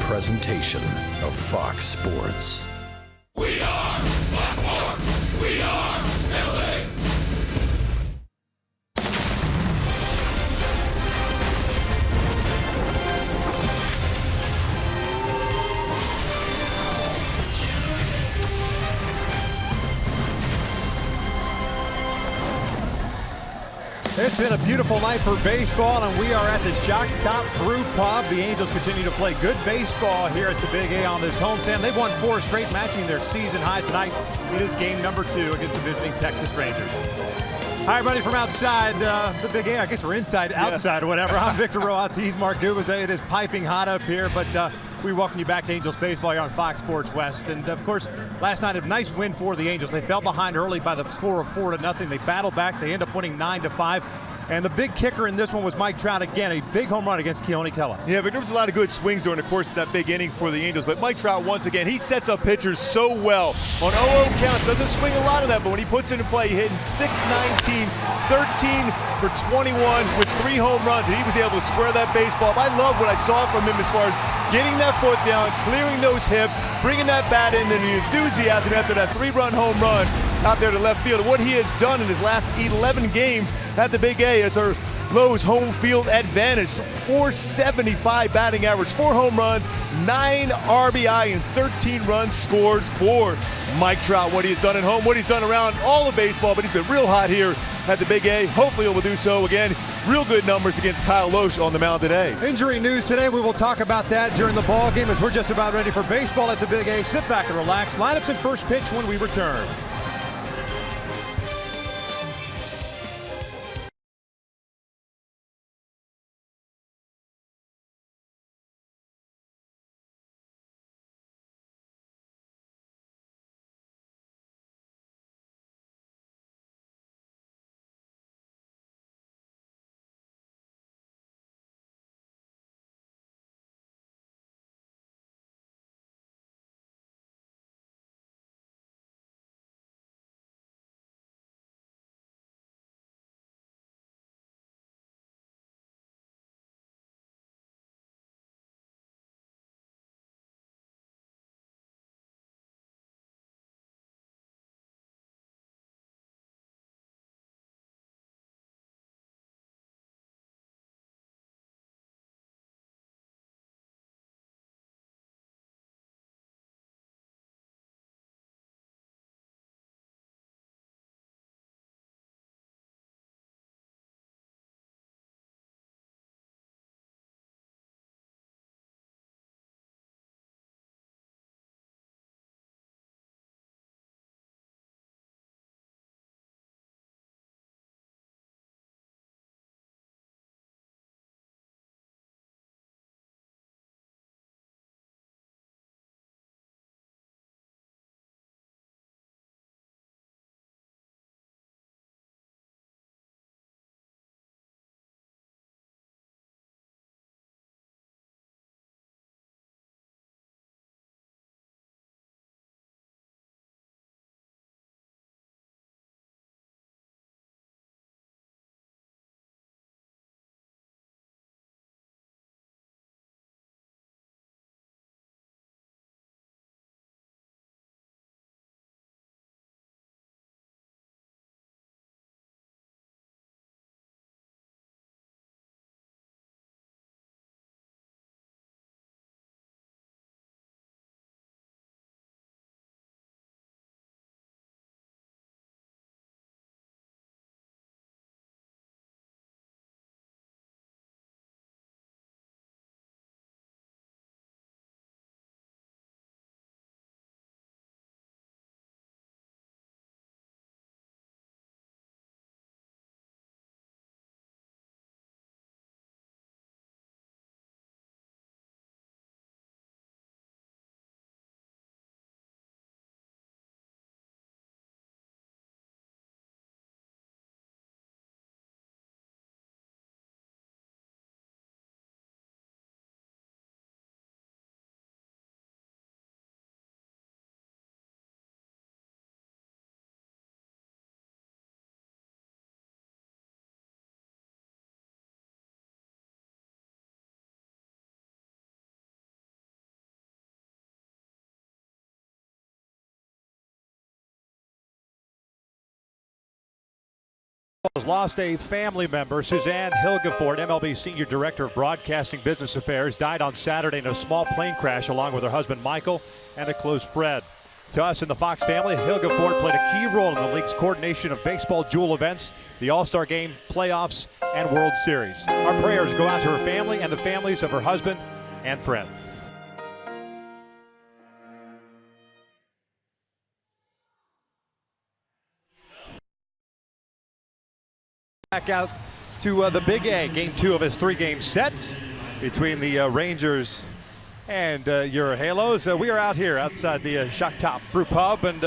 presentation of Fox Sports. We are Fox Sports. We are LA. It's been a beautiful night for baseball, and we are at the Shock Top Brew Pub. The Angels continue to play good baseball here at the Big A on this homestand. They've won 4 straight, matching their season high tonight. It is game number 2 against the visiting Texas Rangers. Hi, everybody from outside the Big A. I guess we're inside, outside, or whatever. I'm Victor Rojas. He's Mark Dubas. It is piping hot up here, but we welcome you back to Angels baseball here on Fox Sports West. And of course, last night a nice win for the Angels. They fell behind early by the score of 4-0. They battled back. They end up winning 9-5. And the big kicker in this one was Mike Trout again, a big home run against Keone Kela. Yeah, but there was a lot of good swings during the course of that big inning for the Angels. But Mike Trout, once again, he sets up pitchers so well. On 0-0 counts, doesn't swing a lot of that, but when he puts it in play, hitting 6-19, 13 for 21 with 3 home runs, and he was able to square that baseball. I love what I saw from him as far as getting that foot down, clearing those hips, bringing that bat in, and the enthusiasm after that 3-run home run out there to left field. And what he has done in his last 11 games at the Big A, it's our Lowe's home field advantage. 475 batting average, 4 home runs, 9 RBI, and 13 runs scored for Mike Trout. What he has done at home, what he's done around all of baseball, but he's been real hot here at the Big A. Hopefully he will do so again. Real good numbers against Kyle Loesch on the mound today. Injury news today. We will talk about that during the ball game as we're just about ready for baseball at the Big A. Sit back and relax. Lineups and first pitch when we return. Has lost a family member. Suzanne Hilgefort, MLB Senior Director of Broadcasting Business Affairs, died on Saturday in a small plane crash along with her husband Michael and a close friend. To us in the Fox family, Hilgefort played a key role in the league's coordination of baseball jewel events, the All-Star Game, playoffs, and World Series. Our prayers go out to her family and the families of her husband and friend. Back out to the Big A, game 2 of his 3-game set between the Rangers and your Halos. We are out here outside the Shock Top Brew Pub, and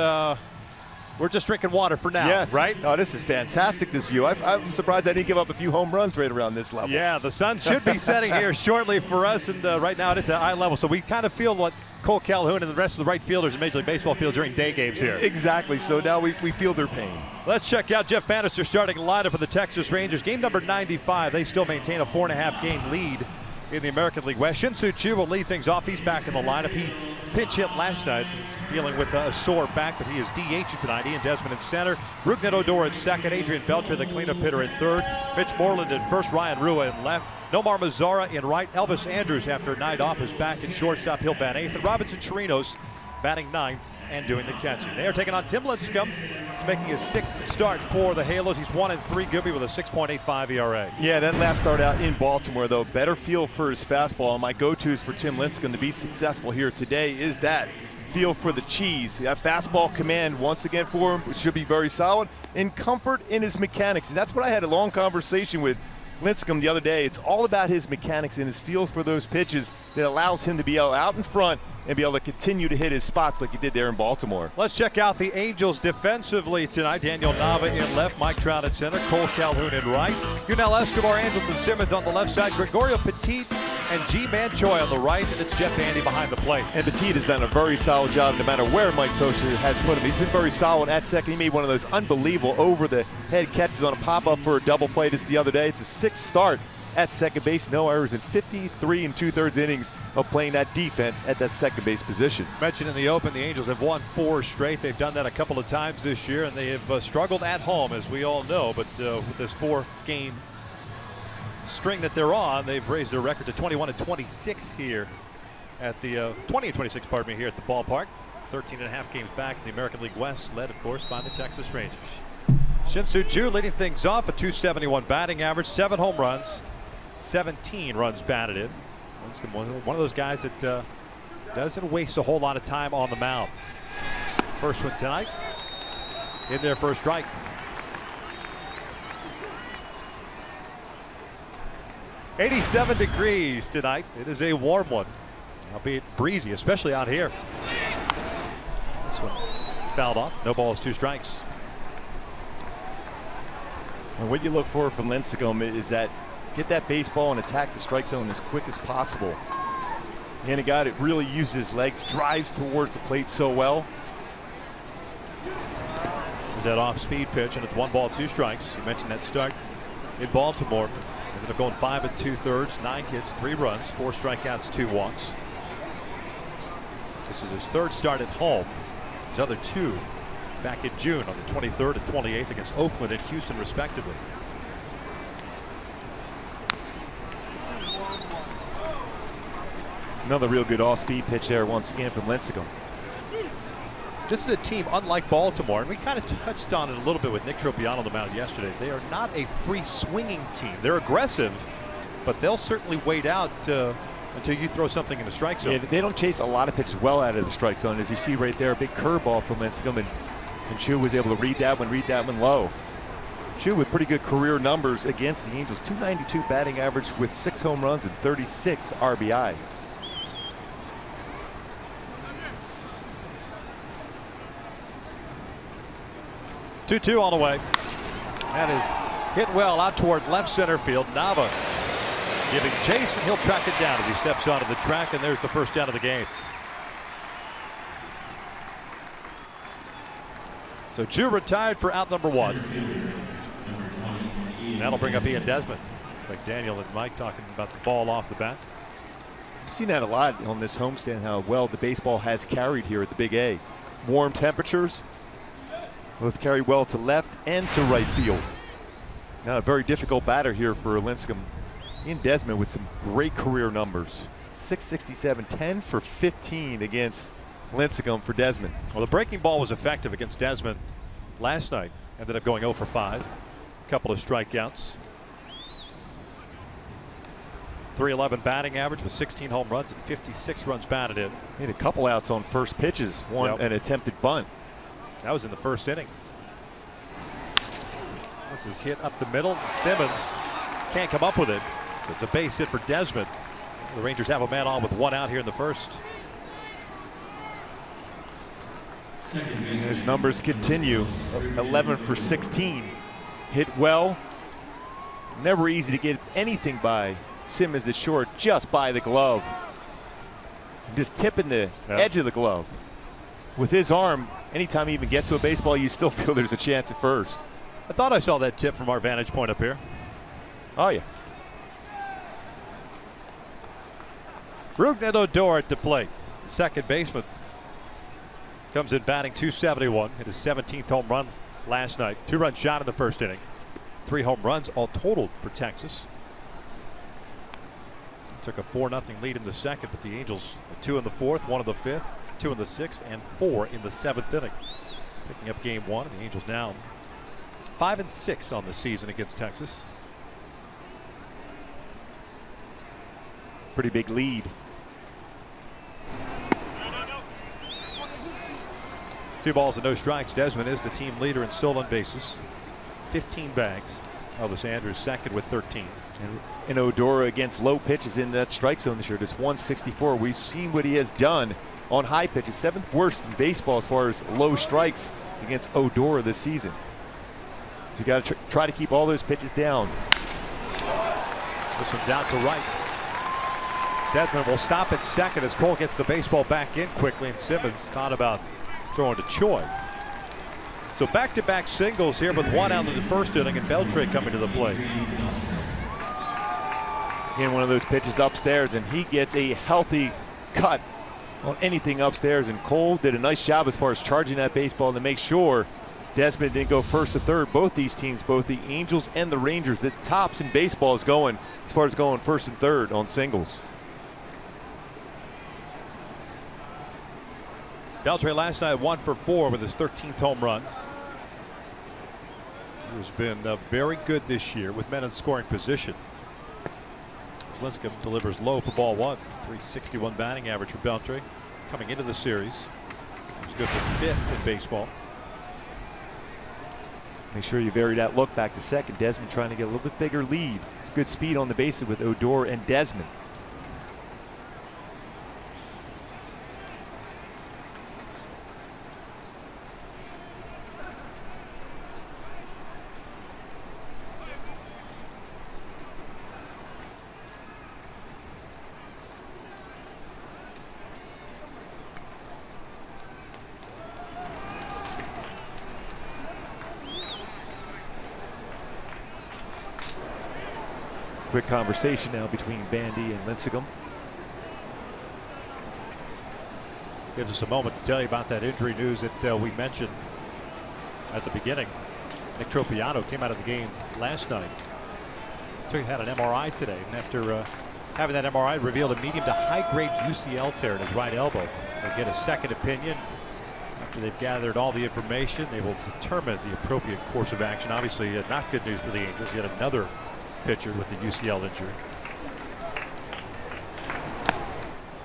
we're just drinking water for now, yes. Right? Oh, this is fantastic, this view. I'm surprised I didn't give up a few home runs right around this level. Yeah, the sun should be setting here shortly for us, and right now it's at eye level, so we kind of feel what Cole Calhoun and the rest of the right fielders in Major League Baseball feel during day games here. Exactly, so now we feel their pain. Let's check out Jeff Bannister starting lineup for the Texas Rangers. Game number 95. They still maintain a 4.5 game lead in the American League West. Shin-Soo Choo will lead things off. He's back in the lineup. He pinch hit last night, dealing with a sore back, but he is DH tonight. Ian Desmond in center. Rougned Odor at second. Adrian Beltre, the cleanup hitter, in third. Mitch Moreland in first. Ryan Rua in left. Nomar Mazara in right. Elvis Andrews, after a night off, is back at shortstop. He'll bat eighth. And Robinson Chirinos batting ninth and doing the catching. They are taking on Tim Lincecum. He's making his 6th start for the Halos. He's 1-3 Gibby with a 6.85 ERA. Yeah, that last start out in Baltimore, though, better feel for his fastball. My go-tos for Tim Lincecum to be successful here today is that feel for the cheese. That fastball command, once again, for him, should be very solid, and comfort in his mechanics. And that's what I had a long conversation with Lincecum the other day. It's all about his mechanics and his feel for those pitches that allows him to be out in front and be able to continue to hit his spots like he did there in Baltimore. Let's check out the Angels defensively tonight. Daniel Nava in left, Mike Trout at center, Cole Calhoun in right. Yunel Escobar, Angelton Simmons on the left side, Gregorio Petit and G-Man Choi on the right, and it's Jeff Handy behind the plate. And Petit has done a very solid job no matter where Mike Scioscia has put him. He's been very solid at second. He made one of those unbelievable over-the-head catches on a pop-up for a double play just the other day. It's a 6th start at second base, no errors in 53 2/3 innings of playing that defense at that second base position. Mentioned in the open, the Angels have won 4 straight. They've done that a couple of times this year, and they have struggled at home, as we all know. But with this 4-game string that they're on, they've raised their record to 21-26 here at the 20-26, pardon me, here at the ballpark. 13.5 games back in the American League West, led, of course, by the Texas Rangers. Shin-Soo Choo leading things off, a .271 batting average, 7 home runs. 17 runs batted in. One of those guys that doesn't waste a whole lot of time on the mound. First one tonight. In there for a strike. .87 degrees tonight. It is a warm one, albeit breezy, especially out here. This one's fouled off. No balls, 2 strikes. And what you look for from Lincecum is that get that baseball and attack the strike zone as quick as possible. And a guy that really uses his legs, drives towards the plate so well. There's that off-speed pitch, and it's 1 ball, 2 strikes. You mentioned that start in Baltimore. Ended up going 5 2/3, 9 hits, 3 runs, 4 strikeouts, 2 walks. This is his 3rd start at home. His other 2 back in June on the 23rd and 28th against Oakland and Houston, respectively. Another real good off-speed pitch there once again from Lincecum. This is a team unlike Baltimore, and we kind of touched on it a little bit with Nick Tropiano on the mound yesterday. They are not a free swinging team. They're aggressive, but they'll certainly wait out until you throw something in the strike zone. Yeah, they don't chase a lot of pitches well out of the strike zone. As you see right there, a big curveball from Lincecum, and Choo was able to read that one low. Choo with pretty good career numbers against the Angels. .292 batting average with 6 home runs and 36 RBI. Two on the way. That is hit well out toward left center field. Nava giving chase, and he'll track it down as he steps onto the track, and there's the first down of the game. So Choo retired for out number 1. And that'll bring up Ian Desmond. Like Daniel and Mike talking about the ball off the bat. We've seen that a lot on this homestand, how well the baseball has carried here at the Big A. Warm temperatures both carry well to left and to right field. Now a very difficult batter here for Lincecum in Desmond with some great career numbers. 667, 10 for 15 against Lincecum for Desmond. Well, the breaking ball was effective against Desmond last night. Ended up going 0 for 5. A couple of strikeouts. 311 batting average with 16 home runs and 56 runs batted in. Made a couple outs on first pitches, an attempted bunt. That was in the first inning. This is hit up the middle. Simmons can't come up with it. So it's a base hit for Desmond. The Rangers have a man on with 1 out here in the first. His numbers continue. 11 for 16. Hit well. Never easy to get anything by Simmons is short, just by the glove. Just tipping the edge of the glove. With his arm, anytime he even gets to a baseball, you still feel there's a chance at first. I thought I saw that tip from our vantage point up here. Oh, yeah. Rougned Odor at the plate. Second baseman. Comes in batting .271. Hit his 17th home run last night. 2-run shot in the first inning. 3 home runs all totaled for Texas. Took a 4-0 lead in the second, but the Angels 2 in the fourth, 1 in the fifth, 2 in the sixth, and 4 in the 7th inning. Picking up game 1. The Angels now 5-6 on the season against Texas. Pretty big lead. 2 balls and no strikes. Desmond is the team leader in stolen bases. 15 bags. Elvis Andrews second with 13. And Odor against low pitches in that strike zone this year. Just 164. We've seen what he has done on high pitches. 7th worst in baseball as far as low strikes against Odor this season. So you got to try to keep all those pitches down. This one's out to right. Desmond will stop at second as Cole gets the baseball back in quickly, and Simmons thought about throwing to Choi. So back-to-back singles here with 1 out in the first inning, and Beltre coming to the plate. Again, one of those pitches upstairs, and he gets a healthy cut on anything upstairs, and Cole did a nice job as far as charging that baseball to make sure Desmond didn't go first to third. Both these teams, both the Angels and the Rangers, the tops in baseball is going as far as going first and third on singles. Beltre last night 1 for 4 with his 13th home run. He has been very good this year with men in scoring position. Lincecum delivers low for ball 1. 361 batting average for Beltre coming into the series. He's good for 5th in baseball. Make sure you vary that look back to second. Desmond trying to get a little bit bigger lead. It's good speed on the bases with Odor and Desmond. Quick conversation now between Bandy and Lincecum. Gives us a moment to tell you about that injury news that we mentioned at the beginning. Nick Tropiano came out of the game last night. Had an MRI today, and after having that MRI, revealed a medium to high-grade UCL tear in his right elbow. They'll get a second opinion. After they've gathered all the information, they will determine the appropriate course of action. Obviously, not good news for the Angels. Yet another pitcher with the UCL injury.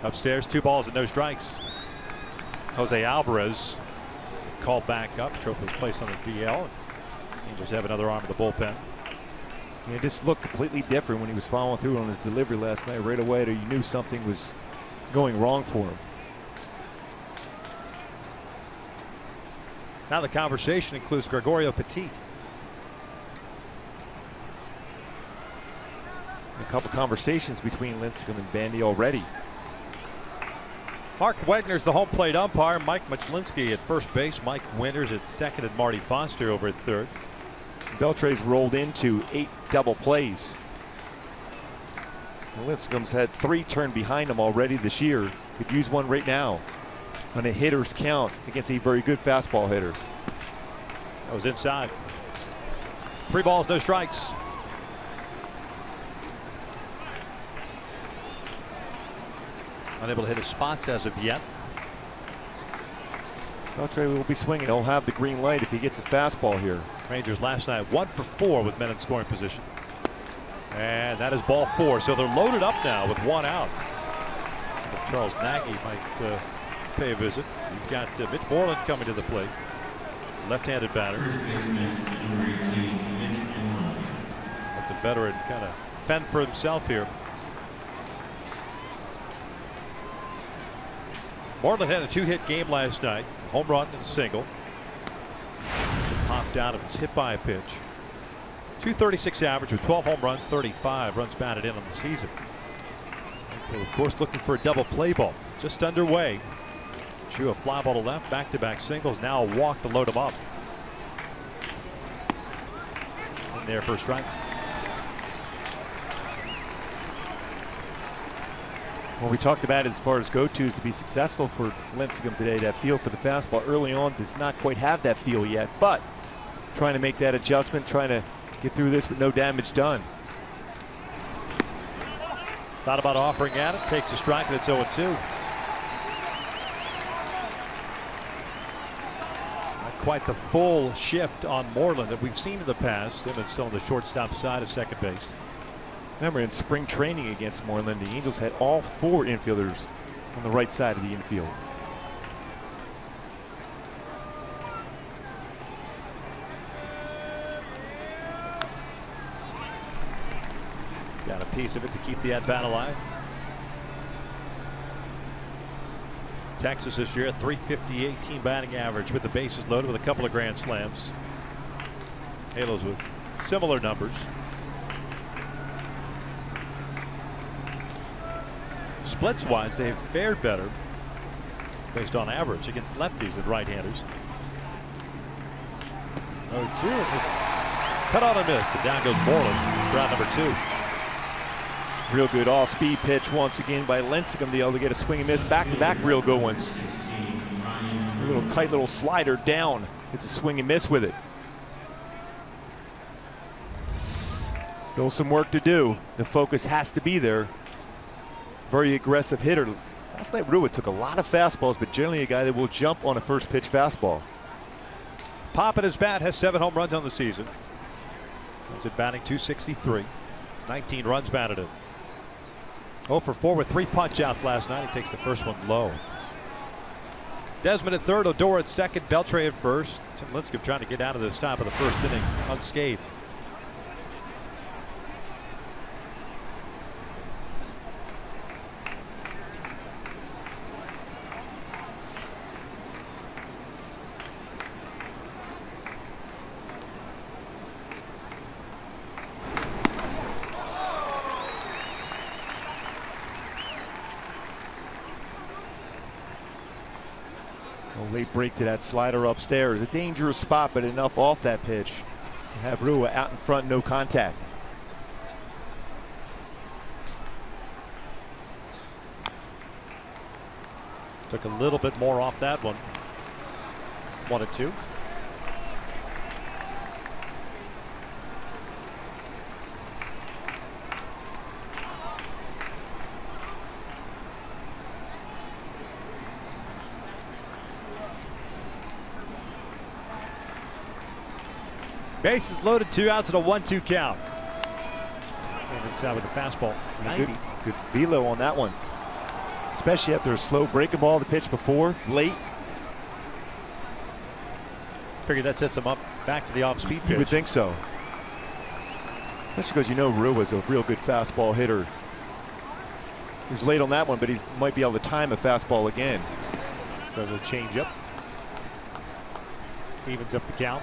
Upstairs, 2 balls and no strikes. Jose Alvarez called back up. Trophy was placed on the DL. Angels have another arm of the bullpen. Yeah, this looked completely different when he was following through on his delivery last night. Right away, you knew something was going wrong for him. Now the conversation includes Gregorio Petit. A couple conversations between Lincecum and Bandy already. Mark Wegner's the home plate umpire. Mike Machlinski at first base. Mike Winters at second, and Marty Foster over at third. Beltre's rolled into 8 double plays. Lincecum's had 3 turn behind him already this year. Could use one right now on a hitter's count against a very good fastball hitter. That was inside. 3 balls, no strikes. Unable to hit his spots as of yet. Beltre will be swinging. He'll have the green light if he gets a fastball here. Rangers last night 1 for 4 with men in scoring position. And that is ball 4. So they're loaded up now with 1 out. But Charles Nagy might pay a visit. You've got Mitch Moreland coming to the plate. Left-handed batter. Let the veteran kind of fend for himself here. Moreland had a 2-hit game last night. Home run and a single. Popped out and was hit by a pitch. .236 average with 12 home runs, 35 runs batted in on the season. And of course, looking for a double play ball. Just underway. Chew a fly ball to left, back-to-back singles. Now a walk to load him up. In there for a strike. Well, we talked about as far as go-tos to be successful for Lincecum today. That feel for the fastball early on does not quite have that feel yet, but trying to make that adjustment, trying to get through this with no damage done. Thought about offering at it, takes a strike, and it's 0-2. Not quite the full shift on Moreland that we've seen in the past. Simmons still on the shortstop side of second base. Remember, in spring training against Moreland, the Angels had all 4 infielders on the right side of the infield. Got a piece of it to keep the at-bat alive. Texas this year, a .358 team batting average with the bases loaded with a couple of grand slams. Halos with similar numbers. Splits wise, they have fared better based on average against lefties and right-handers. 0-2. It's cut out and missed. And down goes Moreland, round number 2. Real good all-speed pitch once again by Lincecum to be able to get a swing and miss. Back-to-back real good ones. A little tight little slider down. It's a swing and miss with it. Still some work to do. The focus has to be there. Very aggressive hitter. Last night Rua took a lot of fastballs, but generally a guy that will jump on a first pitch fastball. Pop at his bat, has 7 home runs on the season. Comes at batting .263. 19 runs batted in. 0 for 4 with 3 punch outs last night. He takes the first one low. Desmond at third, Odor at second, Beltre at first. Tim Lincecum trying to get out of this top of the first inning unscathed. Late break to that slider upstairs. A dangerous spot, but enough off that pitch to have Rua out in front, no contact. Took a little bit more off that one. 1-2. Bases loaded, 2 outs and a 1-2 count. And inside with the fastball. 90. Good velo on that one. Especially after a slow breaking ball the pitch before, late. Figure that sets him up back to the off-speed pitch. You would think so. Especially because you know Rua's a real good fastball hitter. He was late on that one, but he might be able to time a fastball again. There's a changeup. Evens up the count.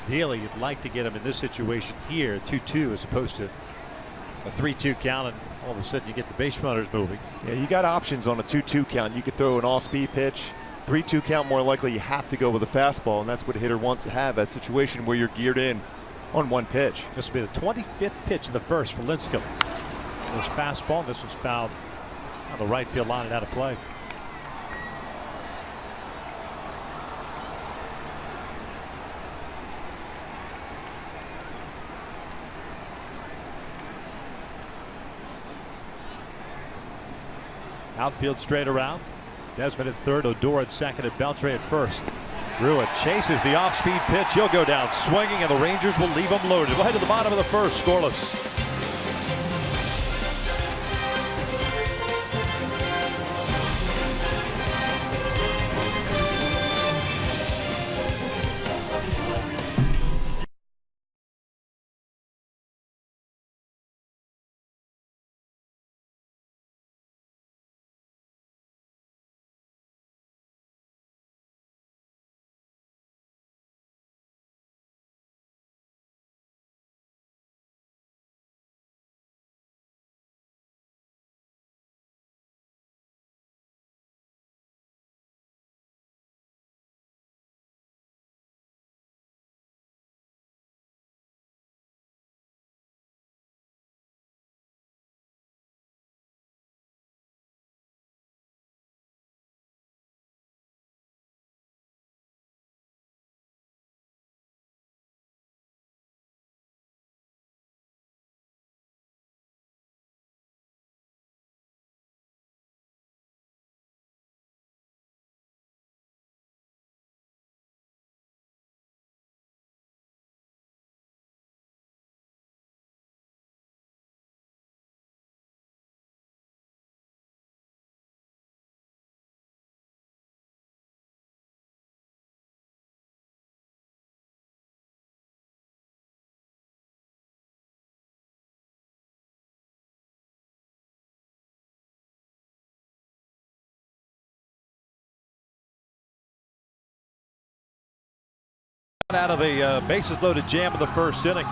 Ideally, you'd like to get him in this situation here, 2-2, as opposed to a 3-2 count, and all of a sudden you get the base runners moving. Yeah, you got options on a 2-2 count. You could throw an all-speed pitch. 3-2 count, more likely you have to go with a fastball, and that's what a hitter wants to have, that situation where you're geared in on one pitch. This will be the 25th pitch in the first for Lincecum. This fastball, and this one's fouled on the right field line and out of play. Outfield straight around. Desmond at third, Odor at second, and Beltre at first. Rua chases the off-speed pitch. He'll go down swinging, and the Rangers will leave him loaded. We'll head to the bottom of the first, scoreless. Out of a bases loaded jam in the first inning.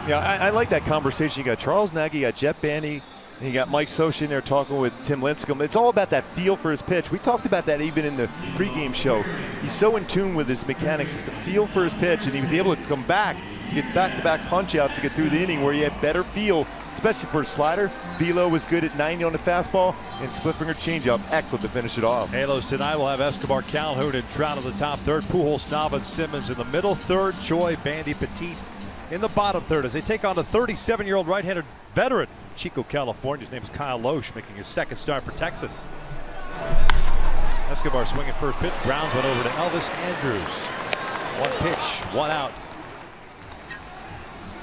Yeah, I like that conversation. You got Charles Nagy, you got Jet Bandy, and you got Mike Socha in there talking with Tim Lincecum. It's all about that feel for his pitch. We talked about that even in the pregame show. He's so in tune with his mechanics. It's the feel for his pitch, and he was able to come back, get back-to-back punch-outs to get through the inning where he had better feel, especially for his slider. Velo was good at 90 on the fastball, and split-finger changeup, excellent to finish it off. Halos tonight will have Escobar, Calhoun, and Trout in the top third. Pujols, Nava, and Simmons in the middle third. Choi, Bandy, Petit in the bottom third as they take on the 37-year-old right-handed veteran from Chico, California. His name is Kyle Loesch, making his second start for Texas. Escobar swinging first pitch. Browns went over to Elvis Andrews. One pitch, one out.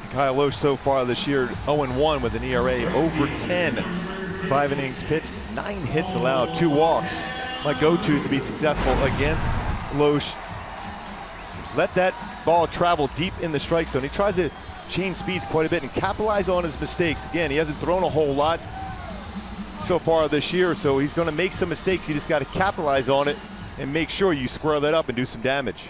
Kyle Loesch so far this year 0-1 with an ERA over 10. 5 innings pitched, 9 hits allowed, 2 walks. My go-tos to be successful against Loesch. Let that ball travel deep in the strike zone. He tries to change speeds quite a bit and capitalize on his mistakes. Again, he hasn't thrown a whole lot so far this year, so he's going to make some mistakes. You just got to capitalize on it and make sure you square that up and do some damage.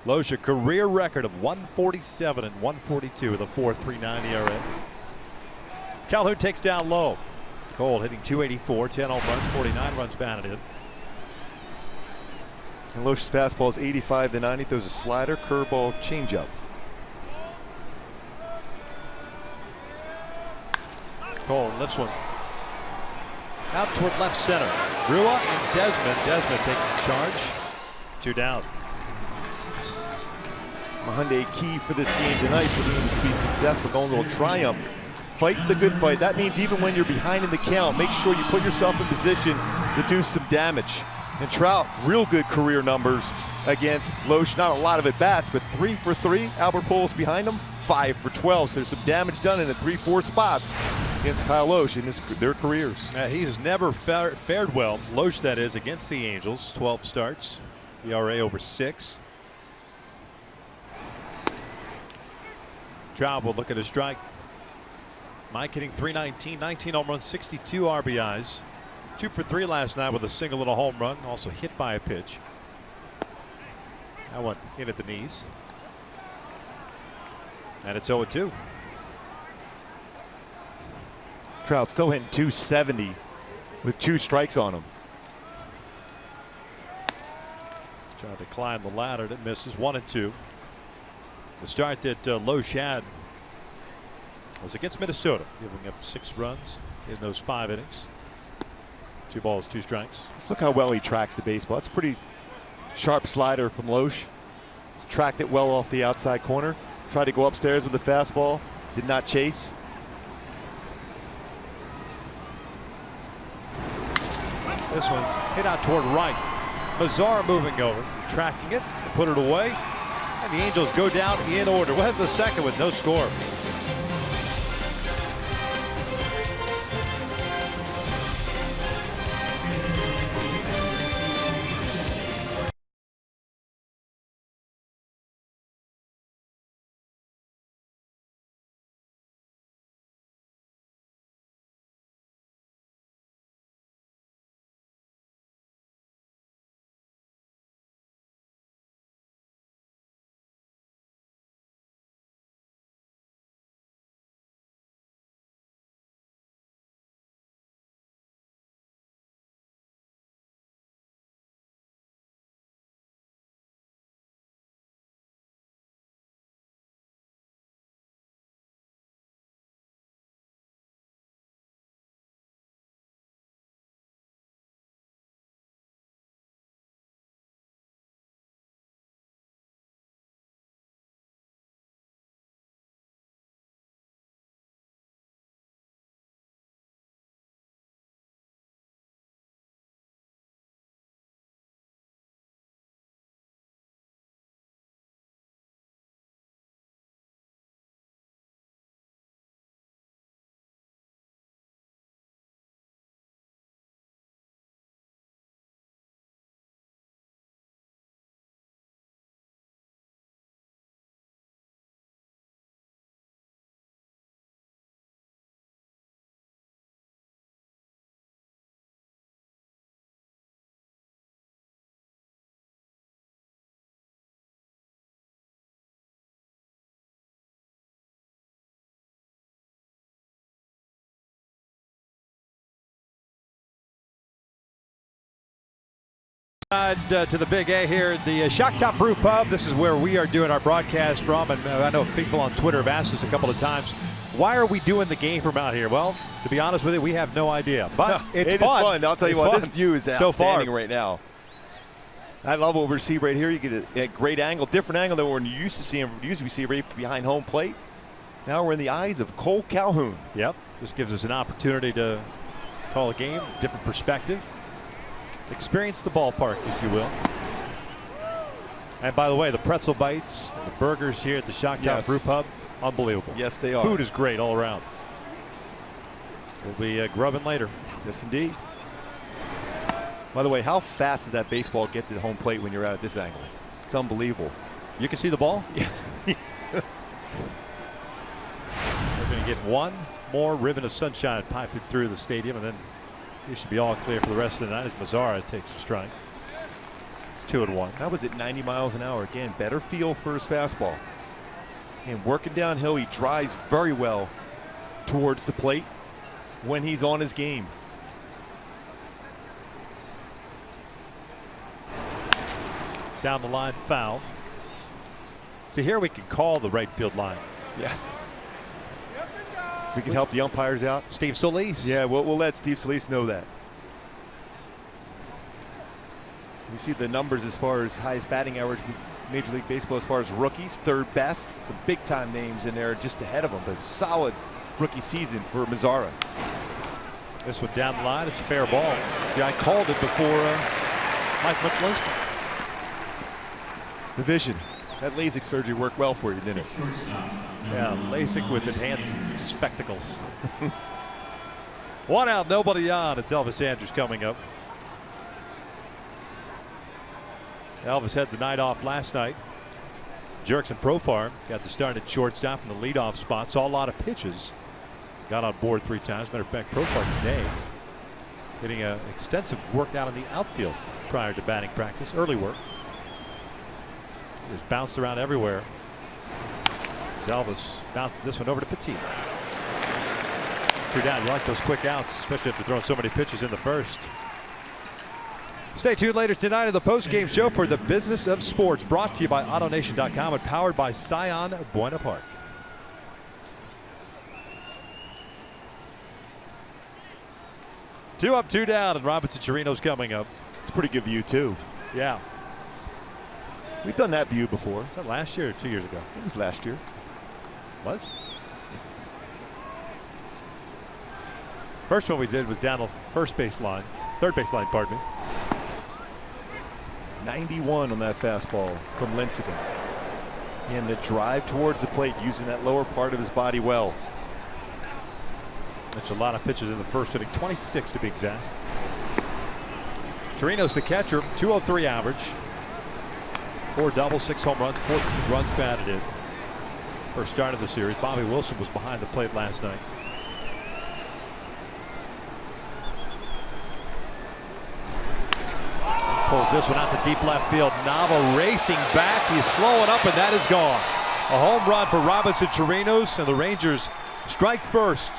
Loesch, a career record of 147 and 142 with a 4.39 ERA. Calhoun takes down low. Cole hitting 284, 10 home runs, 49 runs batted in. And Loesch's fastball is 85 to 90. Throws a slider, curveball, changeup. Cole lifts one out toward left center. Rua and Desmond. Desmond taking charge. 2 down. Hyundai key for this game tonight for the Indians to be successful, going to a triumph. Fight the good fight. That means even when you're behind in the count, make sure you put yourself in position to do some damage. And Trout, real good career numbers against Loesch. Not a lot of at-bats, but 3 for 3. Albert Pujols behind him, 5 for 12. So there's some damage done in the 3-4 spots against Kyle Loesch in their careers. He's never fared well, Loesch that is, against the Angels. 12 starts, ERA over 6. Trout will look at his strike. Mike hitting 319, 19 home runs, 62 RBIs. 2 for 3 last night with a single and a home run. Also hit by a pitch. That one in at the knees. And it's 0-2. Trout still hitting 270 with 2 strikes on him. Trying to climb the ladder. That misses. 1-2. The start that Loesch had was against Minnesota, giving up 6 runs in those 5 innings. 2 balls, 2 strikes. Let's look how well he tracks the baseball. It's a pretty sharp slider from Loesch. Tracked it well off the outside corner. Tried to go upstairs with the fastball. Did not chase. This one's hit out toward right. Mazzara moving over, tracking it, put it away, and the Angels go down in order. We'll have the second with no score. To the Big A here at the Shock Top Brew Pub. This is where we are doing our broadcast from, and I know people on Twitter have asked us a couple of times, why are we doing the game from out here? Well, to be honest with you, we have no idea, but it's fun. I'll tell you it's what, fun. this view is outstanding right now. I love what we see right here. You get a great angle, different angle than we're used to seeing. Usually we see right behind home plate. Now we're in the eyes of Cole Calhoun. Yep, this gives us an opportunity to call a game, different perspective. Experience the ballpark, if you will. And by the way, the pretzel bites, and the burgers here at the Shock Top Brew Pub, unbelievable. Yes, they are. Food is great all around. We'll be grubbing later. Yes, indeed. By the way, how fast does that baseball get to the home plate when you're out at this angle? It's unbelievable. You can see the ball? Yeah. We're going to get one more ribbon of sunshine piping through the stadium, and then you should be all clear for the rest of the night as Mazzara takes a strike. It's 2-1. That was at 90 miles an hour. Again, better feel for his fastball. And working downhill, he drives very well towards the plate when he's on his game. Down the line, foul. So here we can call the right field line. Yeah. We can help the umpires out. Steve Solis. Yeah, we'll let Steve Solis know that. You see the numbers as far as highest batting average Major League Baseball as far as rookies, third best. Some big time names in there just ahead of him, but solid rookie season for Mazzara. This one down the line, it's a fair ball. See, I called it before Mike Muchlinski. The vision. That LASIK surgery worked well for you, didn't it? Yeah, LASIK with enhanced spectacles. One out, nobody on. It's Elvis Andrus coming up. Elvis had the night off last night. Jurickson Profar got the start at shortstop in the leadoff spot. Saw a lot of pitches. Got on board 3 times. Matter of fact, Profar today getting an extensive workout in the outfield prior to batting practice. Early work. Just bounced around everywhere. Elvis bounces this one over to Petit. 2 down. You like those quick outs, especially after throwing so many pitches in the first. Stay tuned later tonight on the post-game show for the Business of Sports, brought to you by AutoNation.com and powered by Scion Buena Park. Two up, 2 down, and Robinson Chirino's coming up. It's a pretty good view, too. Yeah. We've done that view before. Was that last year or 2 years ago? It was last year. Was? First one we did was down the first base line. Third baseline, pardon me. 91 on that fastball from Lincecum. And the drive towards the plate, using that lower part of his body well. That's a lot of pitches in the first inning, 26 to be exact. Chirinos, the catcher, 203 average. 4 doubles, 6 home runs, 14 runs batted in. First start of the series. Bobby Wilson was behind the plate last night. Pulls this one out to deep left field. Nava racing back. He's slowing up, and that is gone. A home run for Robinson Chirinos, and the Rangers strike first.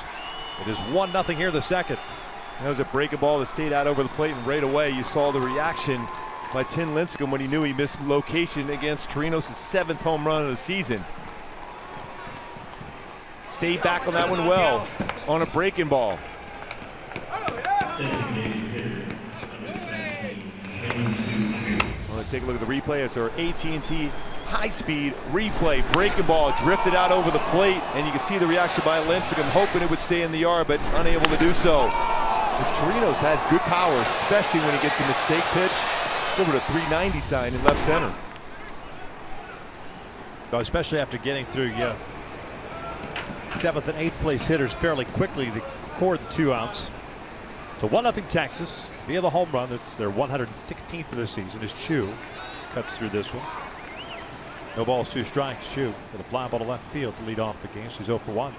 It is 1-0 here in the second. That was a breaking ball that stayed out over the plate, and right away you saw the reaction by Tim Lincecum when he knew he missed location against Chirinos' 7th home run of the season. Stayed back on that one well on a breaking ball. Take a look at the replay. It's our AT&T high-speed replay. Breaking ball drifted out over the plate, and you can see the reaction by Lincecum, hoping it would stay in the yard, but unable to do so. As Chirinos has good power, especially when he gets a mistake pitch. It's over to 390 sign in left center. Well, especially after getting through 7th and 8th place hitters fairly quickly to record the 2 outs. So 1-0 Texas via the home run. That's their 116th of the season as Chu cuts through this one. No balls, 2 strikes. Chu with a fly ball to left field to lead off the game. So he's 0 for 1.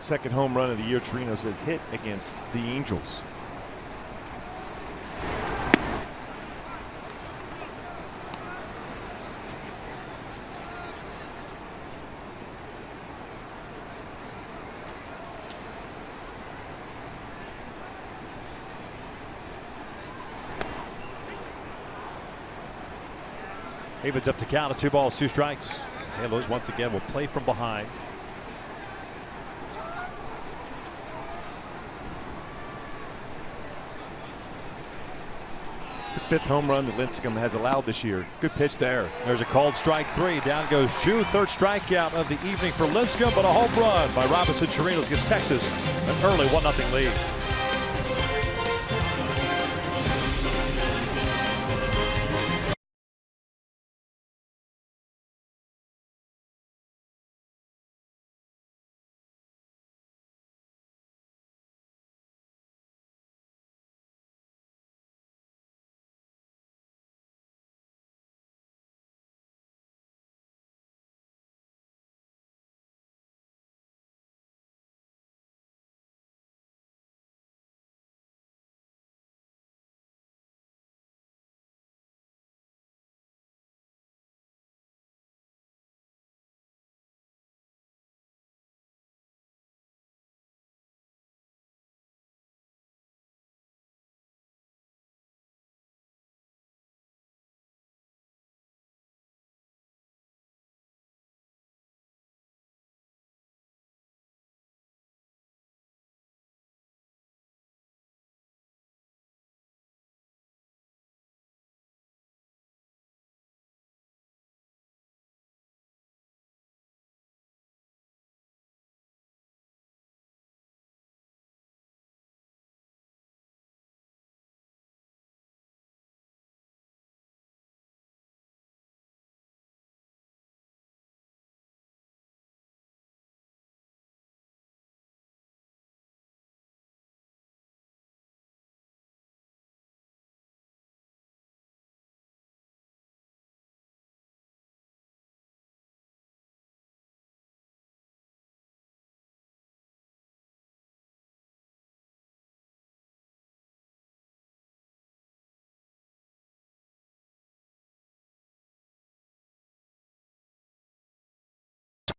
Second home run of the year Chirinos has hit against the Angels. Evens up to count of 2 balls, 2 strikes. Halos once again will play from behind. It's the 5th home run that Lincecum has allowed this year. Good pitch there. There's a called strike 3. Down goes Chu. 3rd strikeout of the evening for Lincecum, but a home run by Robinson Chirinos gives Texas an early 1-0 lead.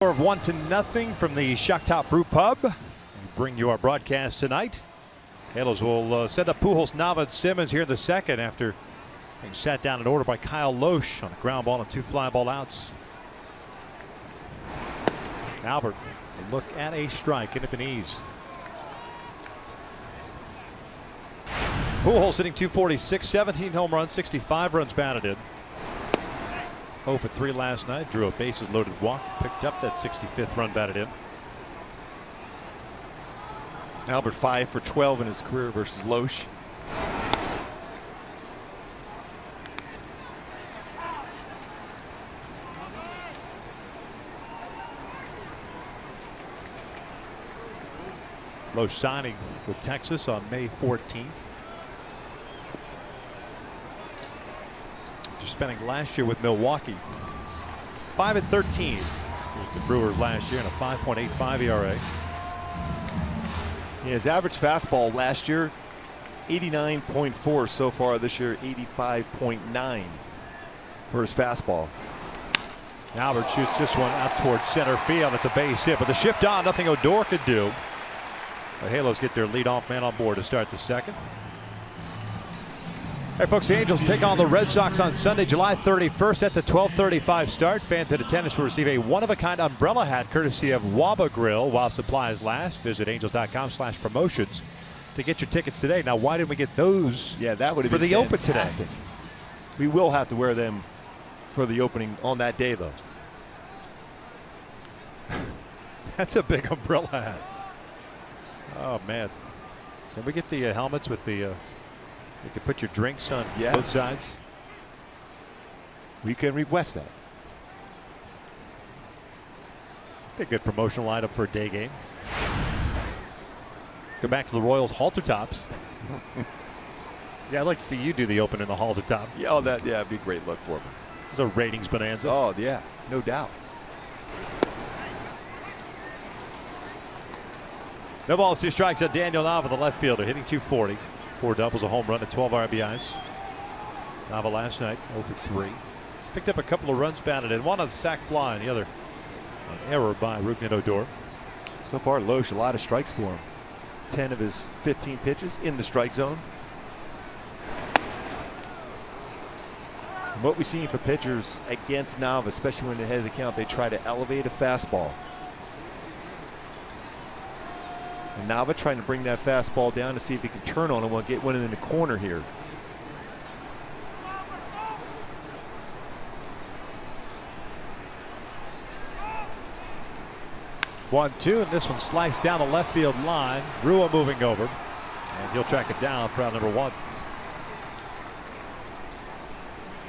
Score of 1-0 from the Shock Top Brew Pub. We bring you our broadcast tonight. Halos will set up Pujols, Nava, and Simmons here in the second after being sat down in order by Kyle Loesch on a ground ball and 2 fly ball outs. Albert will look at a strike in at the knees. Pujols hitting .246, 17 home runs, 65 runs batted in. 0 for 3 last night. Drew a bases loaded walk. Picked up that 65th run batted in. Albert 5 for 12 in his career versus Loesch. Loesch signing with Texas on May 14th. Just spending last year with Milwaukee. 5-13 with the Brewers last year and a 5.85 ERA. Yeah, his average fastball last year, 89.4 so far this year, 85.9 for his fastball. Albert shoots this one out towards center field. It's a base hit, but the shift on, nothing Odor could do. The Halos get their leadoff man on board to start the second. Hey folks, the Angels take on the Red Sox on Sunday, July 31st. That's a 12:35 start. Fans in attendance will receive a one-of-a-kind umbrella hat courtesy of Waba Grill while supplies last. Visit angels.com/promotions to get your tickets today. Now, why didn't we get those? Yeah, that would have for been the open fantastic. today? We will have to wear them for the opening on that day, though. That's a big umbrella hat. Oh man, can we get the helmets with the? You can put your drinks on both sides. We can request that. A good promotional item for a day game. Go back to the Royals halter tops. Yeah, I'd like to see you do the open in the halter top. Yeah, oh, that'd be a great look for me. It's a ratings bonanza. Oh yeah, no doubt. No balls, 2 strikes on Daniel Nava, the left fielder, hitting .240. 4 doubles, a home run, and 12 RBIs. Nava last night, 0 for 3. Picked up a couple of runs batted in. One on a sac fly, and the other an error by Rougned Odor. So far, Loesch, a lot of strikes for him. 10 of his 15 pitches in the strike zone. And what we've seen for pitchers against Nava, especially when they're ahead of the count, they try to elevate a fastball. And Nava trying to bring that fastball down to see if he can turn on it. We'll get one in the corner here. 1-2, and this one sliced down the left field line. Rua moving over, and he'll track it down for out number 1.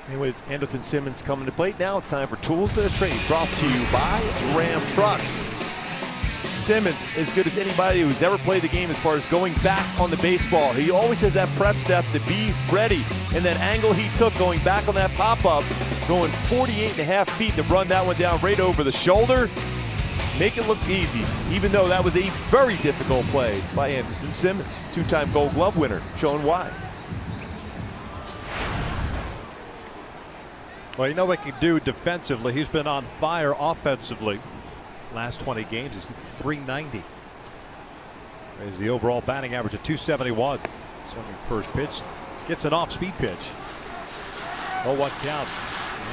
Anyway, Andrelton Simmons coming to plate. Now it's time for Tools to the Trade, brought to you by Ram Trucks. Simmons, as good as anybody who's ever played the game as far as going back on the baseball. He always has that prep step to be ready. And that angle he took going back on that pop-up, going 48.5 feet to run that one down right over the shoulder. Make it look easy, even though that was a very difficult play by Andrelton Simmons, 2-time Gold Glove winner, showing why. Well, you know what he can do defensively. He's been on fire offensively. Last 20 games is .390. Is the overall batting average of .271. Swinging first pitch, gets an off-speed pitch. 0-1 count.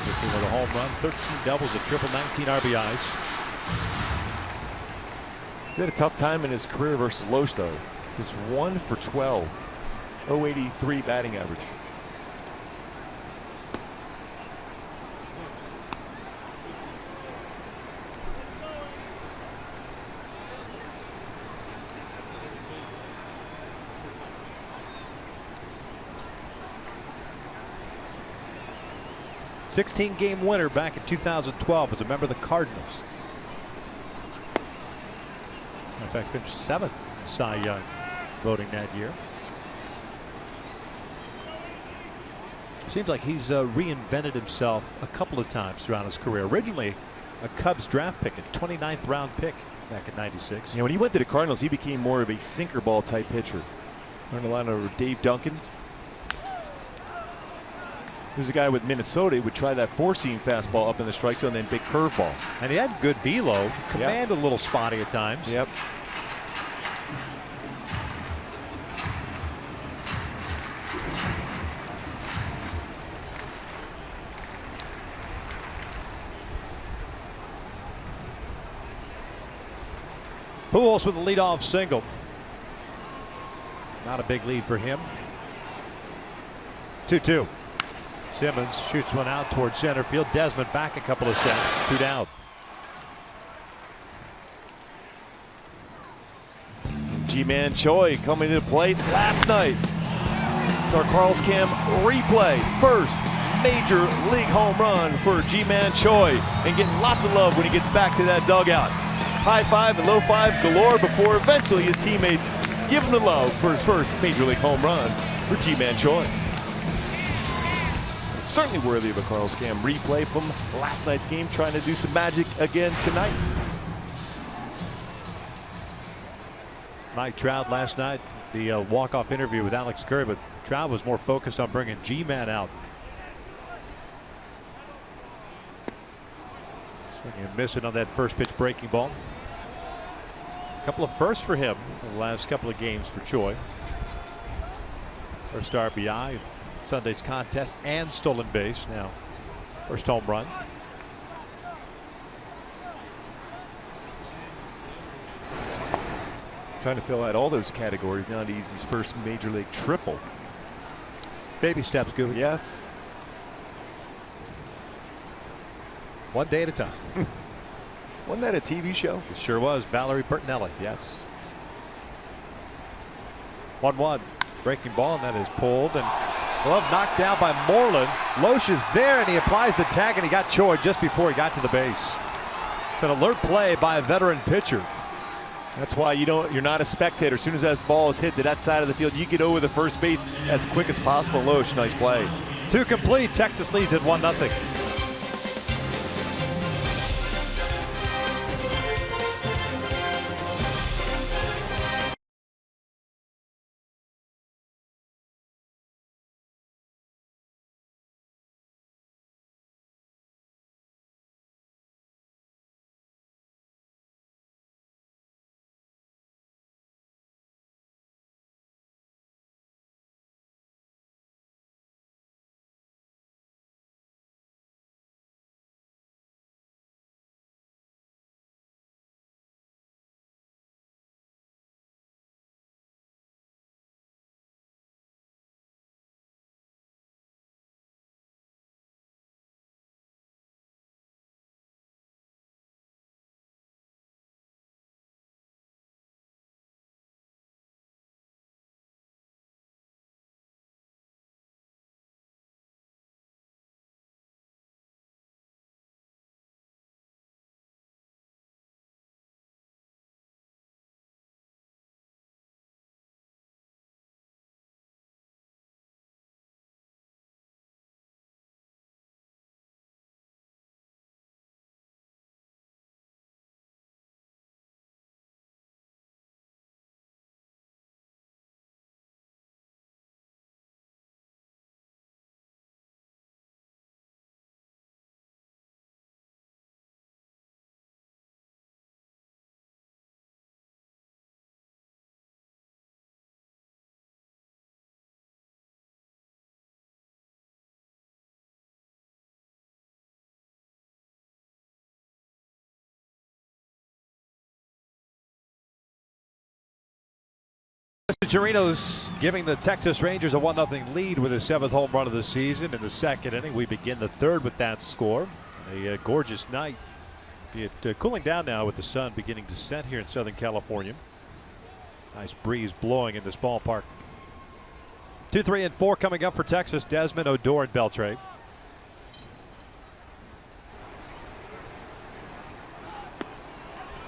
With a home run, 13 doubles, a triple, 19 RBIs. He's had a tough time in his career versus Loesch, though. He's 1 for 12, .083 batting average. Game winner back in 2012 as a member of the Cardinals. In fact, finished 7th in Cy Young voting that year. Seems like he's reinvented himself a couple of times throughout his career. Originally a Cubs draft pick, a 29th round pick back in '96. Yeah, when he went to the Cardinals, he became more of a sinker ball type pitcher. Learned a lot over Dave Duncan. He was a guy with Minnesota who would try that 4-seam fastball up in the strike zone, then big curveball. And he had good velo. Command a little spotty at times. Yep. Pujols with the leadoff single. Not a big lead for him. 2-2. Simmons shoots one out towards center field. Desmond back a couple of steps. 2 down. Ji-Man Choi coming into play last night. It's our Carl's Cam replay. First major league home run for Ji-Man Choi, and getting lots of love when he gets back to that dugout. High five and low five galore before eventually his teammates give him the love for his first major league home run for Ji-Man Choi. Certainly worthy of a Carl's Cam replay from last night's game, trying to do some magic again tonight. Mike Trout last night, the walk-off interview with Alex Curry, but Trout was more focused on bringing G-Man out. Swinging and missing on that first pitch breaking ball. A couple of firsts for him in the last couple of games for Choi. First RBI, Sunday's contest, and stolen base. Now, first home run. Trying to fill out all those categories now to use his first major league triple. Baby steps, Gooby. Yes. One day at a time. Wasn't that a TV show? It sure was. Valerie Bertinelli. Yes. 1-1. Breaking ball, and that is pulled. And glove knocked down by Moreland. Loesch is there, and he applies the tag, and he got Choi just before he got to the base. It's an alert play by a veteran pitcher. That's why you're not a spectator. As soon as that ball is hit to that side of the field, you get over the first base as quick as possible. Loesch, nice play. 2 complete. Texas leads at 1-0. Chirinos giving the Texas Rangers a 1-0 lead with his 7th home run of the season in the second inning. We begin the third with that score. A gorgeous night. It cooling down now with the sun beginning to set here in Southern California. Nice breeze blowing in this ballpark. 2, 3, and 4 coming up for Texas. Desmond, Odor, and Beltre.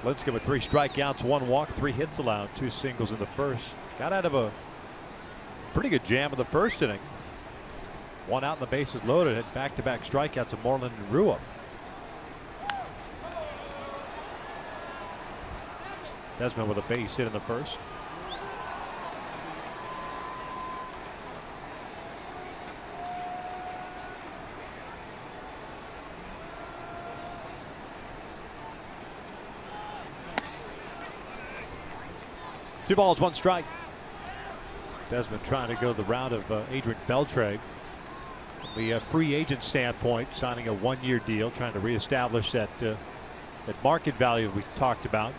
Lincecum with 3 strikeouts, 1 walk, 3 hits allowed, 2 singles in the first. Got out of a pretty good jam in the first inning. 1 out and the bases loaded. Had back-to-back strikeouts of Moreland and Rua. Desmond with a base hit in the first. Two balls, 1 strike. Desmond trying to go the route of Adrian Beltre. The free agent standpoint, signing a 1-year deal, trying to reestablish that market value we talked about.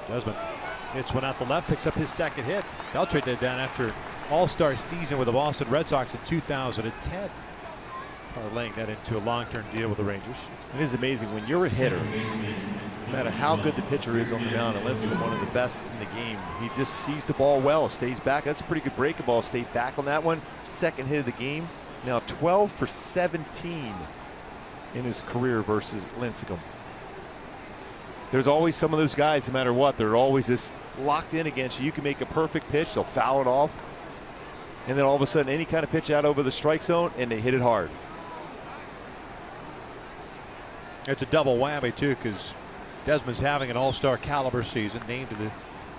Desmond hits one out the left, picks up his second hit. Beltre did that after All-Star season with the Boston Red Sox in 2010. Parlaying that into a long-term deal with the Rangers. It is amazing when you're a hitter. No matter how good the pitcher is on the mound, and Lincecum, one of the best in the game, he just sees the ball well, stays back. That's a pretty good breaking ball. Stayed back on that one. Second hit of the game. Now 12 for 17 in his career versus Lincecum. There's always some of those guys, no matter what, they're always just locked in against you. You can make a perfect pitch, they'll foul it off, and then all of a sudden any kind of pitch out over the strike zone and they hit it hard. It's a double whammy too, because Desmond's having an all-star caliber season, named to the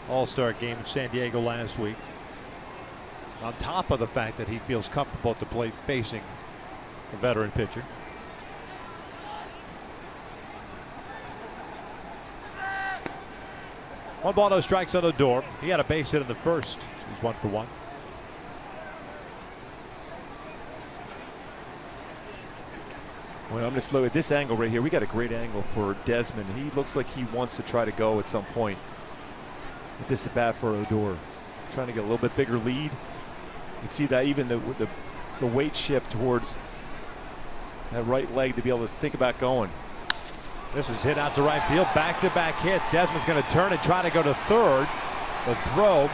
all-star game in San Diego last week. On top of the fact that he feels comfortable at the plate facing a veteran pitcher. One ball, no strikes on Odor. He had a base hit in the first. He's 1 for 1. Well, I'm just looking at this angle right here. We got a great angle for Desmond. He looks like he wants to try to go at some point. This at bat for Odor, trying to get a little bit bigger lead. You can see that even the weight shift towards that right leg to be able to think about going. This is hit out to right field. Back-to-back hits. Desmond's going to turn and try to go to third. The throw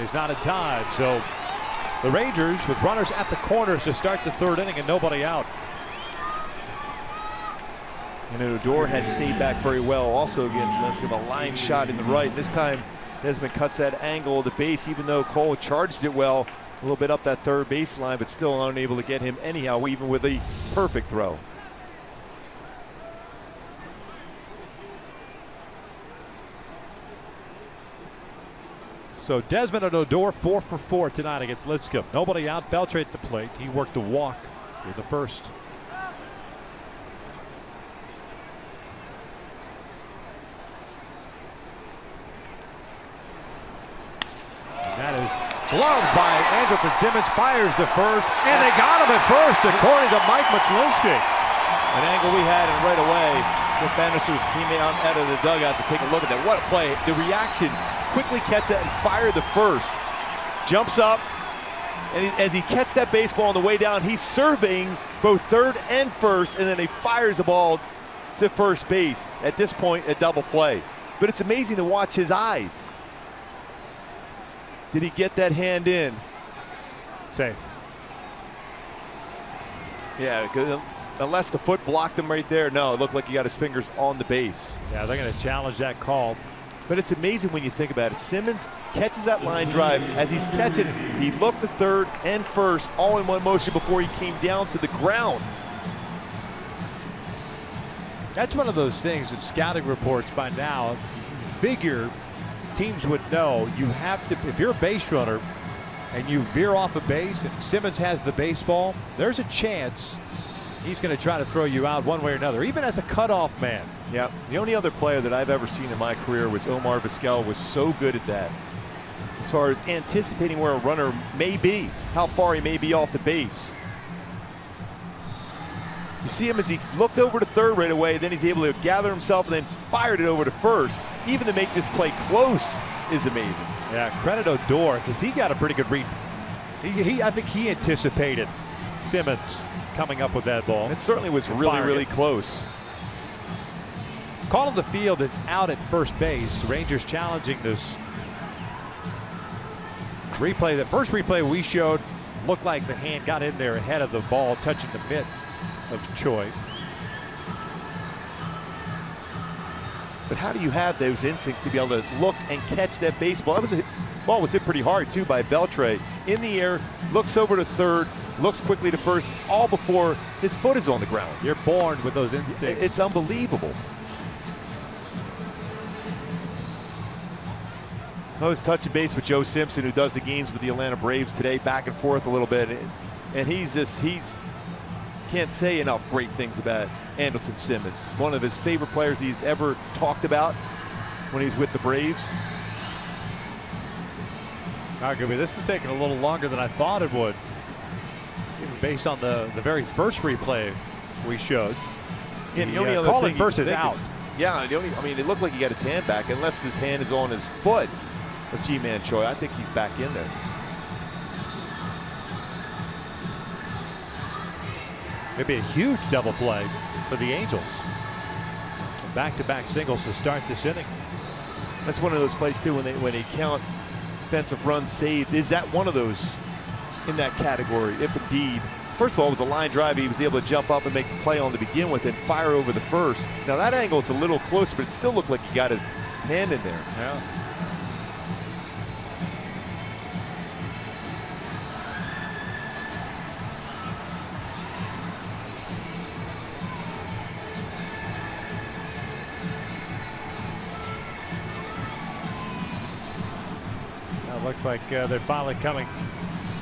is not in time. So the Rangers with runners at the corners to start the third inning and nobody out. And Odor has stayed back very well also against Lincecum. A line shot in the right. This time Desmond cuts that angle of the base, even though Cole charged it well a little bit up that third baseline, but still unable to get him anyhow, even with a perfect throw. So Desmond and Odor 4 for 4 tonight against Lincecum. Nobody out. Beltre at the plate. He worked a walk in the first. And that is gloved by Andrelton Simmons. Fires to first, and they got him at first, according to Mike Machlinski. An angle we had, and right away, the Bannisters came out of the dugout to take a look at that. What a play! The reaction. Quickly catch it and fire the first. Jumps up, and as he catches that baseball on the way down, he's surveying both third and first, and then he fires the ball to first base. At this point, a double play. But it's amazing to watch his eyes. Did he get that hand in? Safe. Yeah, unless the foot blocked him right there. No, it looked like he got his fingers on the base. Yeah, they're going to challenge that call. But it's amazing when you think about it. Simmons catches that line drive. As he's catching it, he looked to third and first all in one motion before he came down to the ground. That's one of those things in scouting reports by now. Figure teams would know you have to, if you're a base runner and you veer off a base and Simmons has the baseball, there's a chance he's going to try to throw you out one way or another, even as a cutoff man. Yeah, the only other player that I've ever seen in my career was Omar Vizquel. Was so good at that, as far as anticipating where a runner may be, how far he may be off the base. You see him as he looked over to third right away, then he's able to gather himself and then fired it over to first. Even to make this play close is amazing. Yeah, credit Odor, because he got a pretty good read. I think he anticipated Simmons coming up with that ball. It certainly was really close. Call of the field is out at first base. Rangers challenging this replay. The first replay we showed looked like the hand got in there ahead of the ball, touching the mitt of Choi. But how do you have those instincts to be able to look and catch that baseball? That ball was hit pretty hard too by Beltre. In the air, looks over to third, looks quickly to first, all before his foot is on the ground. You're born with those instincts. It's unbelievable. I was touching base with Joe Simpson, who does the games with the Atlanta Braves today, back and forth a little bit, and he's can't say enough great things about Andrelton Simmons. One of his favorite players he's ever talked about when he's with the Braves. Arguably, this is taking a little longer than I thought it would, even based on the very first replay we showed. Yeah, the only other call thing it first is out. Yeah, I mean, it looked like he got his hand back, unless his hand is on his foot of G-Man Choi. I think he's back in there. It'd be a huge double play for the Angels. Back-to-back singles to start this inning. That's one of those plays too when they count defensive runs saved. Is that one of those in that category? If indeed, first of all, it was a line drive. He was able to jump up and make the play on to begin with and fire over the first. Now that angle is a little closer, but it still looked like he got his hand in there. Yeah. Looks like they're finally coming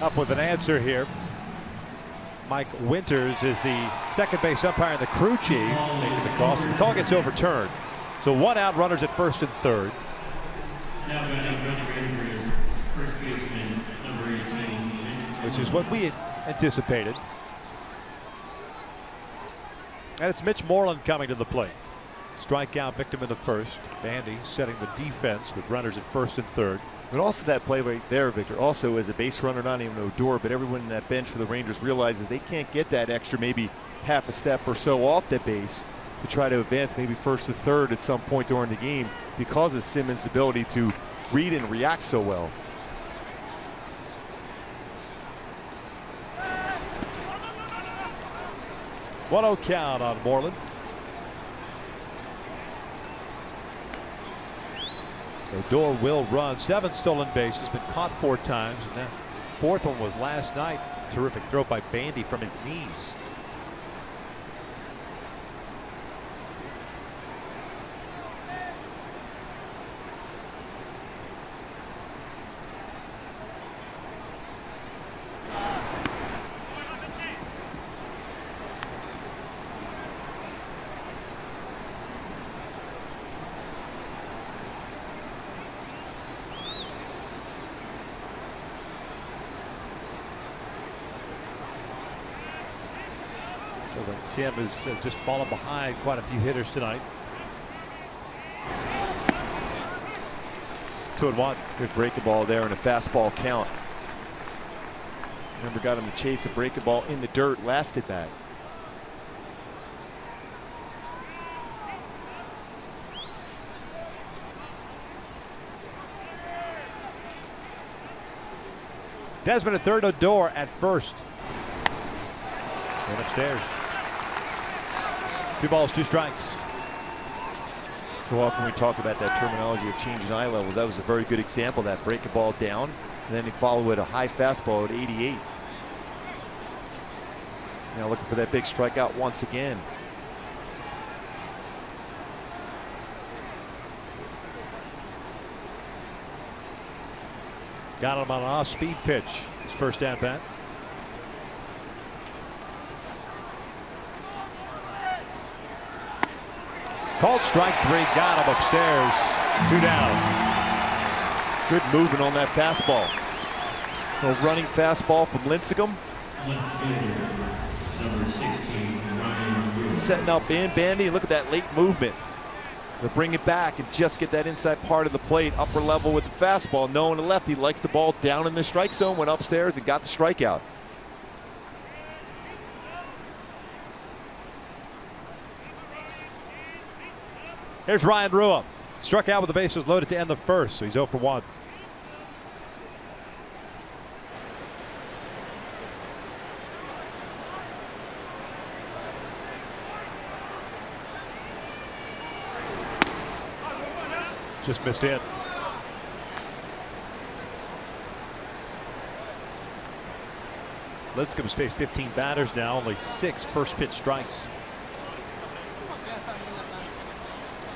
up with an answer here. Mike Winters is the second base umpire and the crew chief making the call. So the call gets overturned. So 1 out, runners at first and third. Now we have another injury, first baseman, number 18. Which is what we had anticipated. And it's Mitch Moreland coming to the plate. Strikeout victim in the first. Bandy setting the defense with runners at first and third. But also that play right there, Victor, also as a base runner, not even Odor, but everyone in that bench for the Rangers realizes they can't get that extra maybe half a step or so off that base to try to advance maybe first to third at some point during the game because of Simmons' ability to read and react so well. One-oh count on Moreland. Odor will run. 7 stolen bases, been caught 4 times, and that 4th one was last night. Terrific throw by Bandy from his knees. Tim has just fallen behind quite a few hitters tonight. 2-1. Good breaking ball there and a fastball count. Remember, got him to chase a breaking ball in the dirt last at bat. Desmond at third, Odor at first. And upstairs. 2 balls, 2 strikes. So often we talk about that terminology of changing eye levels. That was a very good example of that. Break a ball down, and then he followed with a high fastball at 88. Now looking for that big strikeout once again. Got him on an off-speed pitch. His first at bat. Called strike 3, got him upstairs. 2 down. Good movement on that fastball. A running fastball from Lincecum. Setting up in Bandy. Look at that late movement. To bring it back and just get that inside part of the plate, upper level with the fastball. Knowing the lefty likes the ball down in the strike zone, went upstairs and got the strikeout. Here's Ryan Rua. Struck out with the bases loaded to end the first, so he's 0 for 1. Just missed it. Lincecum's faced 15 batters now, only 6 first pitch strikes.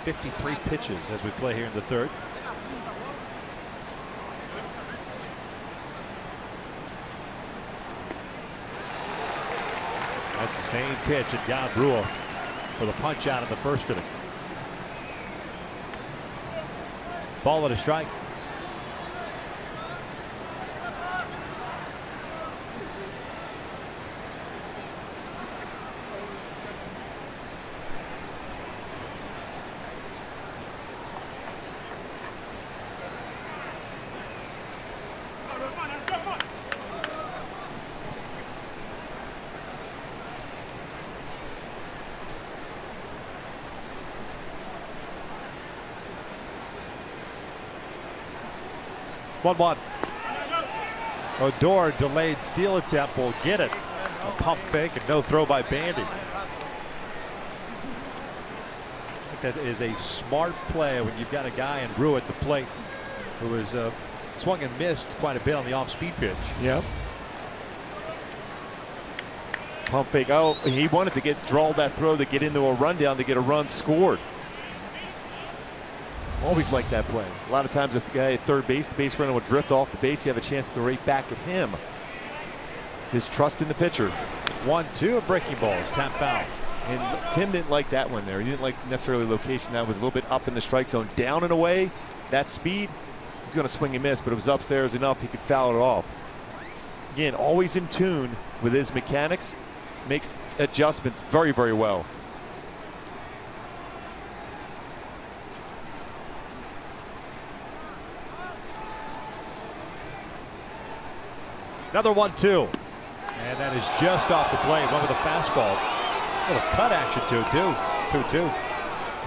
53 pitches as we play here in the third. That's the same pitch and got Rua for the punch out in the first inning. Ball and a strike. 1-1. Odor delayed steal attempt will get it. A pump fake and no throw by Bandy. I think that is a smart play when you've got a guy in Brew at the plate who has swung and missed quite a bit on the off-speed pitch. Yep. Pump fake. Oh, he wanted to draw that throw to get into a rundown to get a run scored. Always like that play. A lot of times if the guy at third base, the base runner will drift off the base. You have a chance to right back at him. His trust in the pitcher. 1-2, a breaking ball is tapped foul. And Tim didn't like that one there. He didn't like necessarily location. That was a little bit up in the strike zone. Down and away, that speed, he's going to swing and miss, but it was upstairs enough he could foul it off. Again, always in tune with his mechanics. Makes adjustments very, very well. Another 1-2. And that is just off the plate. Went with a fastball. A little cut action to it, too. 2-2.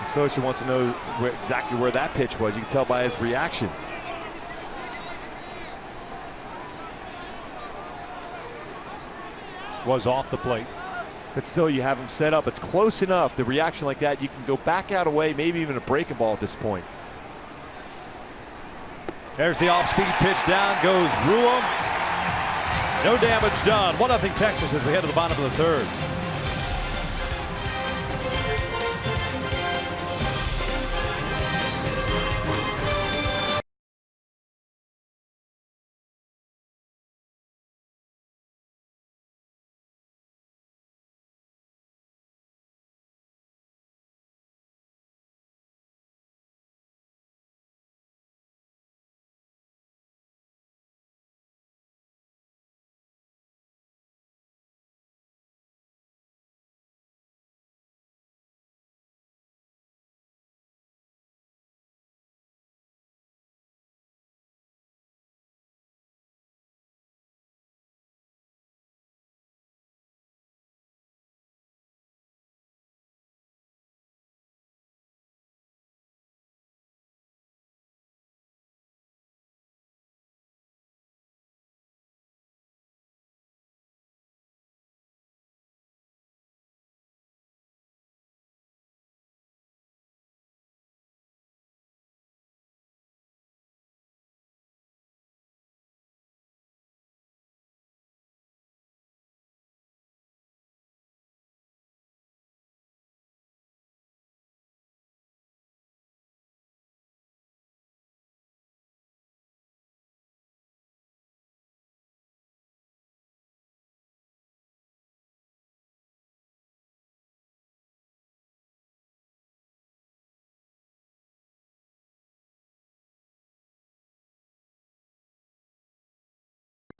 Socha wants to know exactly where that pitch was. You can tell by his reaction. Was off the plate. But still, you have him set up. It's close enough. The reaction like that, you can go back out away, maybe even a breaking ball at this point. There's the off-speed pitch down. Goes Ruum. No damage done. 1-0 Texas as we head to the bottom of the third.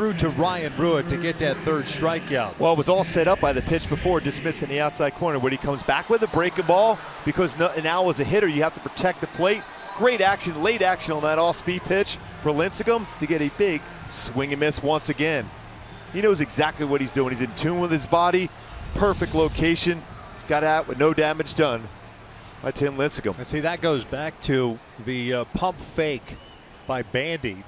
Through to Ryan Brewer to get that third strikeout. Well, it was all set up by the pitch before, dismissing the outside corner. When he comes back with a breaking ball, because now as a hitter, you have to protect the plate. Great action, late action on that off-speed pitch for Lincecum to get a big swing and miss once again. He knows exactly what he's doing. He's in tune with his body. Perfect location. Got out with no damage done by Tim Lincecum. And see, that goes back to the pump fake by Bandy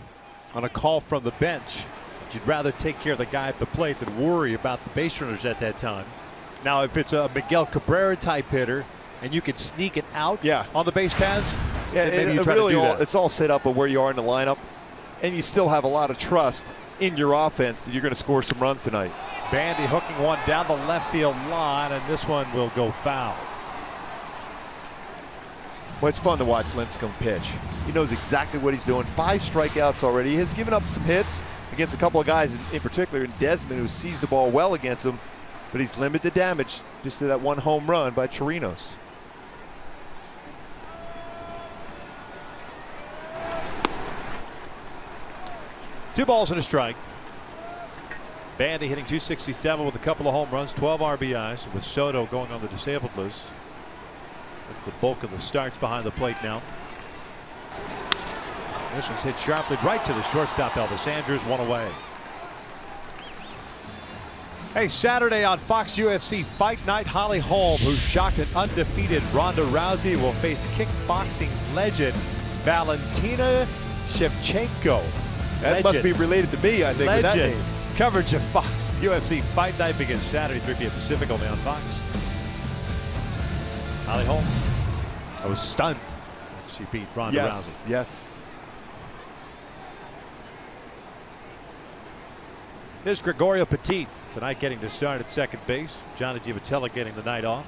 on a call from the bench. You'd rather take care of the guy at the plate than worry about the base runners at that time. Now, if it's a Miguel Cabrera type hitter and you can sneak it out on the base paths, then maybe you try to do that. It's all set up of where you are in the lineup, and you still have a lot of trust in your offense that you're going to score some runs tonight. Bandy hooking one down the left field line, and this one will go foul. Well, it's fun to watch Lincecum pitch. He knows exactly what he's doing. 5 strikeouts already. He has given up some hits against a couple of guys, in particular in Desmond, who sees the ball well against him, but he's limited the damage just to that one home run by Chirinos. Two balls and a strike. Bandy hitting .267 with a couple of home runs, 12 RBIs, with Soto going on the disabled list. That's the bulk of the starts behind the plate now. This one's hit sharply right to the shortstop, Elvis Andrews, one away. Hey, Saturday on Fox UFC Fight Night, Holly Holm, who shocked an undefeated Ronda Rousey, will face kickboxing legend Valentina Shevchenko. That must be related to me, I think, with that name. Coverage of Fox UFC Fight Night begins Saturday, 3 p.m. Pacific, only on Fox. Holly Holm. I was stunned when she beat Ronda Rousey. Yes. Here's Gregorio Petit tonight getting to start at second base. Johnny Givatella getting the night off.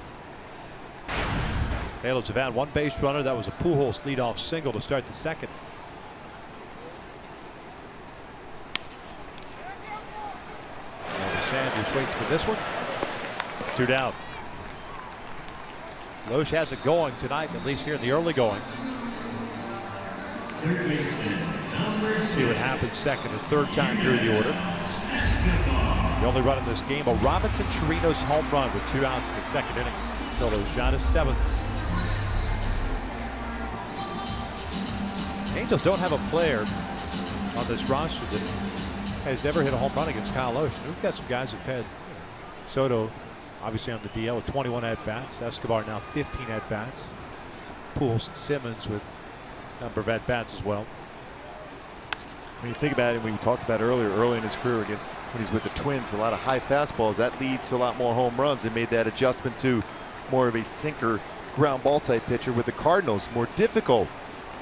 Halos have had one base runner. That was a Pujols leadoff single to start the second. Sanders waits for this one. 2 down. Loesch has it going tonight, at least here in the early going. See what happens second and third time through the order. The only run in this game, a Robinson Chirinos home run with 2 outs in the second inning. Soto's shot is 7th. Angels don't have a player on this roster that has ever hit a home run against Kyle Loesch. We've got some guys who've had Soto obviously on the DL with 21 at-bats. Escobar now 15 at-bats. Pujols and Simmons with a number of at-bats as well. When you think about it, we talked about early in his career against when he's with the Twins, a lot of high fastballs. That leads to a lot more home runs. They made that adjustment to more of a sinker ground ball type pitcher with the Cardinals. More difficult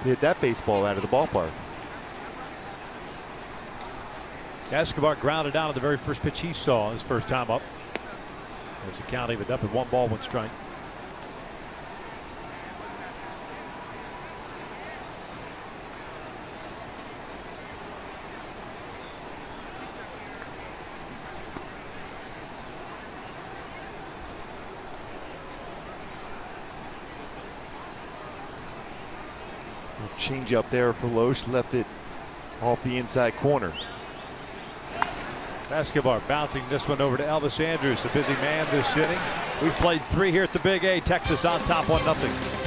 to hit that baseball out of the ballpark. Escobar grounded out on the very first pitch he saw his first time up. There's the count evened up at 1 ball, 1 strike. Change up there for Loesch, left it off the inside corner. Escobar bouncing this one over to Elvis Andrus, the busy man this inning. We've played 3 here at the Big A. Texas on top 1-0.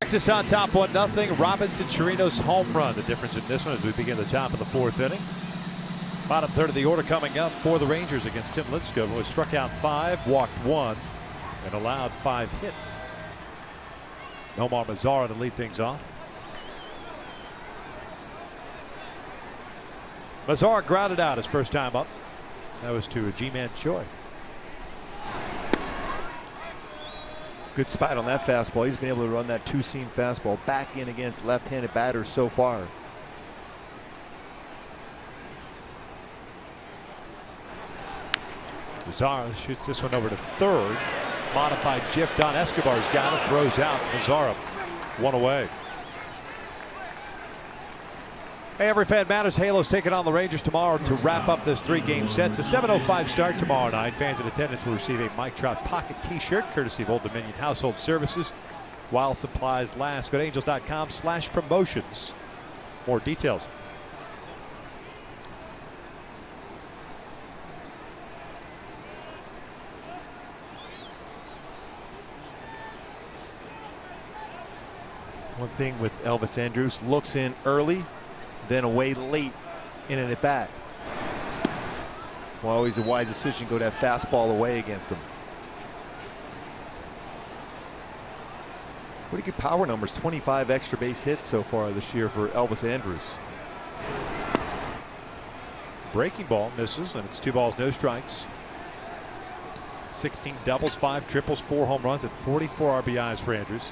Texas on top 1-0. Robinson Chirinos home run. The difference in this one as we begin the top of the 4th inning. Bottom third of the order coming up for the Rangers against Tim Lincecum, who has struck out 5, walked 1, and allowed 5 hits. Nomar Mazara to lead things off. Mazara grounded out his first time up. That was to a G-Man Choi. Good spot on that fastball. He's been able to run that 2-seam fastball back in against left-handed batters so far. Mazara shoots this one over to third. Modified shift on. Escobar's got it. Throws out. Mazara 1 away. Hey, every fan matters. Halos taking on the Rangers tomorrow to wrap up this 3-game set. It's a 7:05 start tomorrow night. Fans in attendance will receive a Mike Trout pocket T-shirt courtesy of Old Dominion Household Services while supplies last. Go to angels.com/promotions. More details. One thing with Elvis Andrus, looks in early, then away late in an at-bat. Well, always a wise decision, go that fastball away against him. Pretty good power numbers, 25 extra base hits so far this year for Elvis Andrus. Breaking ball misses, and it's 2 balls, no strikes. 16 doubles, 5 triples, 4 home runs, and 44 RBIs for Andrus.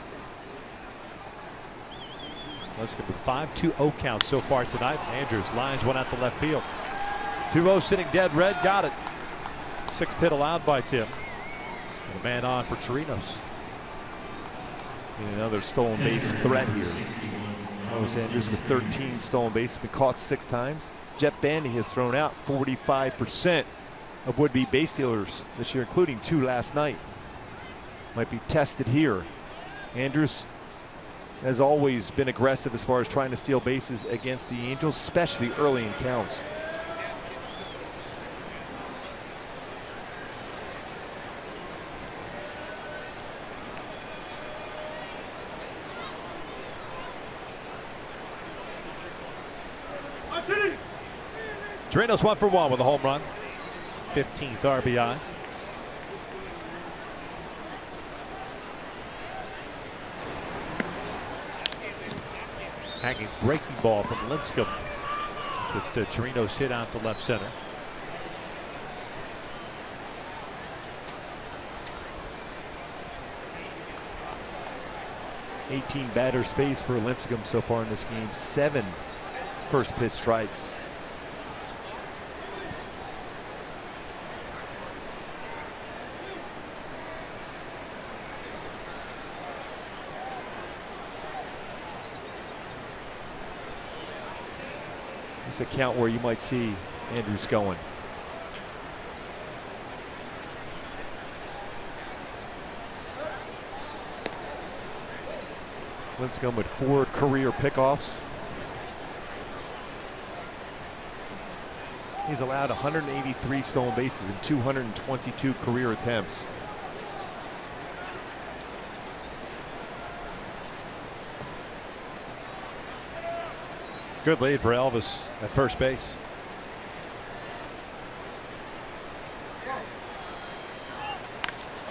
Let's get the 5-2-0 count so far tonight. Andrus lines one out to left field. 2-0 sitting dead red, got it. 6th hit allowed by Tim. And a man on for Chirinos. And another stolen base threat here. Elvis Andrus with 13 stolen bases, been caught 6 times. Jeff Bandy has thrown out 45% of would-be base stealers this year, including 2 last night. Might be tested here. Andrus has always been aggressive as far as trying to steal bases against the Angels, especially early in counts. Chirinos 1 for 1 with a home run. 15th RBI. Hanging breaking ball from Lincecum. With Chirinos hit out to left center. $18 batters faced for Lincecum so far in this game. 7 first pitch strikes. It's a count where you might see Andrus going. Lincecum with 4 career pickoffs. He's allowed 183 stolen bases in 222 career attempts. Good lead for Elvis at first base.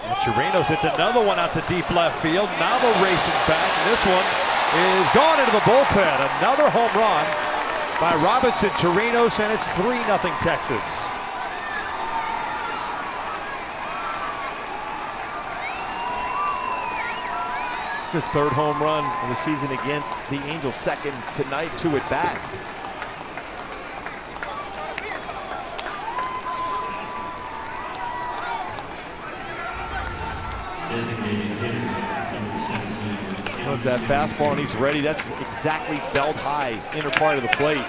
And Chirinos hits another one out to deep left field. Nava racing back, and this one is gone into the bullpen. Another home run by Robinson Chirinos, and it's 3-0 Texas. It's his 3rd home run of the season against the Angels, 2nd tonight, 2 at-bats. Loves that fastball, and he's ready. That's exactly belt high, inner part of the plate.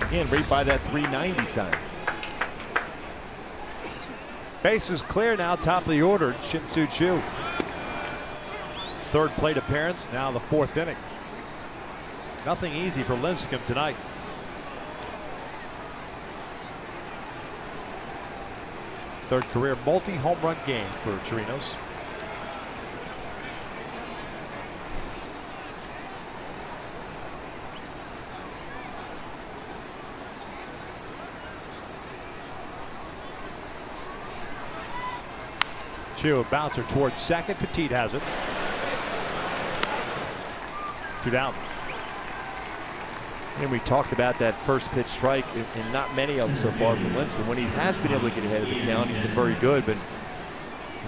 Again, right by that 390 sign. Base is clear now, top of the order, Shin-Soo Choo. 3rd plate appearance, now the 4th inning. Nothing easy for Lincecum tonight. Third career multi-home run game for Chirinos. Choo, a bouncer towards second. Petit has it. 2 down. And we talked about that first pitch strike, and not many of them so far from Lincecum. When he has been able to get ahead of the count, he's been very good, but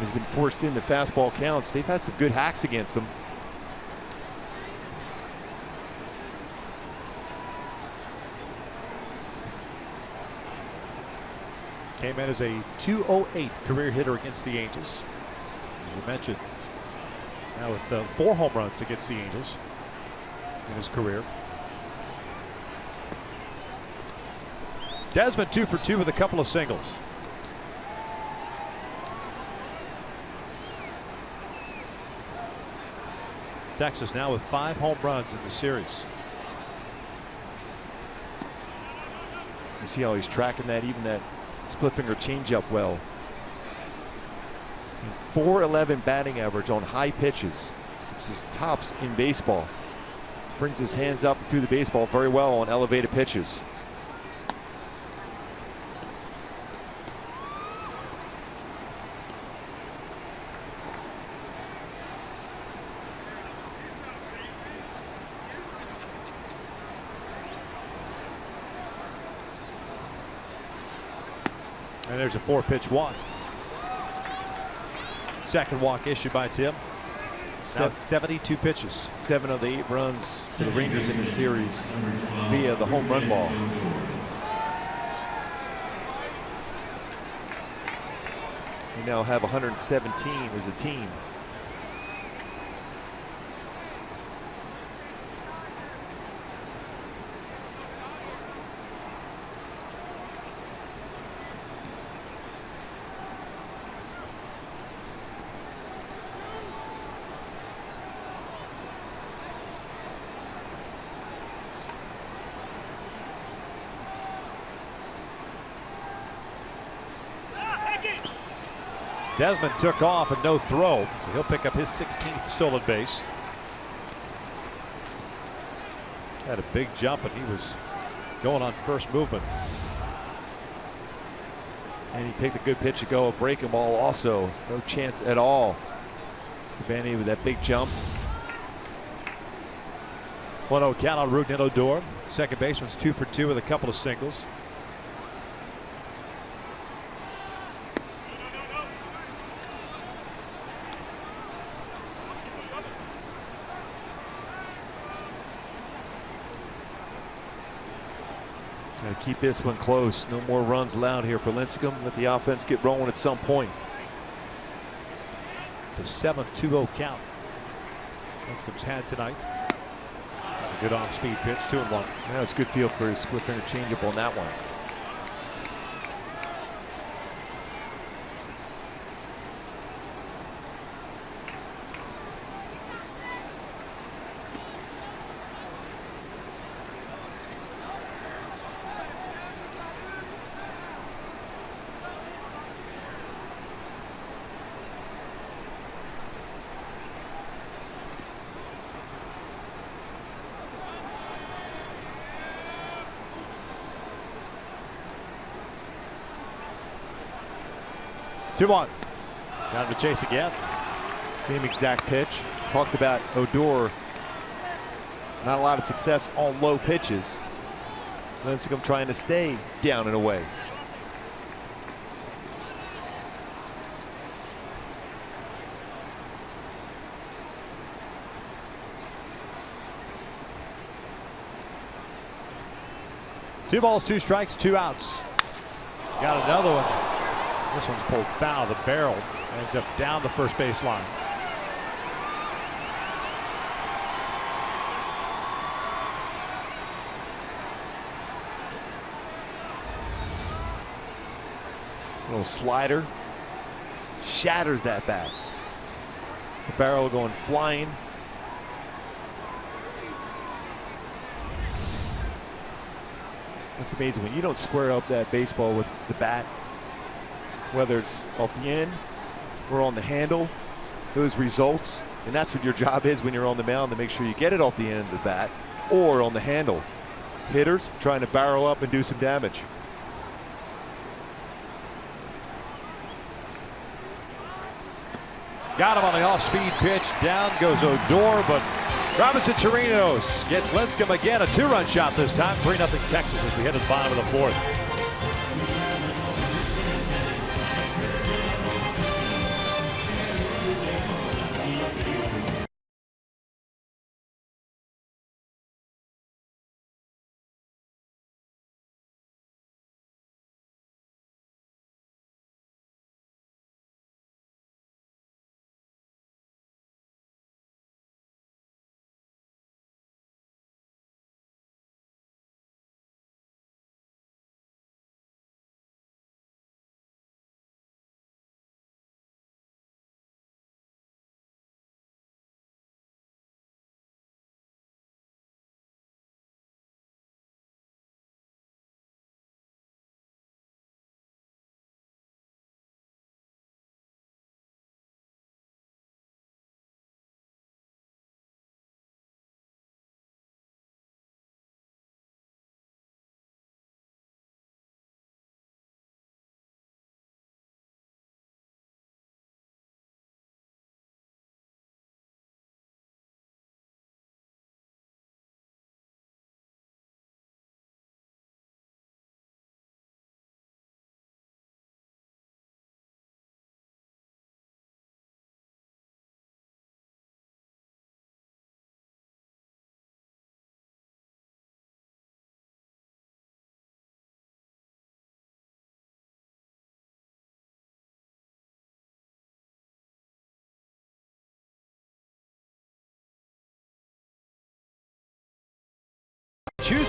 he's been forced into fastball counts. They've had some good hacks against him. Came in as a .208 career hitter against the Angels. As you mentioned, Now with 4 home runs against the Angels in his career. Desmond 2 for 2 with a couple of singles. Texas now with 5 home runs in the series. You see how he's tracking that, even that split finger changeup well. .411 batting average on high pitches. It's his tops in baseball. Brings his hands up through the baseball very well on elevated pitches. And there's a 4-pitch walk. Second walk issued by Tim. Now 72 pitches. 7 of the 8 runs for the Rangers in the series via the home run ball. We now have 117 as a team. Desmond took off and no throw, so he'll pick up his 16th stolen base. Had a big jump and he was going on first movement. And he picked a good pitch to go, a breaking ball also. No chance at all. Vanny with that big jump. 1-0 count on Rougned Odor. Second baseman's 2 for 2 with a couple of singles. Got to keep this one close. No more runs allowed here for Lincecum. Let the offense get rolling at some point. It's a 7-2-0 count. Lincecum's had tonight. That's a good on-speed pitch, 2-1. That was a good feel for his split finger changeup on that one. Two on. Down to chase again. Same exact pitch. Talked about Odor. Not a lot of success on low pitches. Lincecum trying to stay down and away. Two balls, 2 strikes, 2 outs. Got another one. This one's pulled foul. The barrel ends up down the first base line. Little slider. Shatters that bat. The barrel going flying. It's amazing when you don't square up that baseball with the bat, whether it's off the end or on the handle, those results, and that's what your job is when you're on the mound, to make sure you get it off the end of the bat or on the handle. Hitters trying to barrel up and do some damage. Got him on the off-speed pitch. Down goes Odor, but Robinson Chirinos gets Lincecum again. A 2-run shot this time. 3-0 Texas as we head to the bottom of the 4th.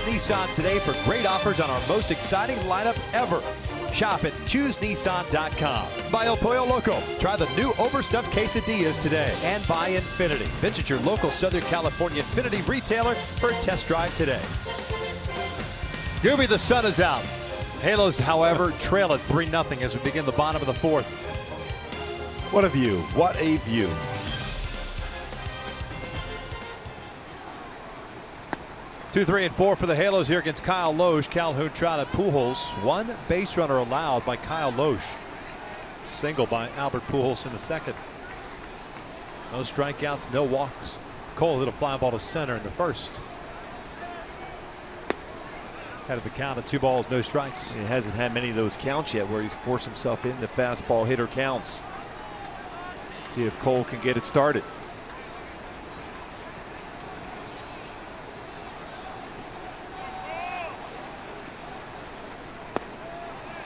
Nissan today for great offers on our most exciting lineup ever. Shop at ChooseNissan.com. By El Pollo Loco. Try the new overstuffed quesadillas today. And by Infinity. Visit your local Southern California Infinity retailer for a test drive today. Gooby, the sun is out. Halos, however, trail at 3-0 as we begin the bottom of the fourth. What a view. What a view. 2, 3, and 4 for the Halos here against Kyle Loesch. Calhoun, Trout, and Pujols. One base runner allowed by Kyle Loesch. Single by Albert Pujols in the second. No strikeouts, no walks. Cole hit a fly ball to center in the first. Head of the count at 2 balls, no strikes. He hasn't had many of those counts yet where he's forced himself into fastball hitter counts. See if Cole can get it started.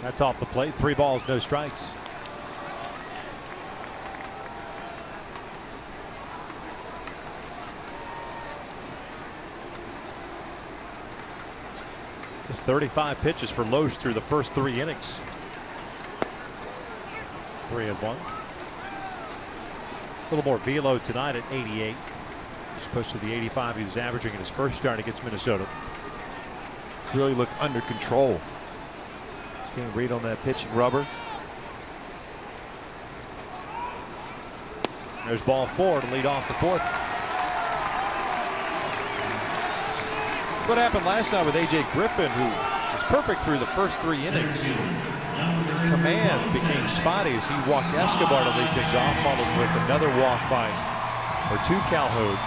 That's off the plate. 3 balls, no strikes. Just 35 pitches for Loesch through the first 3 innings. 3-1. A little more velo tonight at 88, as opposed to the 85 he was averaging in his first start against Minnesota. He's really looked under control. Seeing read on that pitching rubber. There's ball 4 to lead off the fourth. What happened last night with A.J. Griffin, who was perfect through the first 3 innings. Command became spotty as he walked Escobar to lead things off, followed with another walk by, or 2 Calhoun.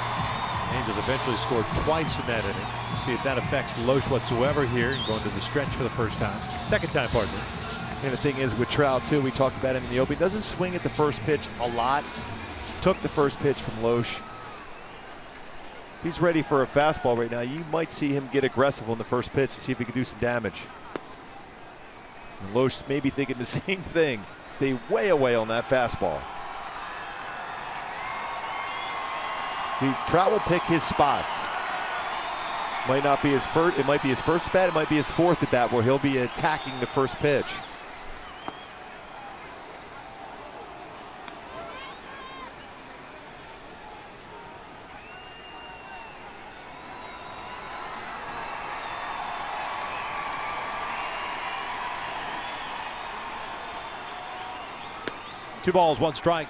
Angels eventually scored twice in that inning. We'll see if that affects Loesch whatsoever here and going to the stretch for the first time. Second time, pardon me. And the thing is with Trout too, we talked about him in the opening, doesn't swing at the first pitch a lot. Took the first pitch from Loesch. If he's ready for a fastball right now, you might see him get aggressive on the first pitch to see if he can do some damage. And Loesch may be thinking the same thing. Stay way away on that fastball. See, Trout will pick his spots. Might not be his first. It might be his first at bat. It might be his fourth at bat where he'll be attacking the first pitch. Two balls, 1 strike.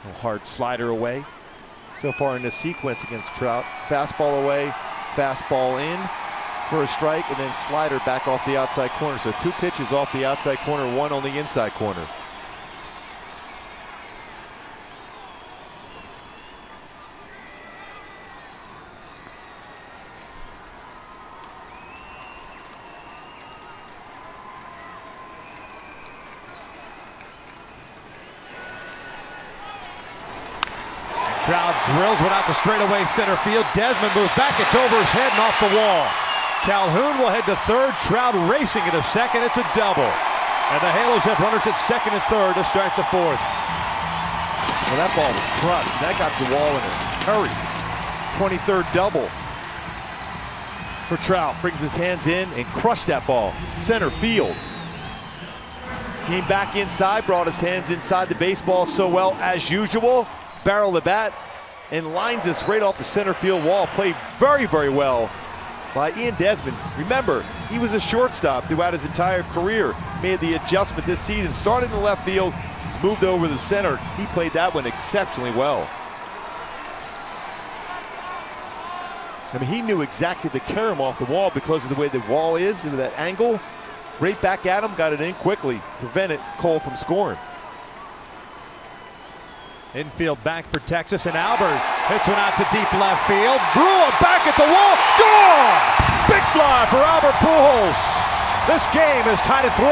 A hard slider away. So far in this sequence against Trout, fastball away, fastball in for a strike, and then slider back off the outside corner. So 2 pitches off the outside corner, 1 on the inside corner. Trout drills one out to straightaway center field. Desmond moves back. It's over his head and off the wall. Calhoun will head to third. Trout racing into second. It's a double. And the Halos have runners at second and third to start the fourth. Well, that ball was crushed. That got the wall in a hurry. 23rd double for Trout. Brings his hands in and crushed that ball. Center field. Came back inside, brought his hands inside the baseball so well as usual. Barrel the bat and lines us right off the center field wall. Played very, very well by Ian Desmond. Remember, he was a shortstop throughout his entire career. Made the adjustment this season, started in the left field, he's moved over to the center. He played that one exceptionally well. I mean, he knew exactly to carry him off the wall because of the way the wall is and that angle. Right back at him, got it in quickly, prevented Cole from scoring. Infield back for Texas, and Albert hits one out to deep left field. Brewer back at the wall. Gone! Big fly for Albert Pujols. This game is tied at 3.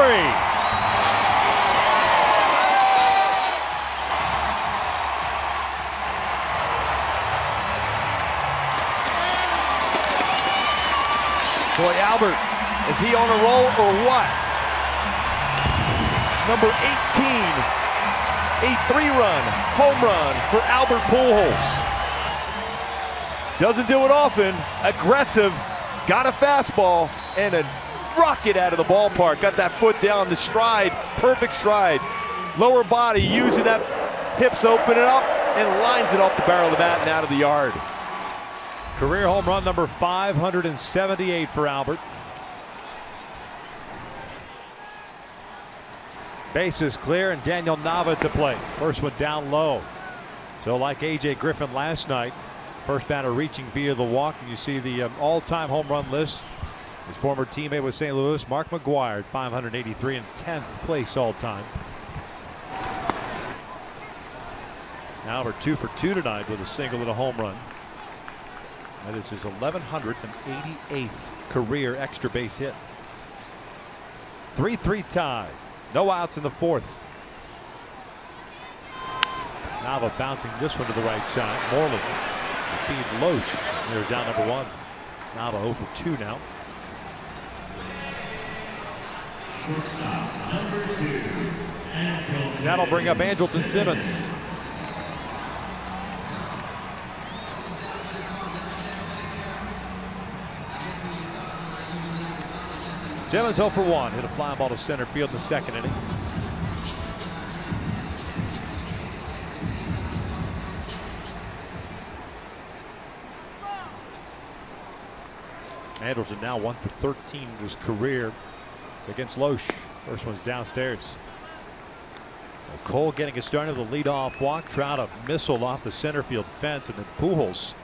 Boy, Albert, is he on a roll or what? Number 18. A 3-run home run for Albert Pujols. Doesn't do it often. Aggressive. Got a fastball and a rocket out of the ballpark. Got that foot down, the stride, perfect stride. Lower body using that hips, open it up and lines it off the barrel of the bat and out of the yard. Career home run number 578 for Albert. Base is clear and Daniel Nava to play. First one down low. So like A.J. Griffin last night, first batter reaching via the walk. And you see the all-time home run list. His former teammate with St. Louis, Mark McGwire, 583 and 10th place all-time. Albert 2 for 2 tonight with a single and a home run. That is his 1188th career extra base hit. 3-3 tie. No outs in the fourth. Nava bouncing this one to the right side. Moreland feed Loesch. There's out number 1. Nava 0 for 2 now. Shortstop number 2. That'll bring up Andrelton Simmons. Simmons 0 for 1. Hit a fly ball to center field in the second inning. Andrelton now 1 for 13 in his career against Loesch. First one's downstairs. Cole getting it started with a leadoff walk. Trout a missile off the center field fence, and then Pujols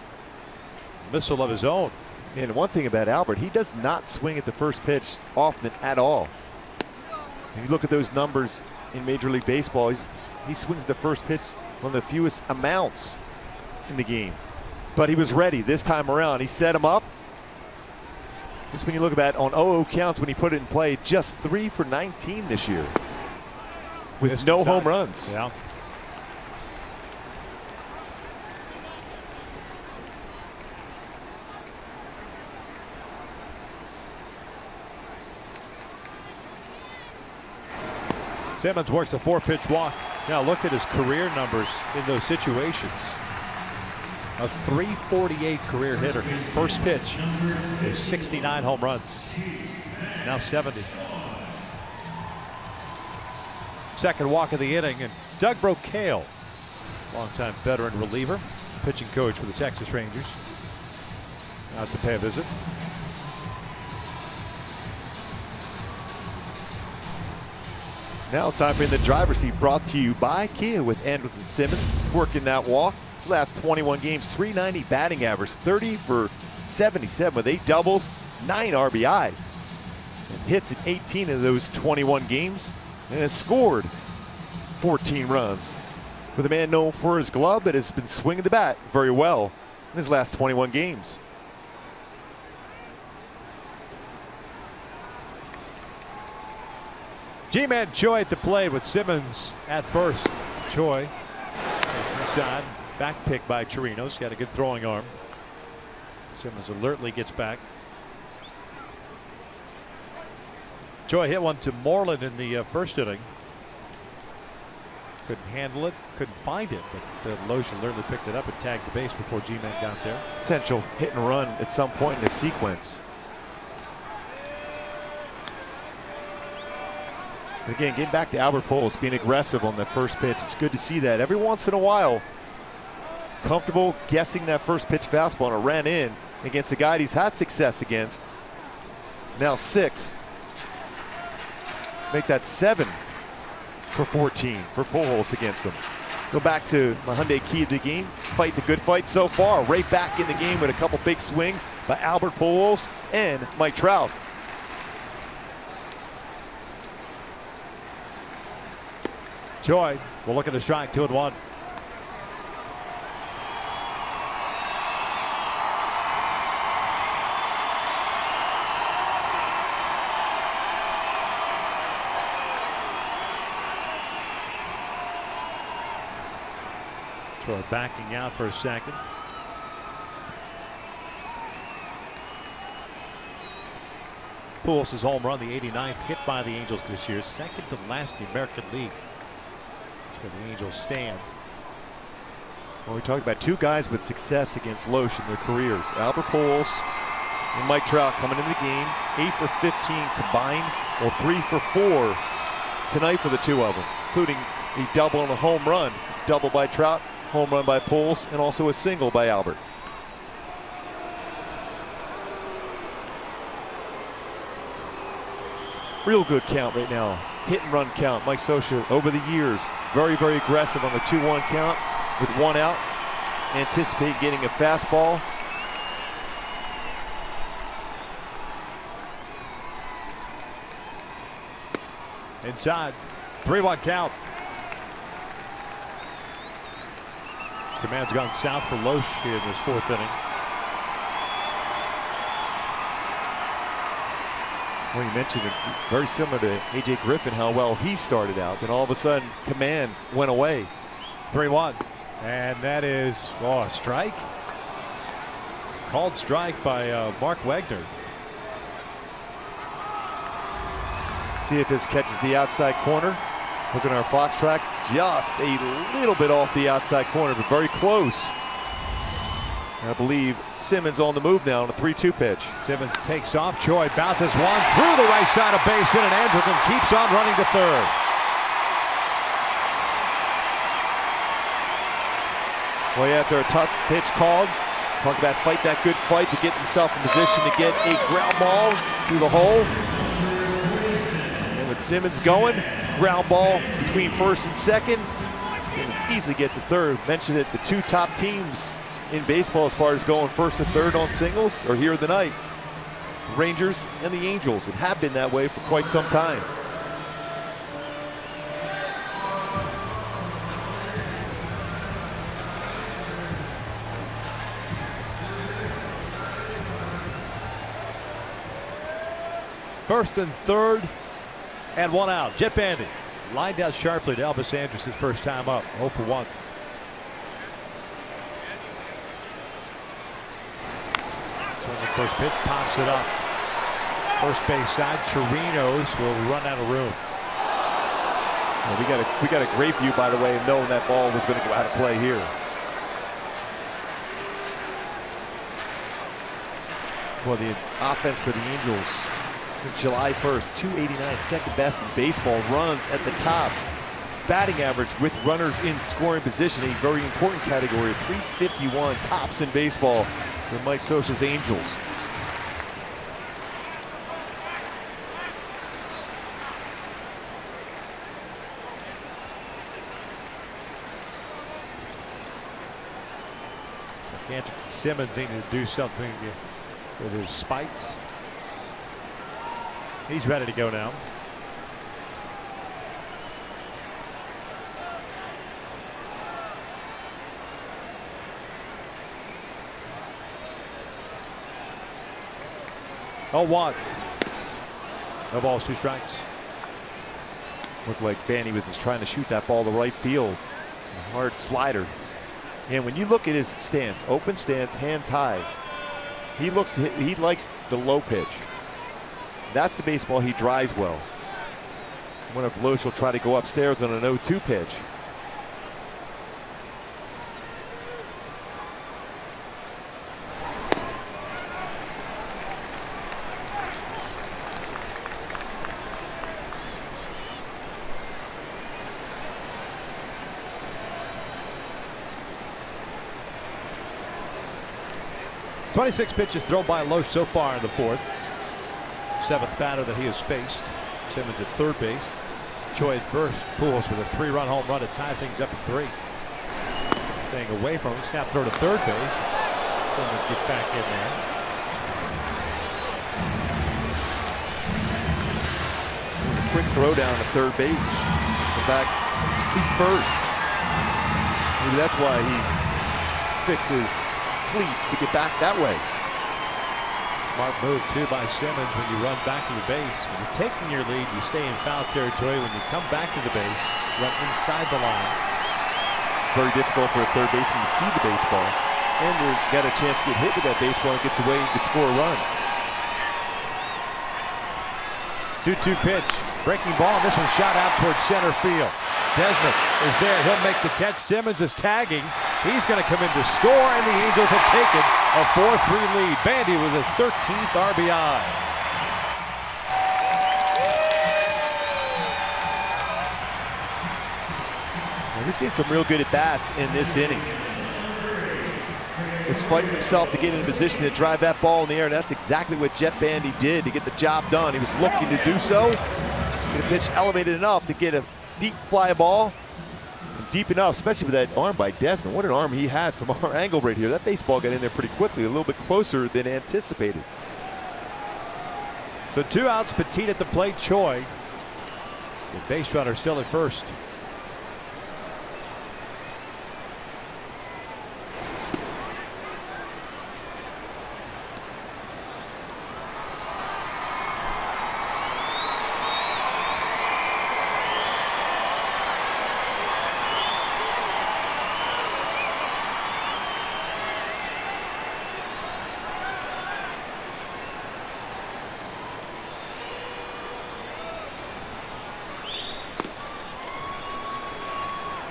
missile of his own. And one thing about Albert, he does not swing at the first pitch often at all. If you look at those numbers in Major League Baseball, he swings the first pitch one of the fewest amounts in the game. But he was ready this time around. He set him up. Just when you look at on 0-0 counts when he put it in play, just 3 for 19 this year with no home runs. Yeah. Simmons works a 4-pitch walk. Now look at his career numbers in those situations. A .348 career hitter. First pitch is 69 home runs. Now 70. Second walk of the inning, and Doug Brocail, longtime veteran reliever, pitching coach for the Texas Rangers, out to pay a visit. Now it's time for In the Driver's Seat, brought to you by Kia with Andrelton Simmons working that walk. Last 21 games, .390 batting average, 30 for 77 with 8 doubles, 9 RBI. And hits in 18 of those 21 games and has scored 14 runs. For the man known for his glove, but has been swinging the bat very well in his last 21 games. G-Man Choi at the plate with Simmons at first. Choi takes inside. Back pick by Chirinos. Got a good throwing arm. Simmons alertly gets back. Choi hit one to Moreland in the first inning. Couldn't handle it, couldn't find it, but Loesch alertly picked it up and tagged the base before G-Man got there. Potential hit and run at some point in the sequence. Again, getting back to Albert Pujols being aggressive on the first pitch. It's good to see that. Every once in a while, comfortable guessing that first pitch fastball, and it ran in against a guy he's had success against. Now 6. Make that 7 for 14 for Pujols against them. Go back to my Hyundai key of the game. Fight the good fight so far. Right back in the game with a couple big swings by Albert Pujols and Mike Trout. Choi will look at a strike, 2-1. Choi backing out for a second. Pujols' home run, the 89th hit by the Angels this year, second to last in the American League. That's where the Angels stand. Well, we talked about two guys with success against Loesch in their careers. Albert Pujols and Mike Trout coming into the game. 8 for 15 combined. Well, 3 for 4 tonight for the two of them, including a double and a home run. Double by Trout, home run by Pujols, and also a single by Albert. Real good count right now. Hit and run count. Mike Scioscia over the years, very, very aggressive on the 2-1 count with 1 out. Anticipate getting a fastball. Inside, 3-1 count. Command's gone south for Loesch here in this 4th inning. Well, you mentioned it, very similar to A.J. Griffin, how well he started out. Then all of a sudden, command went away. 3-1. And that is, oh, a strike. Called strike by Mark Wegner. See if this catches the outside corner. Look at our Fox tracks, just a little bit off the outside corner, but very close. And I believe Simmons on the move now on a 3-2 pitch. Simmons takes off. Choi bounces one through the right side of base hit, and Andrelton keeps on running to third. Well, after a tough pitch called, talk about fight that good fight to get himself in position to get a ground ball through the hole. And with Simmons going, ground ball between first and second. Simmons easily gets a third. Mentioned it, the two top teams in baseball as far as going first and third on singles are here tonight. Rangers and the Angels. It have been that way for quite some time. First and third, and 1 out. Jet Bandy lined out sharply to Elvis Andrus his first time up. 0 for 1. So the first pitch pops it up. First base side, Chirinos will run out of room. Well, we got a great view, by the way, of knowing that ball was going to go out of play here. Well, the offense for the Angels since July 1st, 289, second best in baseball. Runs at the top. Batting average with runners in scoring position, a very important category. 351 tops in baseball for Mike Scioscia's Angels. So Andrelton Simmons needed to do something with his spikes. He's ready to go now. Oh, 1. No balls, 2 strikes. Looked like Bandy was just trying to shoot that ball to right field. A hard slider. And when you look at his stance, open stance, hands high, he likes the low pitch. That's the baseball he drives well. I wonder if Loesch will try to go upstairs on an 0-2 pitch. .26 pitches thrown by Loesch so far in the 4th. 7th batter that he has faced. Simmons at third base. Choi at first. Pujols with a 3-run home run to tie things up at 3. Staying away from him. Snap throw to third base. Simmons gets back in there. It was a quick throw down to third base. Back feet first. Maybe that's why he fixes cleats to get back that way. Smart move too by Simmons when you run back to the base. When you're taking your lead, you stay in foul territory. When you come back to the base, run inside the line. Very difficult for a third baseman to see the baseball. And you got a chance to get hit with that baseball and gets away to score a run. 2-2 pitch. Breaking ball, this one shot out towards center field. Desmond is there. He'll make the catch. Simmons is tagging. He's going to come in to score, and the Angels have taken a 4-3 lead. Bandy with his 13th RBI. We've seen some real good at-bats in this inning. He's fighting himself to get in a position to drive that ball in the air. That's exactly what Jet Bandy did to get the job done. He was looking to do so. Get a pitch elevated enough to get a deep fly ball. Deep enough, especially with that arm by Desmond. What an arm he has from our angle right here. That baseball got in there pretty quickly, a little bit closer than anticipated. So 2 outs, Petit at the plate, Choi. The base runner still at first.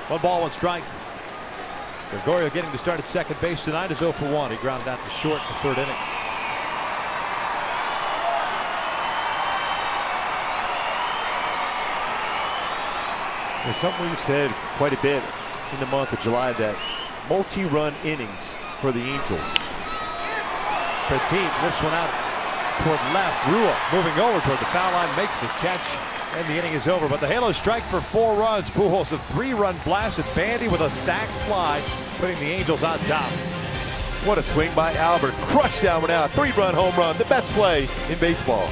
One ball, one strike. Gregorio getting to start at second base tonight is 0 for 1. He grounded out to short in the 3rd inning. There's something we've said quite a bit in the month of July, that multi-run innings for the Angels. Petit lifts one out toward left. Rua moving over toward the foul line, makes the catch, and the inning is over. But the Halos strike for 4 runs. Pujols a 3-run blast at Bandy with a sac fly, putting the Angels on top. What a swing by Albert. Crushed that one out. 3-run home run. The best play in baseball.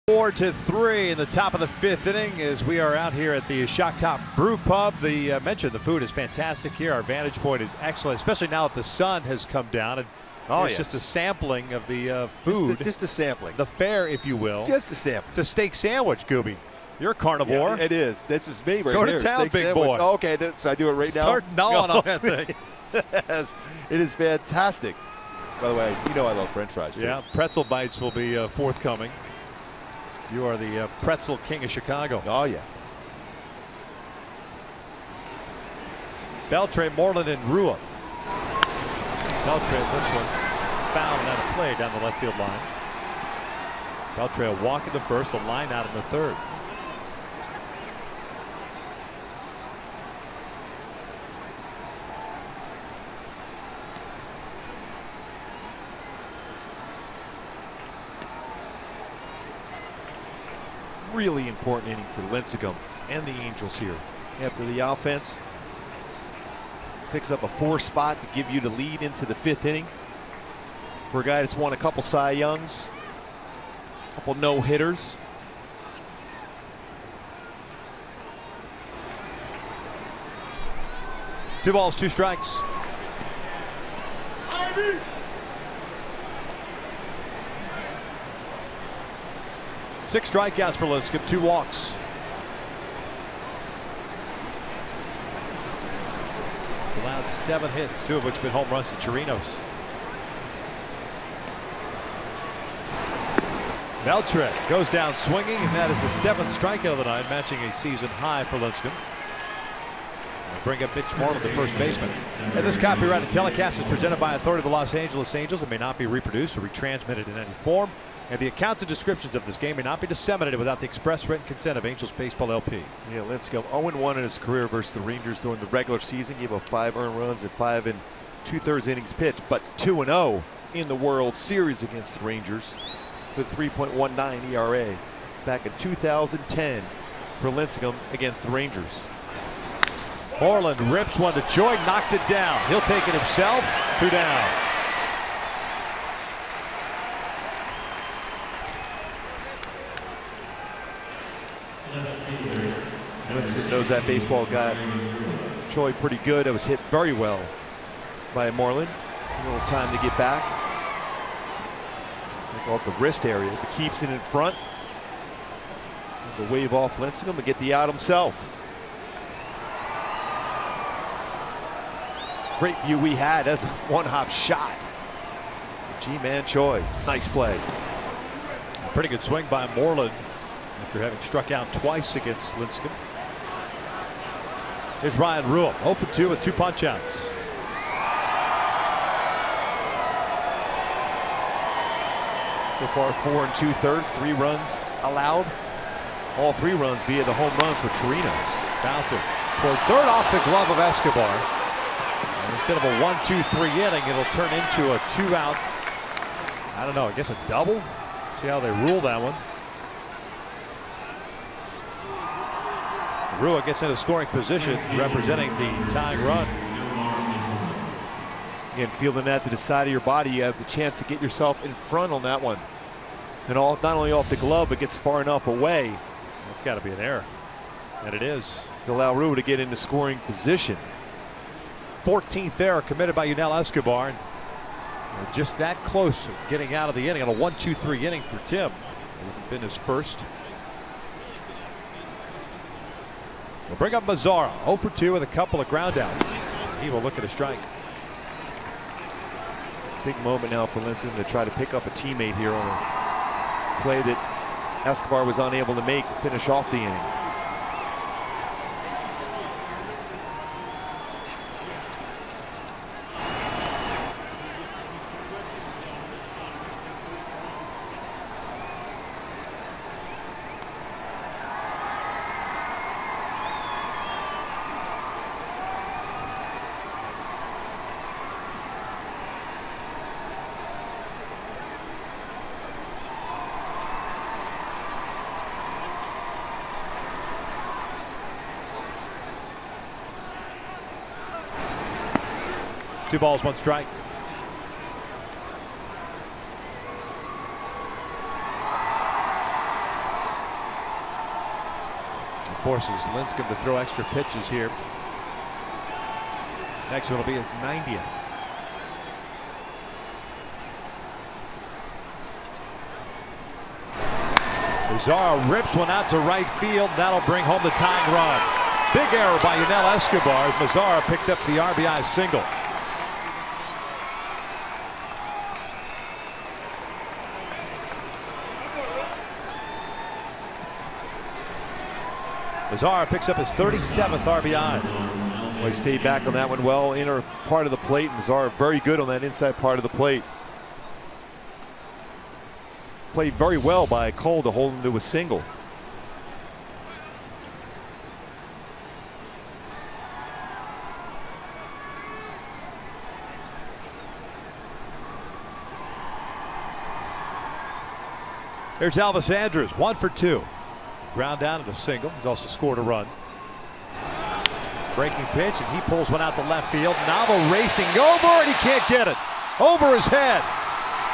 Four to 3 in the top of the 5th inning as we are out here at the Shock Top Brew Pub. The mentioned the food is fantastic here. Our vantage point is excellent, especially now that the sun has come down. And it's just a sampling of the food. Just a sampling. The fare, if you will. Just a sample. It's a steak sandwich, Gooby. You're a carnivore. Yeah, it is. This is me right Go here. to town, steak big sandwich. boy. Oh, okay, so I do it right now? Start gnawing on that thing. Yes, it is fantastic. By the way, you know I love French fries too. Yeah, pretzel bites will be forthcoming. You are the pretzel king of Chicago. Oh, yeah. Beltre, Moreland, and Rua. Beltre, this one foul and out of play down the left field line. Beltre a walk in the 1st, a line out in the 3rd. Really important inning for Lincecum and the Angels here. After the offense picks up a 4 spot to give you the lead into the 5th inning. For a guy that's won a couple Cy Youngs, a couple no-hitters. 2 balls, 2 strikes. Six strikeouts for Lincecum, 2 walks. Allowed 7 hits, 2 of which have been home runs to Chirinos. Beltre goes down swinging, and that is the 7th strikeout of the night, matching a season high for Lincecum. Bring up Mitch Marlin, the first baseman. And this copyrighted telecast is presented by authority of the Los Angeles Angels. It may not be reproduced or retransmitted in any form. And the accounts and descriptions of this game may not be disseminated without the express written consent of Angels Baseball LP. Yeah, Lincecum 0-1 in his career versus the Rangers during the regular season. Gave up 5 earned runs and 5 2/3 innings pitched, but 2-0 in the World Series against the Rangers with 3.19 ERA back in 2010 for Lincecum against the Rangers. Moreland rips one to Choi, knocks it down. He'll take it himself. 2 down. Lincecum knows that baseball got Choi pretty good. It was hit very well by Moreland. A little time to get back. Off the wrist area, but keeps it in front. The wave off Lincecum and get the out himself. Great view we had as a one-hop shot. G-Man Choi, nice play. Pretty good swing by Moreland after having struck out twice against Lincecum. Here's Ryan Rule, 0 for 2 with 2 punch-outs. So far 4 2/3, 3 runs allowed. All 3 runs via the home run for Chirinos. Bouncer toward third off the glove of Escobar. And instead of a 1-2-3 inning, it'll turn into a 2-out. I don't know, I guess a double? See how they rule that one. Rua gets into scoring position, representing the tying run. Again, fielding that to the side of your body, you have the chance to get yourself in front on that one. And not only off the glove, but gets far enough away. That's got to be an error. And it is. To allow Rua to get into scoring position. 14th error committed by Yunel Escobar. And just that close to getting out of the inning on a 1-2-3 inning for Tim. It would have been his first. We'll bring up Mazzara, 0 for 2 with a couple of groundouts. He will look at a strike. Big moment now for Lincecum to try to pick up a teammate here on a play that Escobar was unable to make to finish off the inning. Two balls, 1 strike. It forces Lincecum to throw extra pitches here. Next one will be his 90th. Mazzara rips one out to right field. That'll bring home the tying run. Big error by Yunel Escobar as Mazzara picks up the RBI single. Mazzara picks up his 37th RBI. Well, he stayed back on that one well, inner part of the plate. Mazzara very good on that inside part of the plate. Played very well by Cole to hold him to a single. Here's Elvis Andrus, 1 for 2. Ground down at a single. He's also scored a run. Breaking pitch, and he pulls one out to left field. Nava racing over, and he can't get it. Over his head.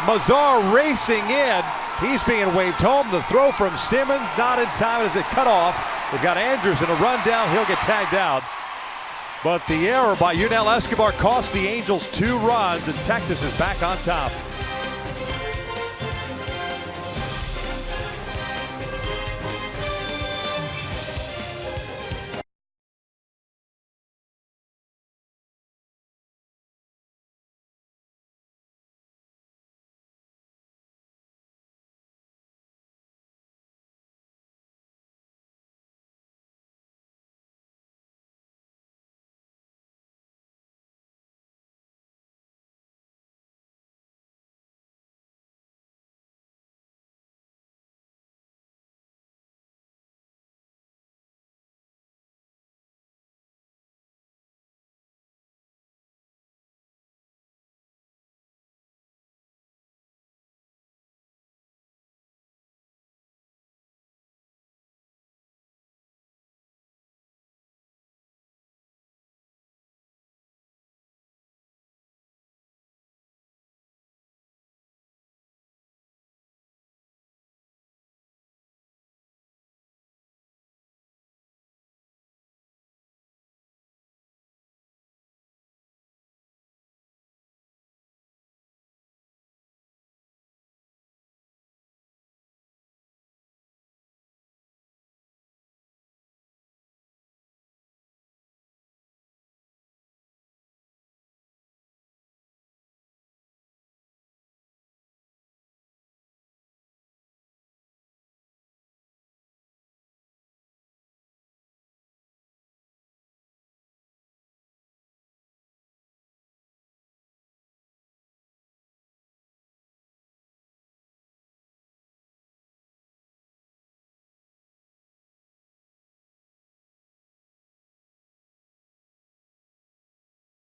Mazzara racing in. He's being waved home. The throw from Simmons, not in time as it cut off. They've got Andrus in a run down. He'll get tagged out. But the error by Yunel Escobar cost the Angels 2 runs, and Texas is back on top.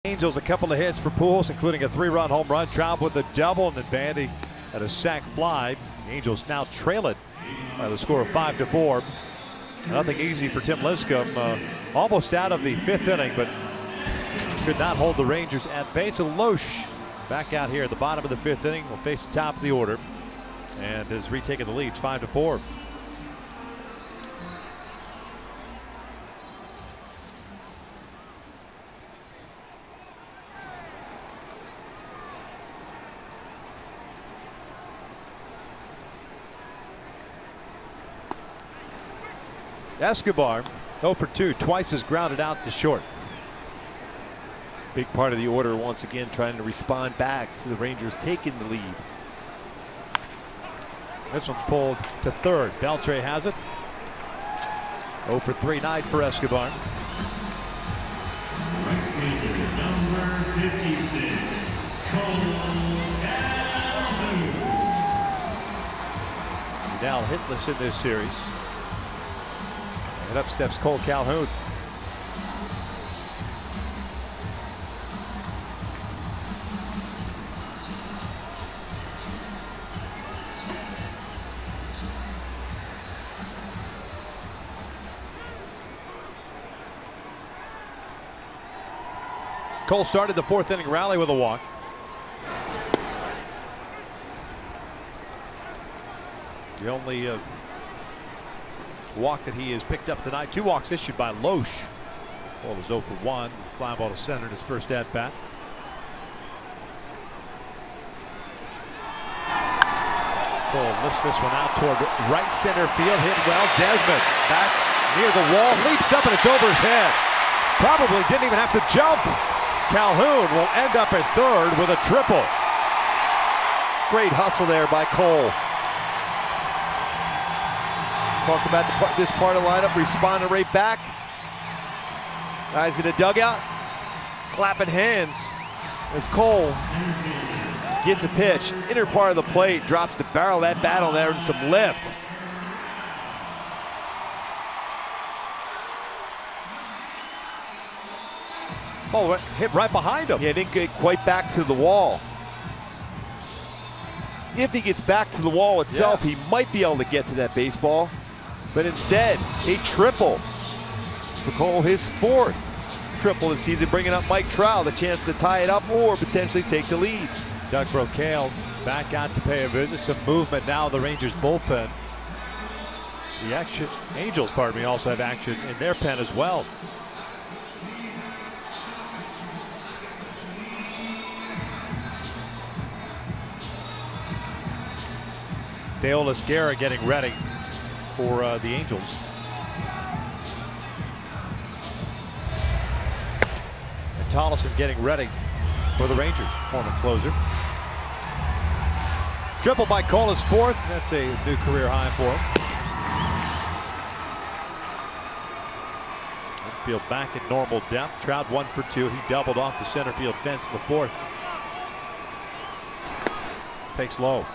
Angels a couple of hits for Pujols, including a 3-run home run. Trout with a double, and then Bandy had a sac fly. The Angels now trail it by the score of 5-4. Nothing easy for Tim Liscomb. Almost out of the 5th inning, but could not hold the Rangers at bay. So Loesch back out here at the bottom of the 5th inning will face the top of the order and has retaken the lead 5-4. Escobar 0 for 2, twice is grounded out to short. Big part of the order once again trying to respond back to the Rangers taking the lead. This one's pulled to third. Beltre has it. 0 for 3 night for Escobar. Right fielder, number 56, Calhoun. Now hitless in this series. And up steps Cole Calhoun. Cole started the 4th inning rally with a walk. The only walk that he has picked up tonight. 2 walks issued by Loesch. Cole is 0 for 1. Fly ball to center in his first at bat. Cole lifts this one out toward right center field. Hit well. Desmond back near the wall. Leaps up and it's over his head. Probably didn't even have to jump. Calhoun will end up at third with a triple. Great hustle there by Cole. Talked about this part of the lineup, responding right back. Guys in the dugout, clapping hands as Cole gets a pitch. Inner part of the plate, drops the barrel of that bat on there and some lift. Oh, hit right behind him. Yeah, didn't get quite back to the wall. If he gets back to the wall itself, he might be able to get to that baseball. But instead, a triple for Cole, his 4th triple this season, bringing up Mike Trout, the chance to tie it up or potentially take the lead. Doug Brocail back out to pay a visit. Some movement now in the Rangers bullpen. The Angels, also have action in their pen as well. Dale Esguerra getting ready for the Angels. And Tollison getting ready for the Rangers. Former closer. Triple by Cole is fourth. That's a new career high for him. Field back in normal depth. Trout 1 for 2. He doubled off the center field fence in the fourth. Takes low.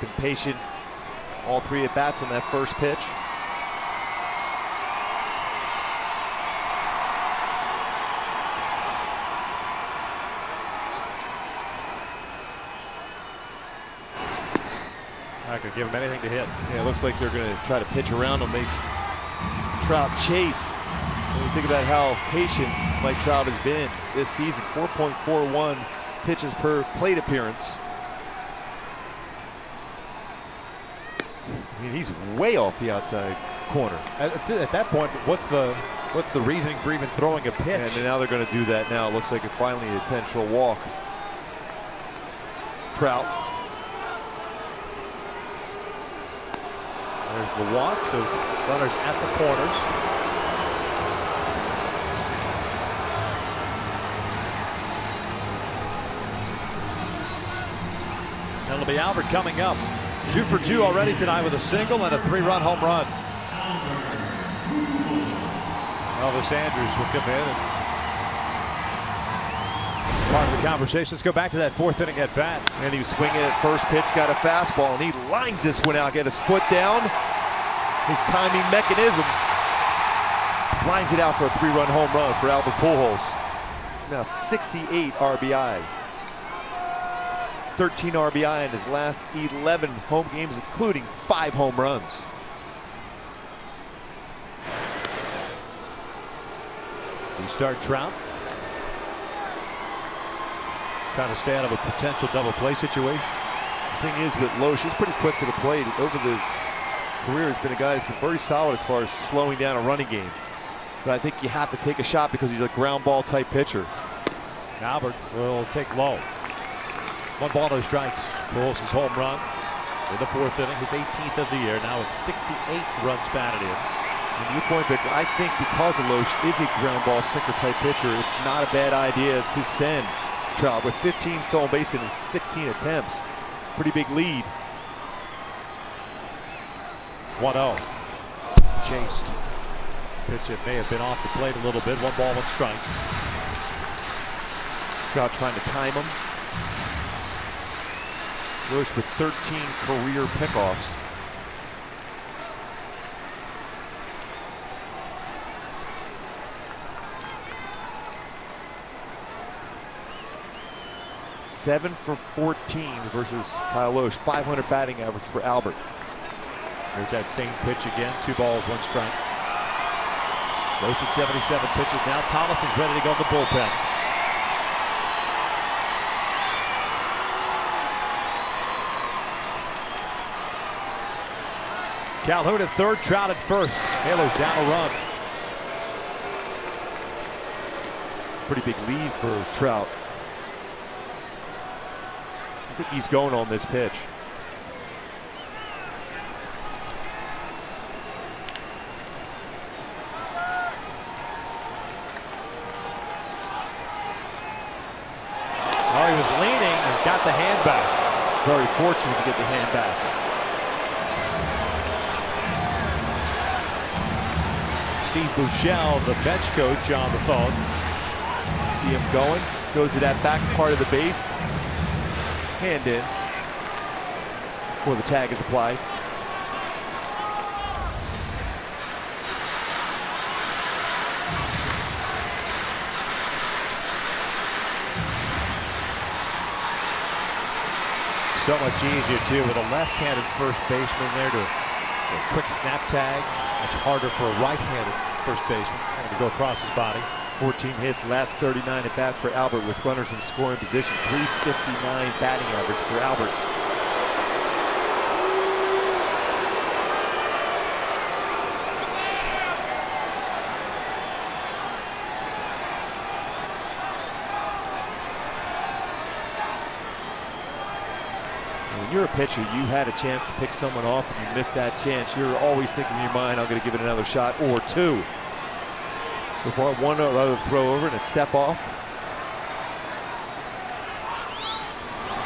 Been patient all 3 at bats on that first pitch. Not going to give him anything to hit. Yeah, it looks like they're going to try to pitch around him, make Trout chase. When you think about how patient Mike Trout has been this season, 4.41 pitches per plate appearance. I mean, he's way off the outside corner. At that point, what's the reasoning for even throwing a pitch? And now they're going to do that now. It looks like it's finally an intentional walk. Trout. There's the walk, so runners at the corners. It'll be Albert coming up. 2 for 2 already tonight with a single and a 3-run home run. Elvis Andrews will come in. Part of the conversation. Let's go back to that 4th inning at bat. And he was swinging at first pitch, got a fastball, and he lines this one out, get his foot down. His timing mechanism lines it out for a 3-run home run for Albert Pujols. Now 68 RBI. 13 RBI in his last 11 home games, including 5 home runs. We start Trout. Trying to stay out of a potential double play situation. The thing is with Loesch, he's pretty quick to the plate. Over the career, has been a guy that's been very solid as far as slowing down a running game. But I think you have to take a shot because he's a ground ball type pitcher. Albert will take low. 1 ball, no strikes. Pulls his home run in the 4th inning, his 18th of the year. Now with 68 runs batted in. And your point, Victor, I think because of Loesch is a ground ball sinker type pitcher, it's not a bad idea to send Trout with 15 stolen bases in his 16 attempts. Pretty big lead. 1-0. Chased. Pitch that may have been off the plate a little bit. 1 ball, 1 strike. Trout trying to time him. Loesch with 13 career pickoffs. Seven for 14 versus Kyle Loesch. 500 batting average for Albert. There's that same pitch again. 2 balls, 1 strike. Loesch at 77 pitches now. Tollison's ready to go in the bullpen. Calhoun at 3rd, Trout at 1st. Halos down a run. Pretty big lead for Trout. I think he's going on this pitch. Oh, he was leaning and got the hand back. Very fortunate to get the hand back. Steve Buechele, the bench coach, on the phone. See him going. Goes to that back part of the base. Hand in before the tag is applied. So much easier too with a left-handed first baseman there to a quick snap tag. Much harder for a right-handed first baseman to go across his body. 14 hits, last 39 at bats for Albert with runners in scoring position. 359 batting average for Albert. When you're a pitcher, you had a chance to pick someone off and you missed that chance. You're always thinking in your mind, I'm going to give it another shot or two. So far, one other throw over and a step off.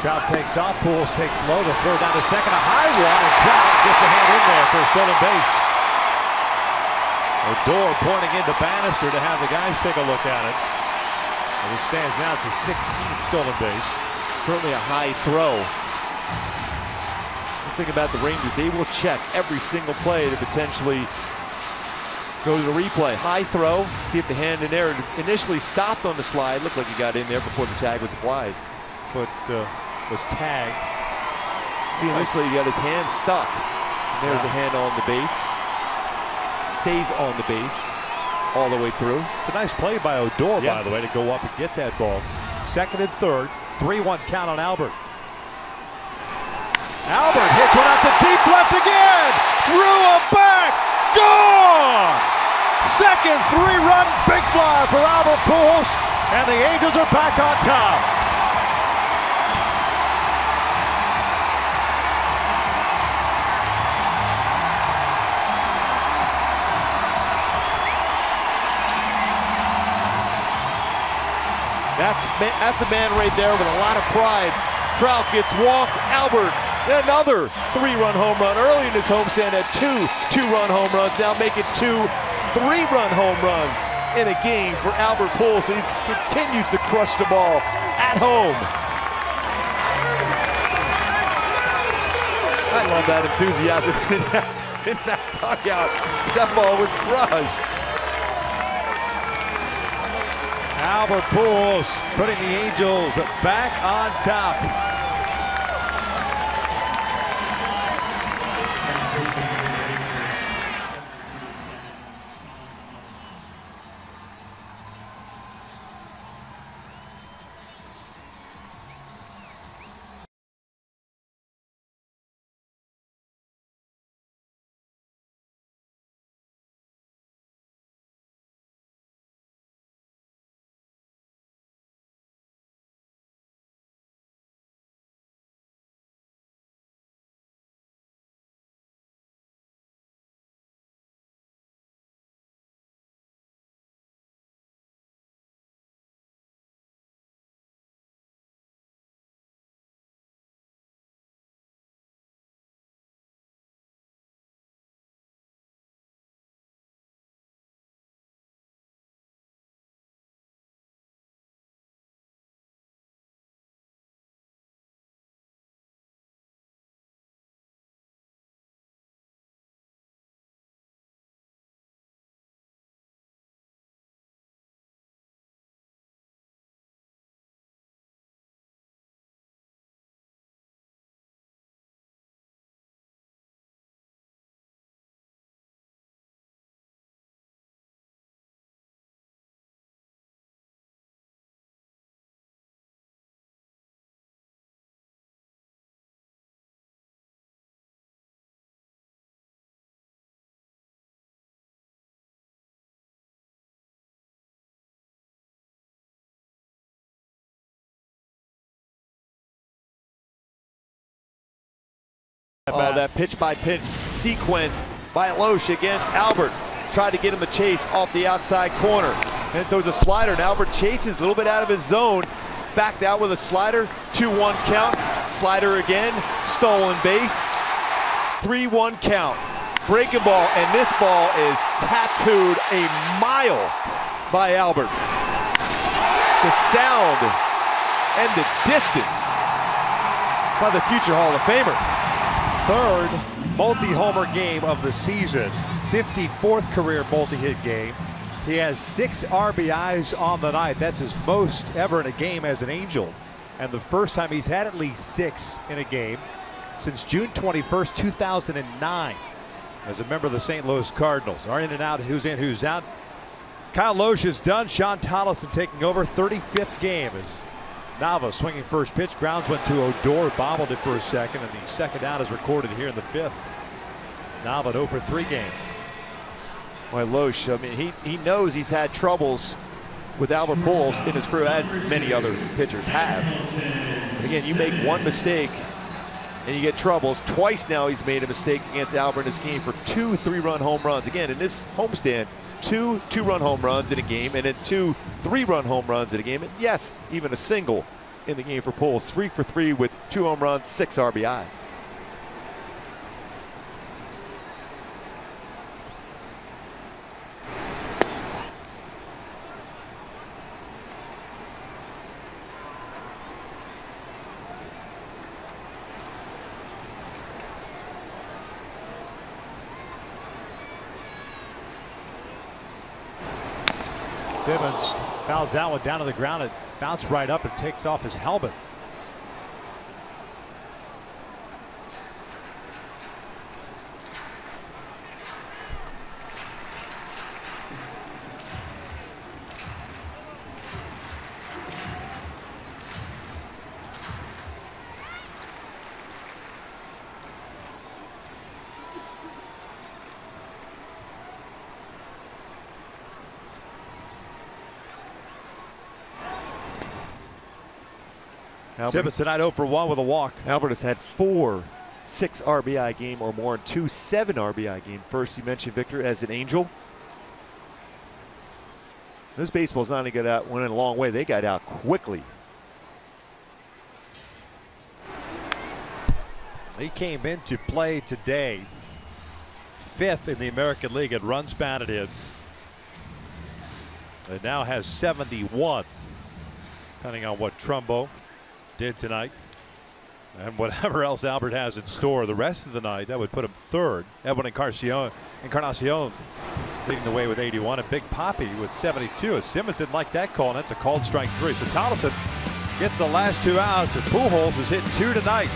Trout takes off, Pujols takes low, the throw down to second, a high one, and Trout gets a hand in there for a stolen base. Odor pointing into Bannister to have the guys take a look at it. And it stands now to 16 stolen base. Certainly a high throw. The thing about the Rangers, they will check every single play to potentially go to the replay. High throw, see if the hand in there initially stopped on the slide. Looked like he got in there before the tag was applied. Foot was tagged. See, initially he got his hand stuck. And there's a hand on the base. Stays on the base all the way through. It's a nice play by Odor, by the way, to go up and get that ball. Second and third, 3-1 count on Albert. Albert hits one out to deep left again. Rua back, gone! Second 3-run big fly for Albert Pujols, and the Angels are back on top. That's a man right there with a lot of pride. Trout gets walked. Albert, another 3-run home run. Early in his homestand had two-run home runs. Now making 2 3-run home runs in a game for Albert Pujols. He continues to crush the ball at home. I love that enthusiasm in that dugout. That ball was crushed. Albert Pujols putting the Angels back on top. Oh, that pitch-by-pitch sequence by Loesch against Albert. Tried to get him a chase off the outside corner. And throws a slider, and Albert chases a little bit out of his zone. Backed out with a slider, 2-1 count. Slider again, stolen base. 3-1 count. Breaking ball, and this ball is tattooed a mile by Albert. The sound and the distance by the future Hall of Famer. Third multi-homer game of the season, 54th career multi-hit game. He has 6 RBIs on the night. That's his most ever in a game as an Angel, and the first time he's had at least 6 in a game since June 21st, 2009, as a member of the St. Louis Cardinals. Are in and out, who's in, who's out. Kyle Loesch is done. Sean Tollison taking over, 35th game as Nava swinging first pitch, grounds went to Odor, bobbled it for a second, and the second out is recorded here in the 5th. Nava 0 for 3 game. Boy, Loesch, I mean, he knows he's had troubles with Albert Pujols in his career, as many other pitchers have. But again, you make one mistake and you get troubles. Twice now he's made a mistake against Albert in this game for 2 3-run home runs. Again, in this homestand, 2 2-run home runs in a game, and then 2 3-run home runs in a game, and yes, even a single in the game for Pujols. 3 for 3 with 2 home runs, 6 RBI. Simmons fouls that one down to the ground. It bounced right up and takes off his helmet. Simmons tonight 0 for 1 with a walk. Albert has had 4 6 RBI game or more and 2 7 RBI game. First, you mentioned Victor as an Angel. This baseball's not only got out, went a long way, they got out quickly. He came into play today 5th in the American League at runs batted in. And now has 71, depending on what Trumbo did tonight and whatever else Albert has in store the rest of the night. That would put him 3rd. Edwin Encarnacion leading the way with 81, and Big Poppy with 72. As Simmons didn't like that call, and that's a called strike 3. So Donaldson gets the last 2 outs, and Pujols is hitting 2 tonight.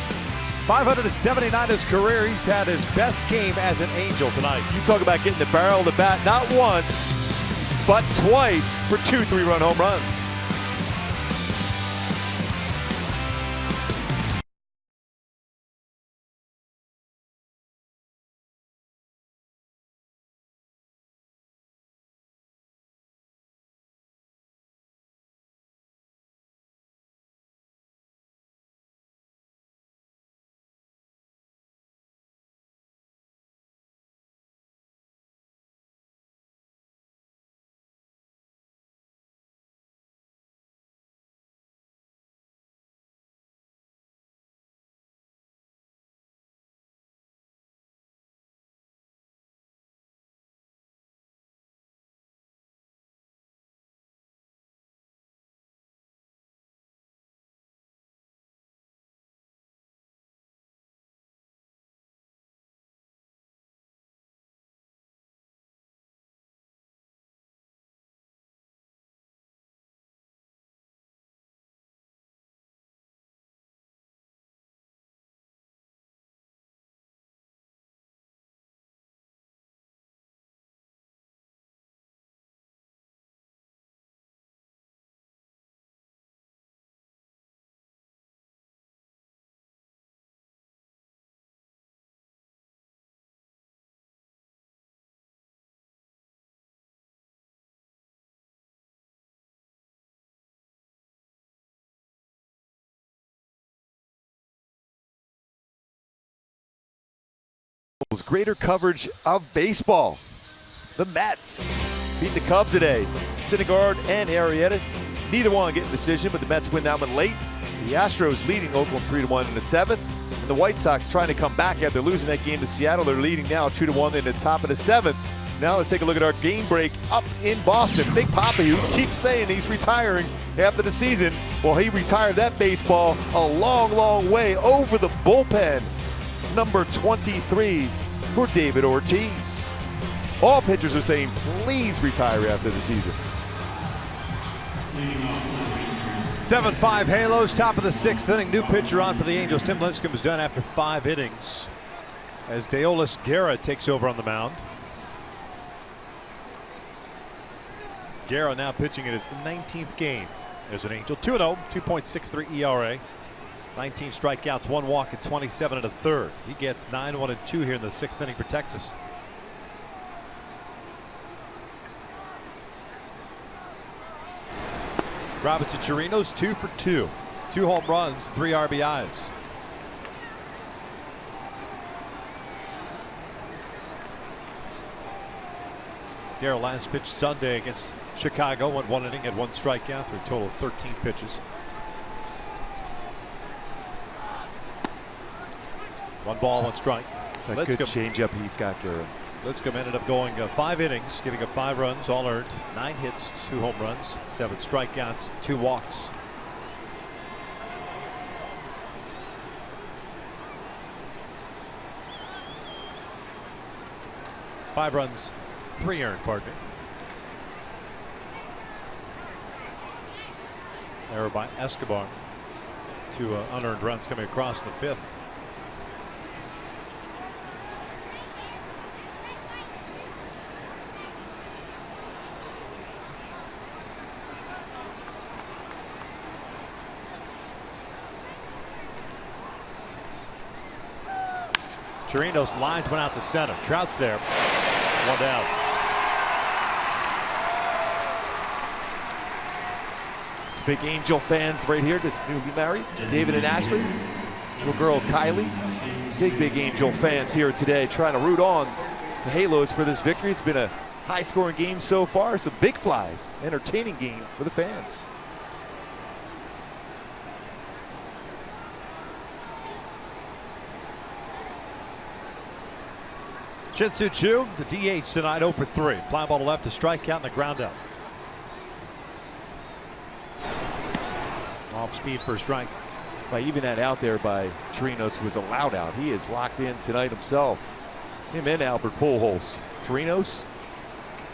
579 his career. He's had his best game as an Angel tonight. You talk about getting the barrel of the bat not once but twice for 2 3-run home runs. Greater coverage of baseball. The Mets beat the Cubs today. Syndergaard and Arrieta, neither one getting a decision, but the Mets win that one late. The Astros leading Oakland 3-1 in the 7th. And the White Sox trying to come back after losing that game to Seattle. They're leading now 2-1 in the top of the 7th. Now let's take a look at our game break up in Boston. Big Poppy, who keeps saying he's retiring after the season. Well, he retired that baseball a long, long way over the bullpen. Number 23 for David Ortiz. All pitchers are saying, please retire after the season. 7-5 Halos, top of the 6th inning. New pitcher on for the Angels. Tim Lincecum is done after 5 innings as Deolis Guerra takes over on the mound. Guerra now pitching in his 19th game as an Angel. 2-0, 2.63 ERA. 19 strikeouts, 1 walk, and 27 1/3. He gets 9-1-2 here in the 6th inning for Texas. Robinson Chirinos 2 for 2. 2 home runs, 3 RBIs. Darrell last pitched Sunday against Chicago, went 1 inning, had 1 strikeout through a total of 13 pitches. 1 ball, 1 strike. It's a good changeup he's got there. Lipscomb ended up going 5 innings, giving up 5 runs, all earned, 9 hits, 2 home runs, 7 strikeouts, 2 walks. Five runs, 3 earned, pardon me. Error by Escobar. 2 unearned runs coming across in the 5th. Chirinos lines one out to center. Trout's there. 1 down. It's big Angel fans right here, just newly married. David and Ashley. Little girl Kylie. Big Angel fans here today trying to root on the Halos for this victory. It's been a high-scoring game so far. Some big flies. Entertaining game for the fans. Shin-Soo Choo, the DH tonight, 0 for 3. Fly ball to left, a strikeout and a ground out. Off speed for a strike. Even that out there by Chirinos was a loud out. He is locked in tonight himself. Him and Albert Pujols. Chirinos,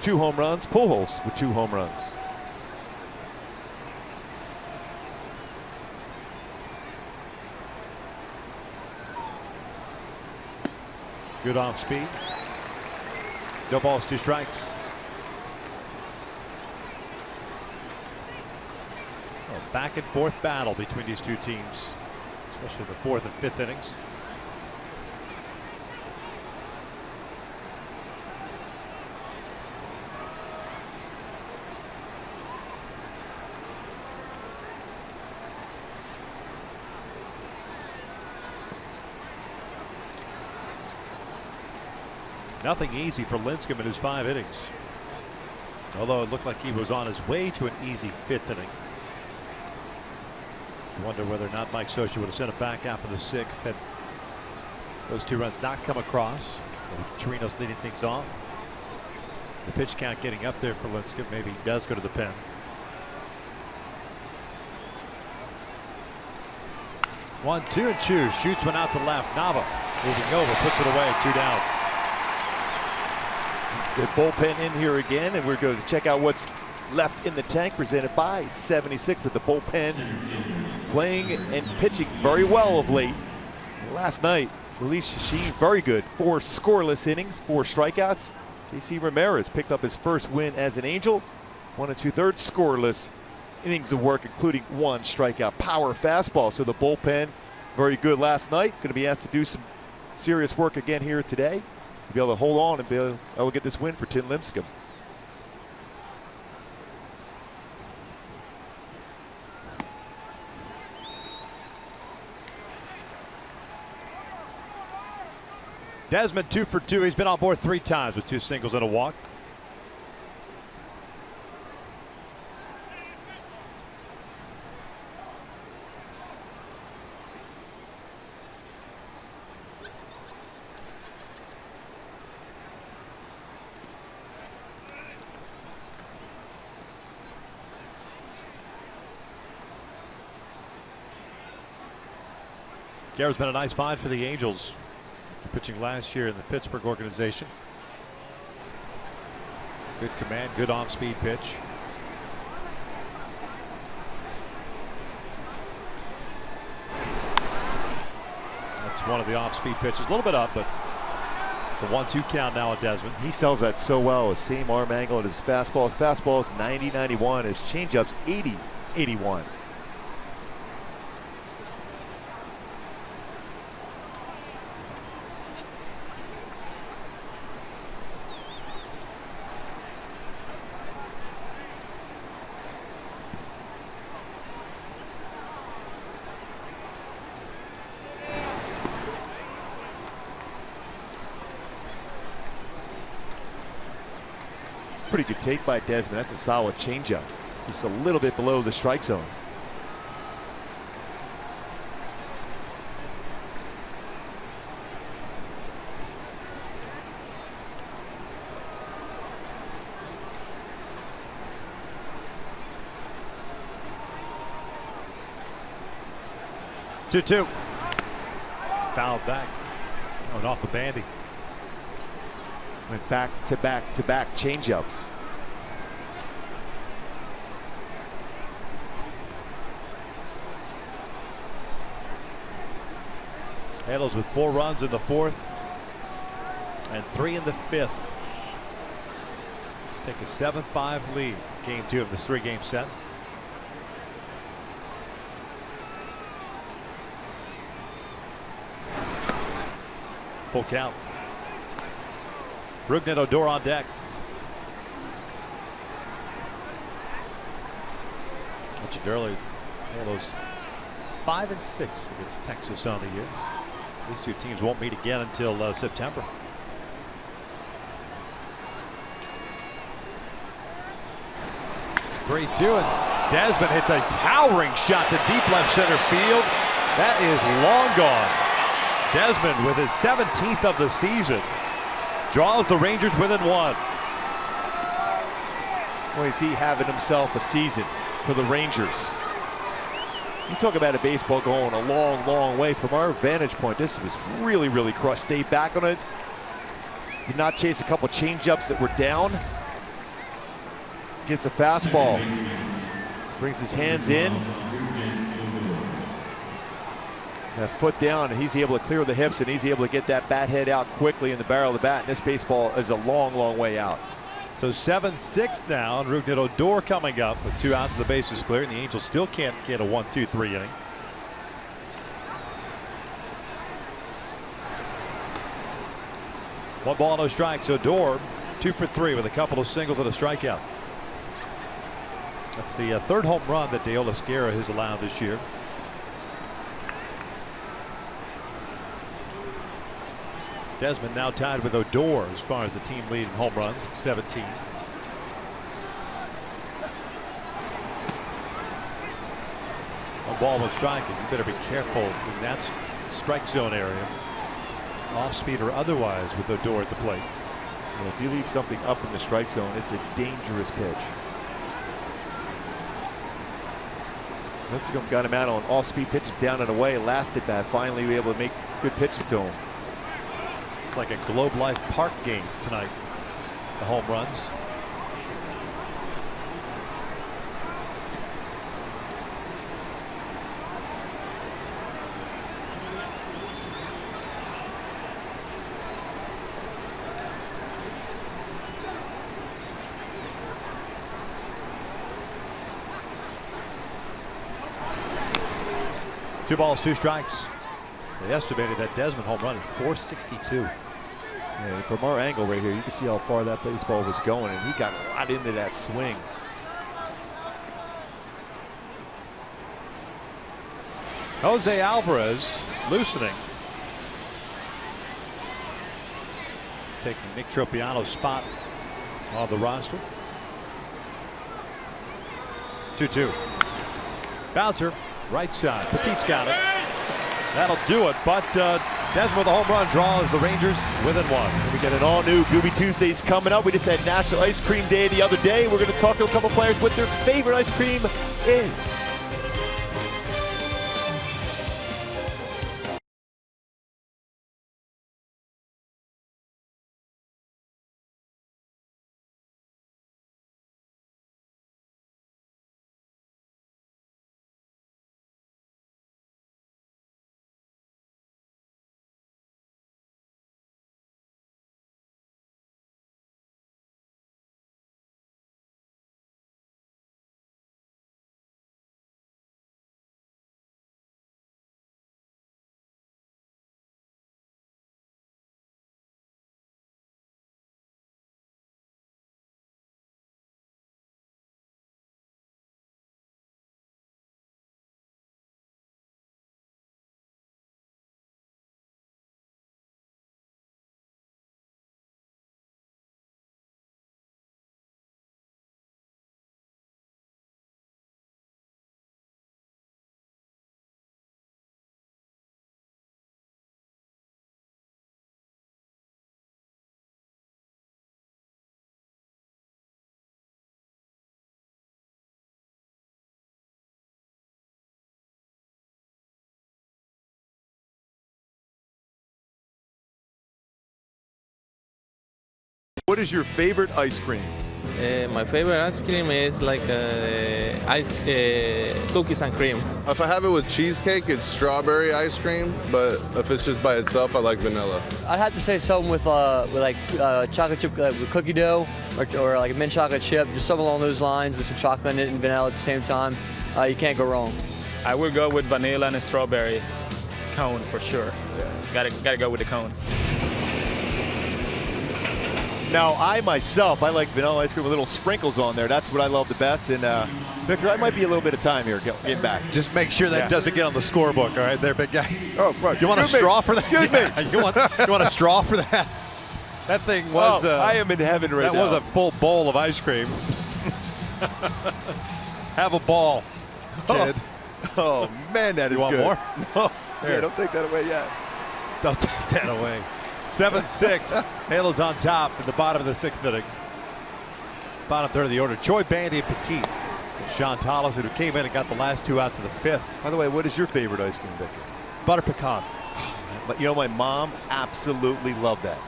2 home runs. Pujols with 2 home runs. Good off speed. No balls, 2 strikes. A back and forth battle between these 2 teams, especially the 4th and 5th innings. Nothing easy for Lincecum in his 5 innings. Although it looked like he was on his way to an easy 5th inning. You wonder whether or not Mike Scioscia would have sent it back after the 6th had those 2 runs not come across. Chirinos leading things off. The pitch count getting up there for Lincecum. Maybe he does go to the pen. 1-2 and Choo shoots one out to left. Nava moving over, puts it away, 2 down. The bullpen in here again, and we're going to check out what's left in the tank, presented by 76 with the bullpen playing and pitching very well of late. Last night, Luis Shashin, very good. 4 scoreless innings, 4 strikeouts. JC Ramirez picked up his first win as an Angel. 1 2/3 scoreless innings of work, including 1 strikeout. Power fastball, so the bullpen, very good last night. Going to be asked to do some serious work again here today. Be able to hold on and be able to get this win for Tim Lincecum. Desmond 2 for 2. He's been on board 3 times with 2 singles and a walk. Garrett's been a nice find for the Angels. After pitching last year in the Pittsburgh organization. Good command, good off-speed pitch. That's one of the off-speed pitches. A little bit up, but it's a 1-2 count now on Desmond. He sells that so well. His same arm angle at his fastball. His fastball is 90-91. His changeup's 80-81. Pretty good take by Desmond. That's a solid changeup. Just a little bit below the strike zone. Two. Fouled back. Going off the bandy. Went back to back changeups. Halos with 4 runs in the 4th and 3 in the 5th. Take a 7-5 lead. Game 2 of this 3-game set. Full count. Rougned Odor on deck. Mentioned earlier, Halos 5-6 against Texas on the year. These two teams won't meet again until September. Great doing. Desmond hits a towering shot to deep left center field. That is long gone. Desmond with his 17th of the season draws the Rangers within 1. Boy, is he having himself a season for the Rangers. You talk about a baseball going a long way. From our vantage point, this was really crushed. Stayed back on it. Did not chase a couple changeups that were down. Gets a fastball. Brings his hands in. That foot down, and he's able to clear the hips, and he's able to get that bat head out quickly in the barrel of the bat. And this baseball is a long way out. So 7-6 now, and Rougned Odor coming up with 2 outs and the bases clear, and the Angels still can't get a 1-2-3 inning. One ball, no strikes. Odor 2 for 3 with a couple of singles and a strikeout. That's the 3rd home run that Dale Esquera has allowed this year. Desmond now tied with Odor as far as the team lead in home runs at 17. A ball was striking. You better be careful in that strike zone area, off speed or otherwise, with Odor at the plate. Well, if you leave something up in the strike zone, it's a dangerous pitch. Lincecum got him out on off-speed pitches down and away. Last at bat, finally we were able to make good pitches to him. It's like a Globe Life Park game tonight. The home runs. Two balls, 2 strikes. They estimated that Desmond home run at 462. Yeah, from our angle right here, you can see how far that baseball was going, and he got a lot into that swing. Jose Alvarez loosening. Taking Nick Tropiano's spot on the roster. 2-2. Bouncer, right side. Petit's got it. That'll do it, but Desmond with a home run draws the Rangers within 1. We got an all-new Gooby Tuesdays coming up. We just had National Ice Cream Day the other day. We're going to talk to a couple players what their favorite ice cream is. What is your favorite ice cream? My favorite ice cream is like cookies and cream. If I have it with cheesecake, it's strawberry ice cream, but if it's just by itself, I like vanilla. I'd have to say something with chocolate chip with cookie dough or like a mint chocolate chip, just something along those lines with some chocolate in it and vanilla at the same time. You can't go wrong. I would go with vanilla and a strawberry cone for sure. Yeah. Gotta go with the cone. Now, I like vanilla ice cream with little sprinkles on there. That's what I love the best. And Victor, I might be a little bit of time here getting back. Just make sure that doesn't get on the scorebook, all right, there, big guy. Oh, right. You want a straw for that? Excuse me. You want a straw for that? That thing was. I am in heaven right now. That was a full bowl of ice cream. Have a ball, kid. Oh man, that is you want good. More? No. Yeah, don't take that away yet. Don't take that away. 7-6. Halos on top in the bottom of the 6th inning. Bottom third of the order. Joy Bandy and Petit. And Sean Tollison, who came in and got the last 2 outs of the 5th. By the way, what is your favorite ice cream, Victor? Butter pecan. But you know, my mom absolutely loved that.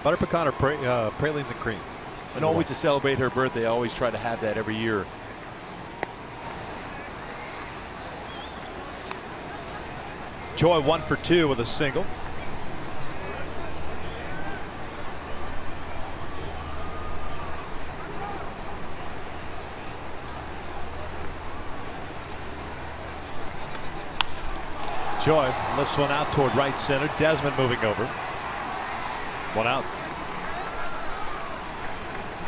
Butter pecan or pralines and cream. And always to celebrate her birthday, I always try to have that every year. Joy 1 for 2 with a single. Joy lifts one out toward right center. Desmond moving over. 1 out.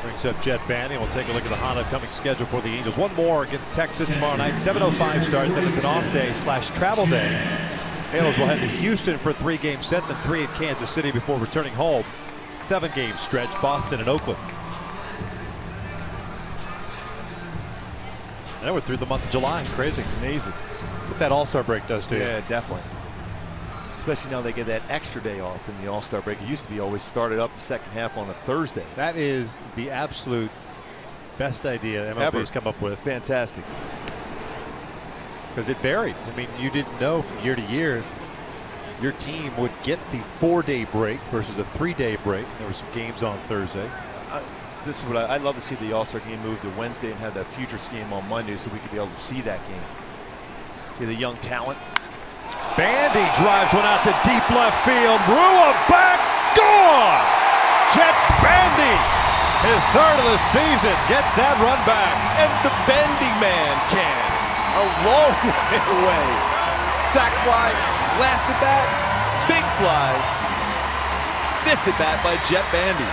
Brings up Jet Bandy. We'll take a look at the Honda coming schedule for the Angels. One more against Texas tomorrow night. 7:05 start. Then it's an off day / travel day. Angels will head to Houston for a 3-game set, then 3 in Kansas City before returning home. 7-game stretch, Boston and Oakland. And we're through the month of July. Crazy. Amazing. What that All-Star break does to you. Yeah, definitely. Especially now they get that extra day off in the All-Star break. It used to be always started up the second half on a Thursday. That is the absolute best idea MLB's come up with. Fantastic. Because it varied. I mean, you didn't know from year to year if your team would get the 4-day break versus a 3-day break. There were some games on Thursday. This is what I'd love to see the All-Star game move to Wednesday and have that Futures game on Monday so we could be able to see that game. See the young talent. Bandy drives one out to deep left field. Rua back, gone! Jet Bandy, his 3rd of the season, gets that run back. And the Bandy man can. A long way away. Sac fly, last at bat, big fly. This at bat by Jet Bandy.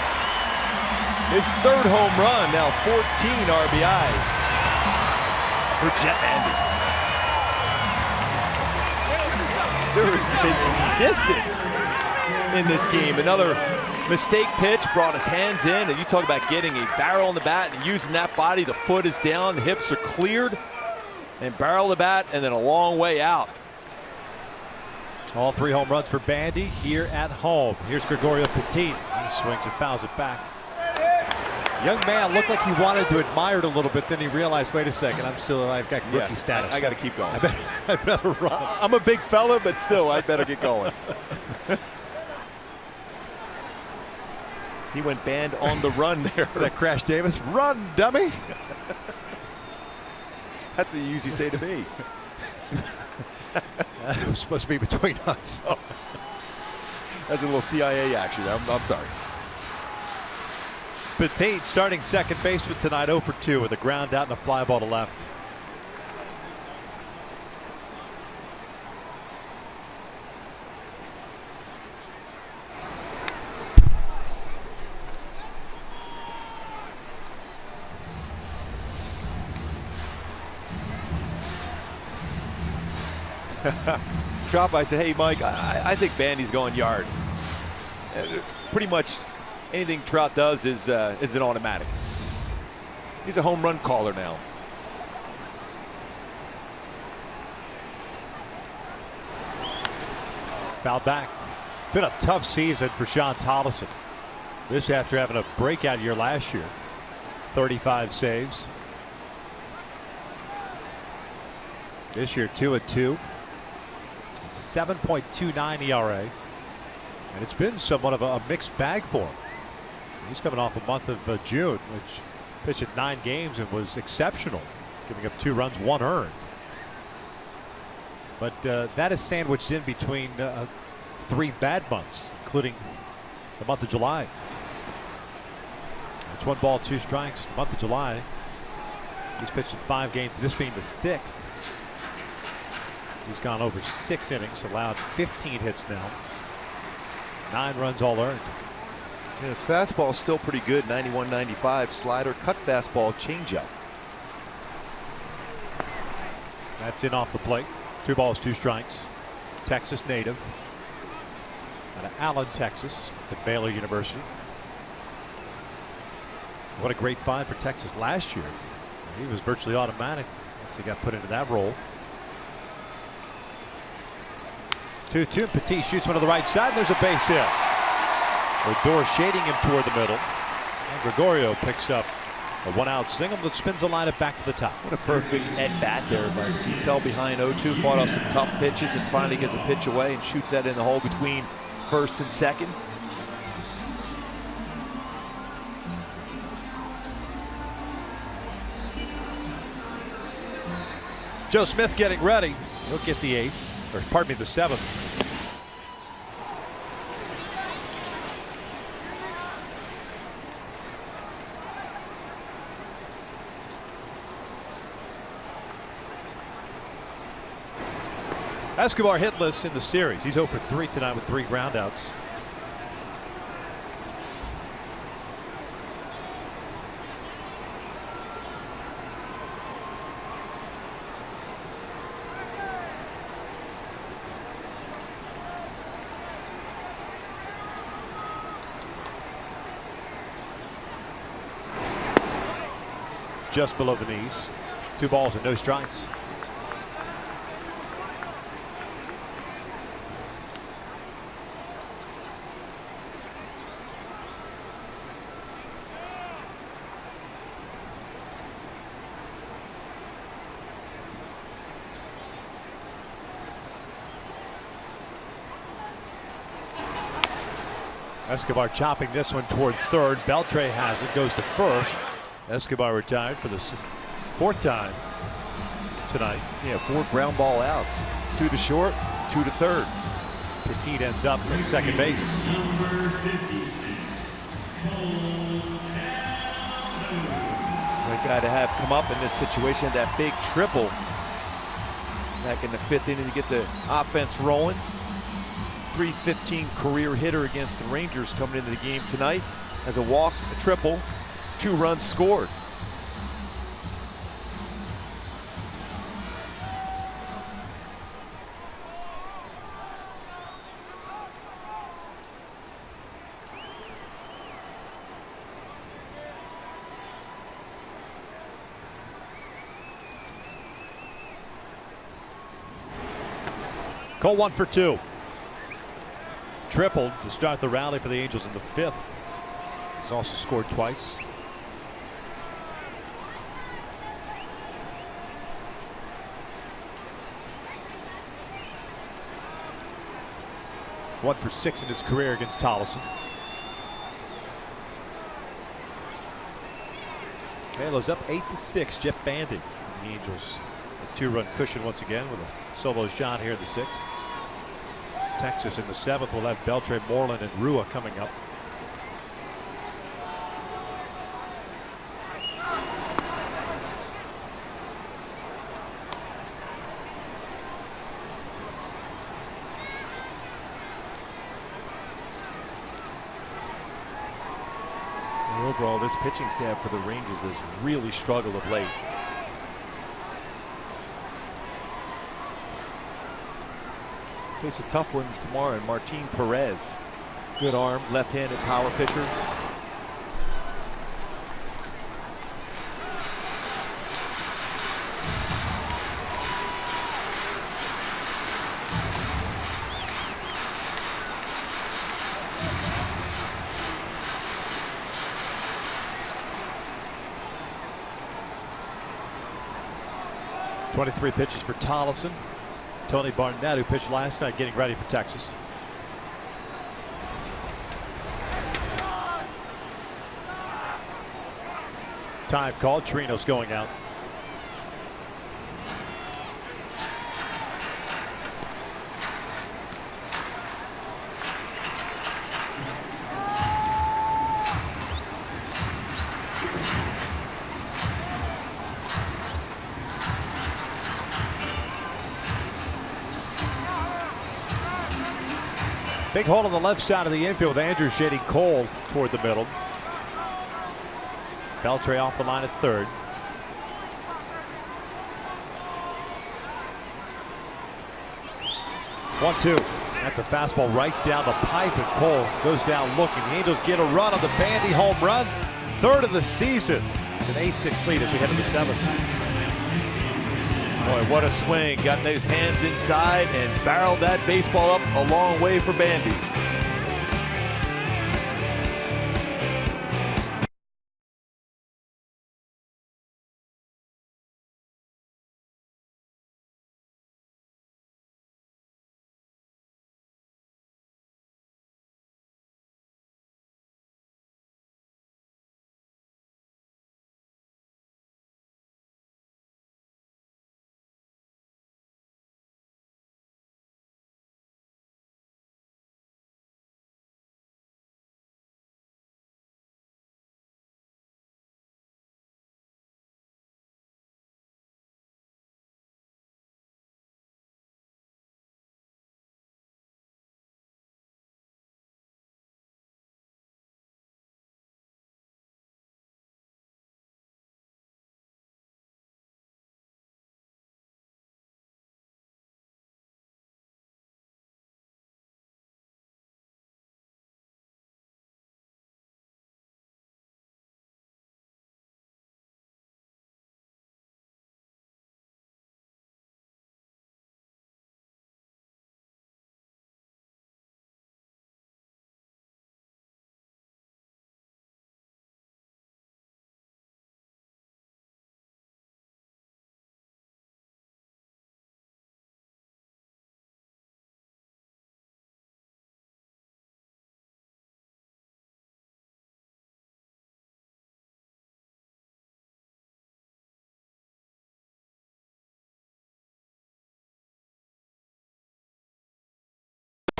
His 3rd home run, now 14 RBI for Jet Bandy. There has been some distance in this game. Another mistake pitch brought his hands in, and you talk about getting a barrel on the bat and using that body. The foot is down, the hips are cleared, and barrel the bat, and then a long way out. All 3 home runs for Bandy here at home. Here's Gregorio Petit. He swings and fouls it back. Young man looked like he wanted to admire it a little bit, then he realized, wait a second, I've got rookie status. I got to keep going. I better run. I'm a big fella, but still, I better get going. He went band on the run there. Is that Crash Davis? Run, dummy! That's what you usually say to me. That was supposed to be between us. Oh. That's a little CIA action. I'm sorry. Petit starting second baseman tonight, 0 for 2 with a ground out and a fly ball to left. Drop by, said, hey Mike, I think Bandy's going yard. Pretty much anything Trout does is an automatic. He's a home run caller now. Foul back. Been a tough season for Sean Tollison. This after having a breakout year last year. 35 saves. This year 2-2. 7.29 ERA. And it's been somewhat of a mixed bag for him. He's coming off a month of June, which pitched in 9 games and was exceptional, giving up 2 runs, 1 earned. But that is sandwiched in between 3 bad months, including the month of July. It's 1 ball, 2 strikes. Month of July. He's pitched in 5 games, this being the 6th. He's gone over 6 innings, allowed 15 hits now. 9 runs all earned. And his fastball is still pretty good, 91-95. Slider, cut fastball, changeup. That's in off the plate. 2 balls, 2 strikes. Texas native. Out of Allen, Texas, to Baylor University. What a great find for Texas last year. He was virtually automatic once he got put into that role. 2-2. Petit shoots one to the right side. And there's a base hit. Odor shading him toward the middle. And Gregorio picks up a 1-out single that spins the lineup back to the top. What a perfect at-bat there, Marcus. He fell behind 0-2, fought off some tough pitches, and finally gets a pitch away and shoots that in the hole between first and second. Joe Smith getting ready. He'll get the 8th, or pardon me, the 7th. Escobar hitless in the series. He's 0 for 3 tonight with 3 groundouts. Just below the knees. 2 balls and no strikes. Escobar chopping this one toward third. Beltre has it, goes to first. Escobar retired for the 4th time tonight. Yeah, 4 ground ball outs. 2 to short, 2 to third. Petit ends up at second base. Great guy to have come up in this situation. That big triple back in the 5th inning to get the offense rolling. .315 career hitter against the Rangers coming into the game tonight. Has a walk, a triple, 2 runs scored. Cole 1 for 2. Tripled to start the rally for the Angels in the 5th. He's also scored twice. One for 6 in his career against Tolleson. Halos up 8-6. Jeff Bandy. The Angels a 2-run cushion once again with a solo shot here in the 6th. Texas in the 7th will have Beltre, Moreland, and Rua coming up. Overall, this pitching staff for the Rangers has really struggled of late. Face a tough one tomorrow in Martin Perez. Good arm, left-handed power pitcher. .23 pitches for Tolleson. Tony Barnett, who pitched last night, getting ready for Texas. Time called. Trino's going out. Big hole on the left side of the infield with Andrew shading Cole toward the middle. Beltre off the line at third. One-two. That's a fastball right down the pipe, and Cole goes down looking. The Angels get a run on the Bandy home run. Third of the season. It's an 8-6 lead as we head to the seventh. Boy, what a swing. Got those hands inside and barreled that baseball up a long way for Bandy.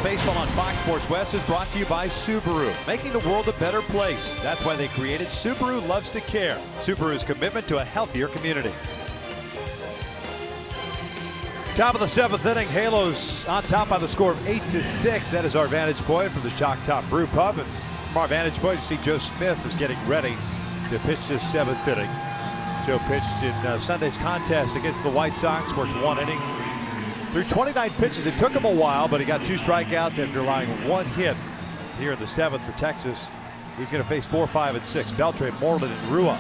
Baseball on Fox Sports West is brought to you by Subaru, making the world a better place. That's why they created Subaru Loves to Care. Subaru's commitment to a healthier community. Top of the seventh inning, Halos on top by the score of 8-6. That is our vantage point from the Shock Top Brew Pub. And from our vantage point, you see Joe Smith is getting ready to pitch this seventh inning. Joe pitched in Sunday's contest against the White Sox, worked one inning. Through 29 pitches, it took him a while, but he got 2 strikeouts after allowing 1 hit here in the seventh for Texas. He's going to face 4, 5, and 6. Beltre, Moreland, and Rua.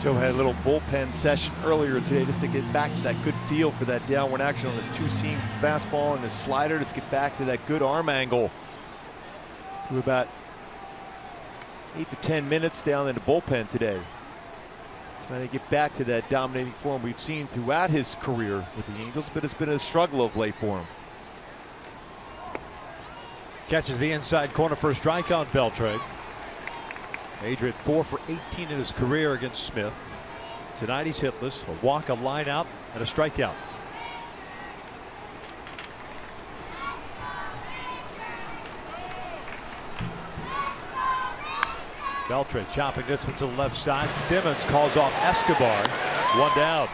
Joe had a little bullpen session earlier today just to get back to that good feel for that downward action on his two-seam fastball and his slider. Just get back to that good arm angle. To about 8 to 10 minutes down in the bullpen today. Trying to get back to that dominating form we've seen throughout his career with the Angels, but it's been a struggle of late for him. Catches the inside corner for a strike on Beltre. Adrian 4 for 18 in his career against Smith. Tonight he's hitless, a walk, a line out, and a strikeout. Beltre chopping this one to the left side. Simmons calls off Escobar. 1 down.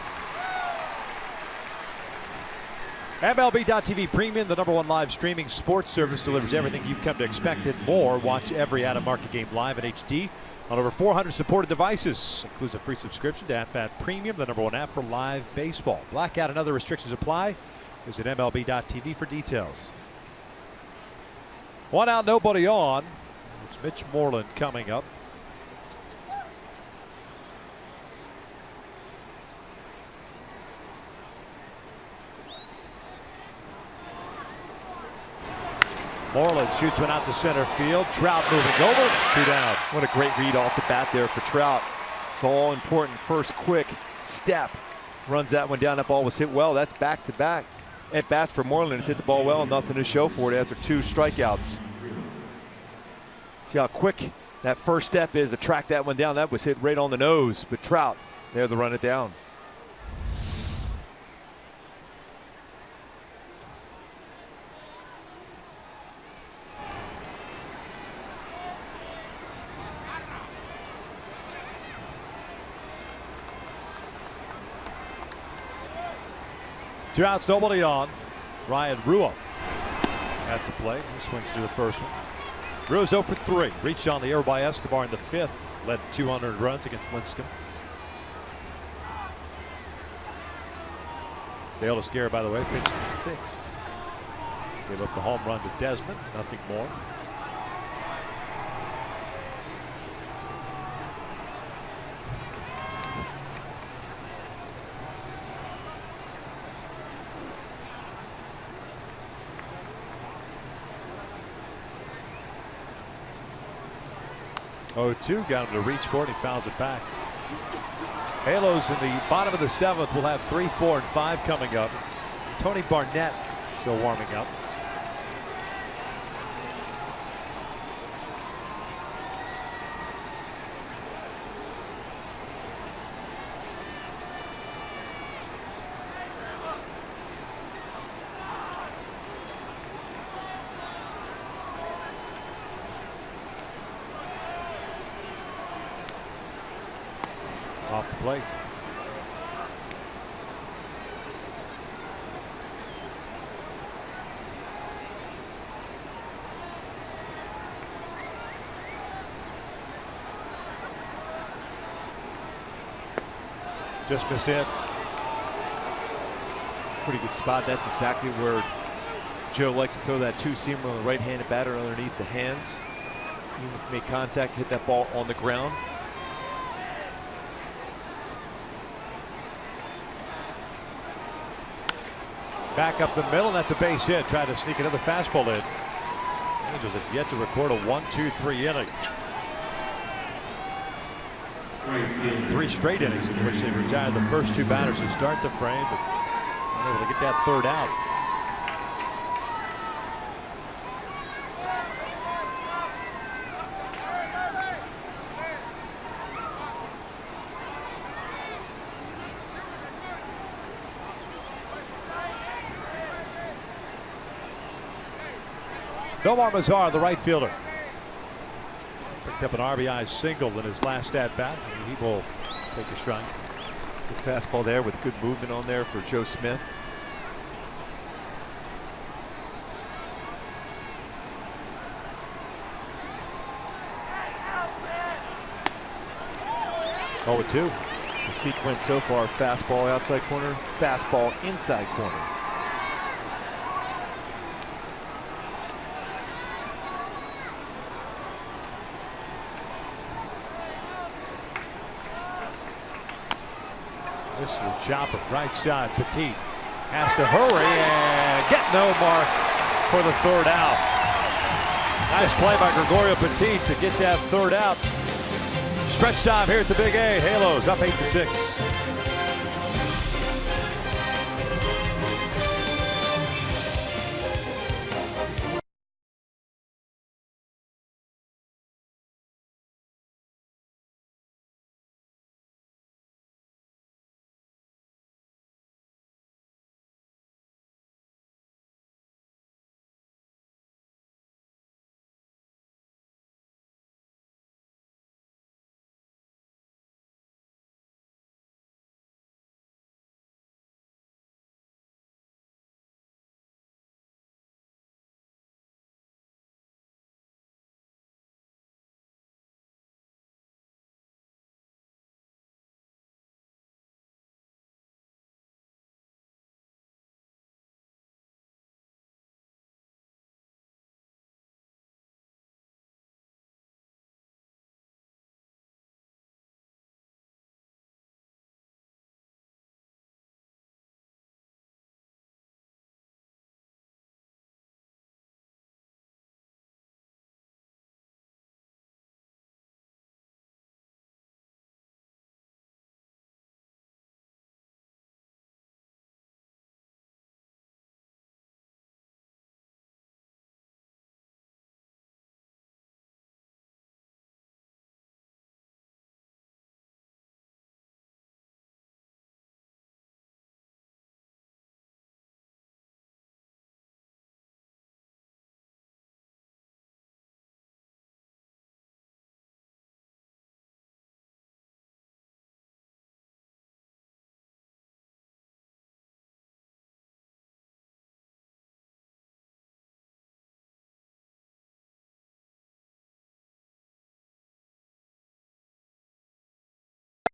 MLB.TV Premium, the #1 live streaming sports service, delivers everything you've come to expect and more. Watch every out-of-market game live in HD on over 400 supported devices. Includes a free subscription to At-Bat Premium, the #1 app for live baseball. Blackout and other restrictions apply. Visit MLB.TV for details. 1 out, nobody on. It's Mitch Moreland coming up. Moreland shoots one out to center field. Trout moving over. 2 down. What a great read off the bat there for Trout. It's all important. First quick step. Runs that one down. That ball was hit well. That's back-to-back at bats for Moreland. It's hit the ball well. Nothing to show for it after 2 strikeouts. See how quick That first step is to track that one down. That was hit right on the nose, but Trout there to run it down. Two outs, nobody on. Ryan Ruo at the plate. He swings through the first one. Ruo's 0 for 3. Reached on the air by Escobar in the 5th. Led 200 runs against Lincecum. Dale Esquire, by the way, pitched the 6th. Gave up the home run to Desmond. Nothing more. Oh, 2 got him to reach for it. He fouls it back. Halos in the bottom of the 7th will have 3, 4, and 5 coming up. Tony Barnett still warming up. Off the plate. Just missed it. Pretty good spot. That's exactly where Joe likes to throw that two-seamer on the right-handed batter underneath the hands. Even if he made contact, hit that ball on the ground. Back up the middle, and that's a base hit. Tried to sneak another fastball in. Angels have yet to record a 1-2-3 inning. 3 straight innings in which they retired the first 2 batters to start the frame, but unable to get that 3rd out. Nomar Mazar, the right fielder. Picked up an RBI single in his last at-bat. He will take a strike. Good fastball there with good movement on there for Joe Smith. Oh, 2. The sequence so far: fastball outside corner, fastball inside corner. This is a chopper, right side. Petit has to hurry and get no mark for the 3rd out. Nice play by Gregorio Petit to get that 3rd out. Stretch time here at the Big A. Halos up 8-6.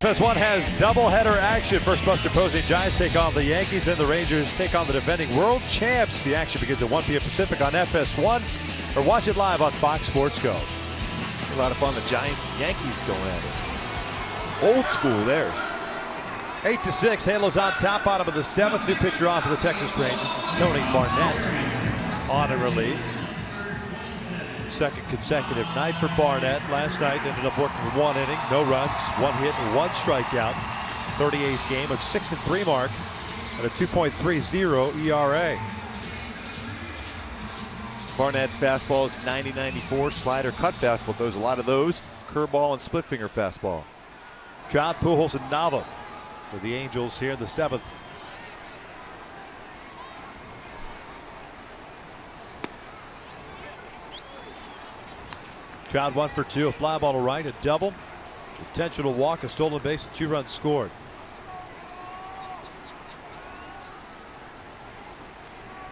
FS1 has doubleheader action. First most opposing Giants take on the Yankees, and the Rangers take on the defending world champs. The action begins at 1 p.m. Pacific on FS1, or watch it live on Fox Sports Go. A lot of fun. The Giants and Yankees going at it. Old school there. 8-6. Halos on top, bottom of the 7th. New pitcher on for the Texas Rangers. It's Tony Barnett on a relief. Second consecutive night for Barnett. Last night ended up working for 1 inning, no runs, 1 hit and 1 strikeout. 38th game, a 6-3 mark at a 2.30 ERA. Barnett's fastball is 90-94, slider cut fastball throws a lot of those, curveball and split finger fastball. John Pujols and Nava for the Angels here in the 7th. Trout 1 for 2, a fly ball to right, a double, intentional walk, a stolen base, and 2 runs scored.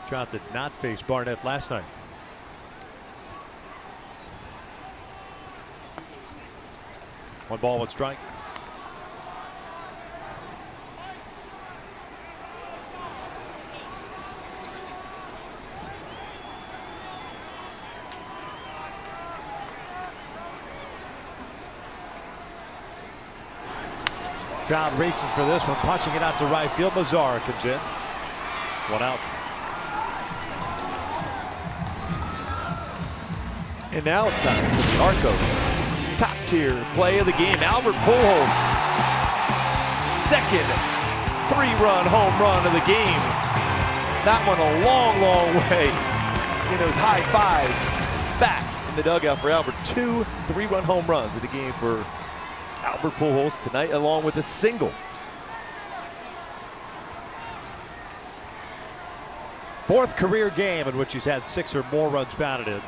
Trout did not face Barnett last night. One ball, 1 strike. Trout racing for this one, punching it out to right field. Mazzara comes in. 1 out. And now it's time for the Arco. Top tier play of the game. Albert Pujols. Second 3-run home run of the game. That one a long, long way. In those high fives. Back in the dugout for Albert. 2 3-run home runs of the game for Albert Pujols tonight, along with a single. Fourth career game in which he's had 6 or more runs batted in.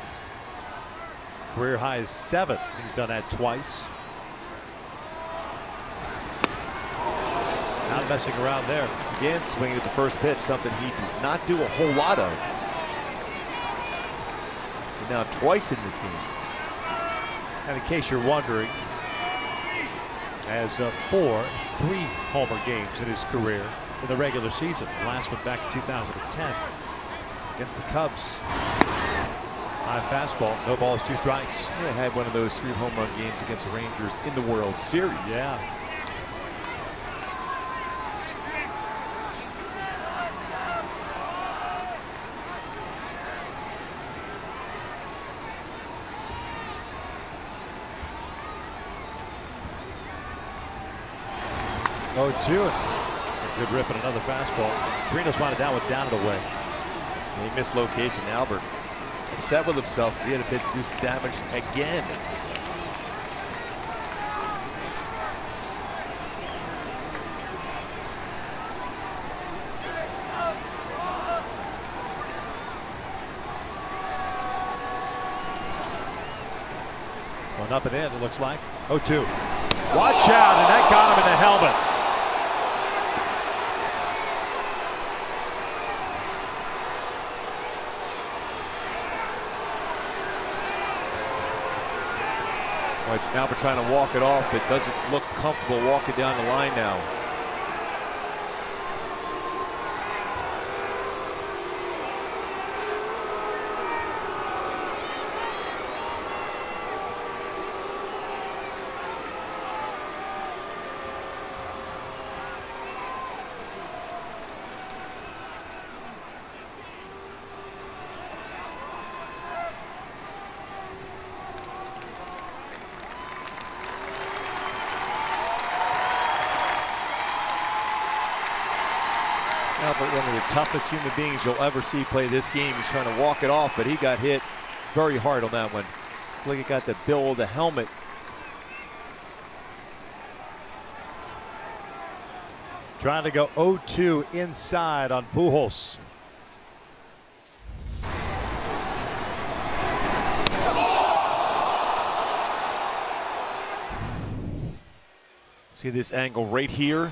Career high is 7. He's done that twice. Not messing around there. Again, swinging at the first pitch, something he does not do a whole lot of. And now twice in this game. And in case you're wondering, has 4 3-homer games in his career in the regular season. The last one back in 2010 against the Cubs. High fastball, no balls, 2 strikes. Yeah, had one of those 3-home run games against the Rangers in the World Series. Yeah. Oh, 2. A good rip and another fastball. Trinos wanted that one down and away. And he missed location. Albert upset with himself because he had a pitch to do some damage again. Going up and in, it looks like. 0-2. Watch out, and that got him in the helmet. Albert trying to walk it off, but doesn't look comfortable walking down the line now. Albert, one of the toughest human beings you'll ever see play this game. He's trying to walk it off, but he got hit very hard on that one. Look, he got the bill of the helmet. Trying to go 0-2 inside on Pujols. See this angle right here?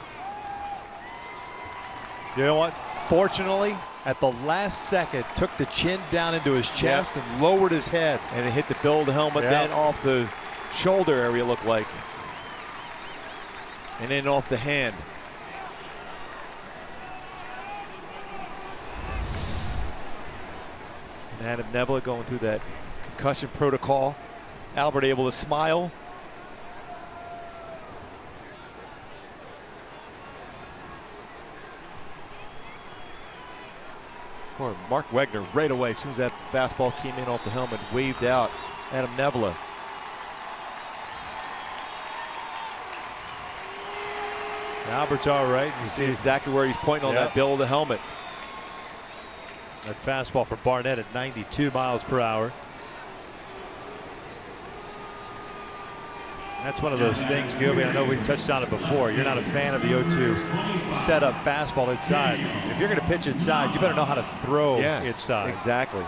You know what? Fortunately, at the last second, took the chin down into his chest and lowered his head. And it hit the bill of the helmet, then off the shoulder area, looked like. and in off the hand. And Adam Neville going through that concussion protocol. Albert able to smile. Mark Wegner right away, as soon as that fastball came in off the helmet, waved out Adam Neville. Albert's all right. You see exactly where he's pointing on that bill of the helmet. That fastball for Barnett at 92 miles per hour. That's one of those things, Gilby. I know we've touched on it before. You're not a fan of the 0-2 setup fastball inside. If you're going to pitch inside, you better know how to throw inside. Exactly.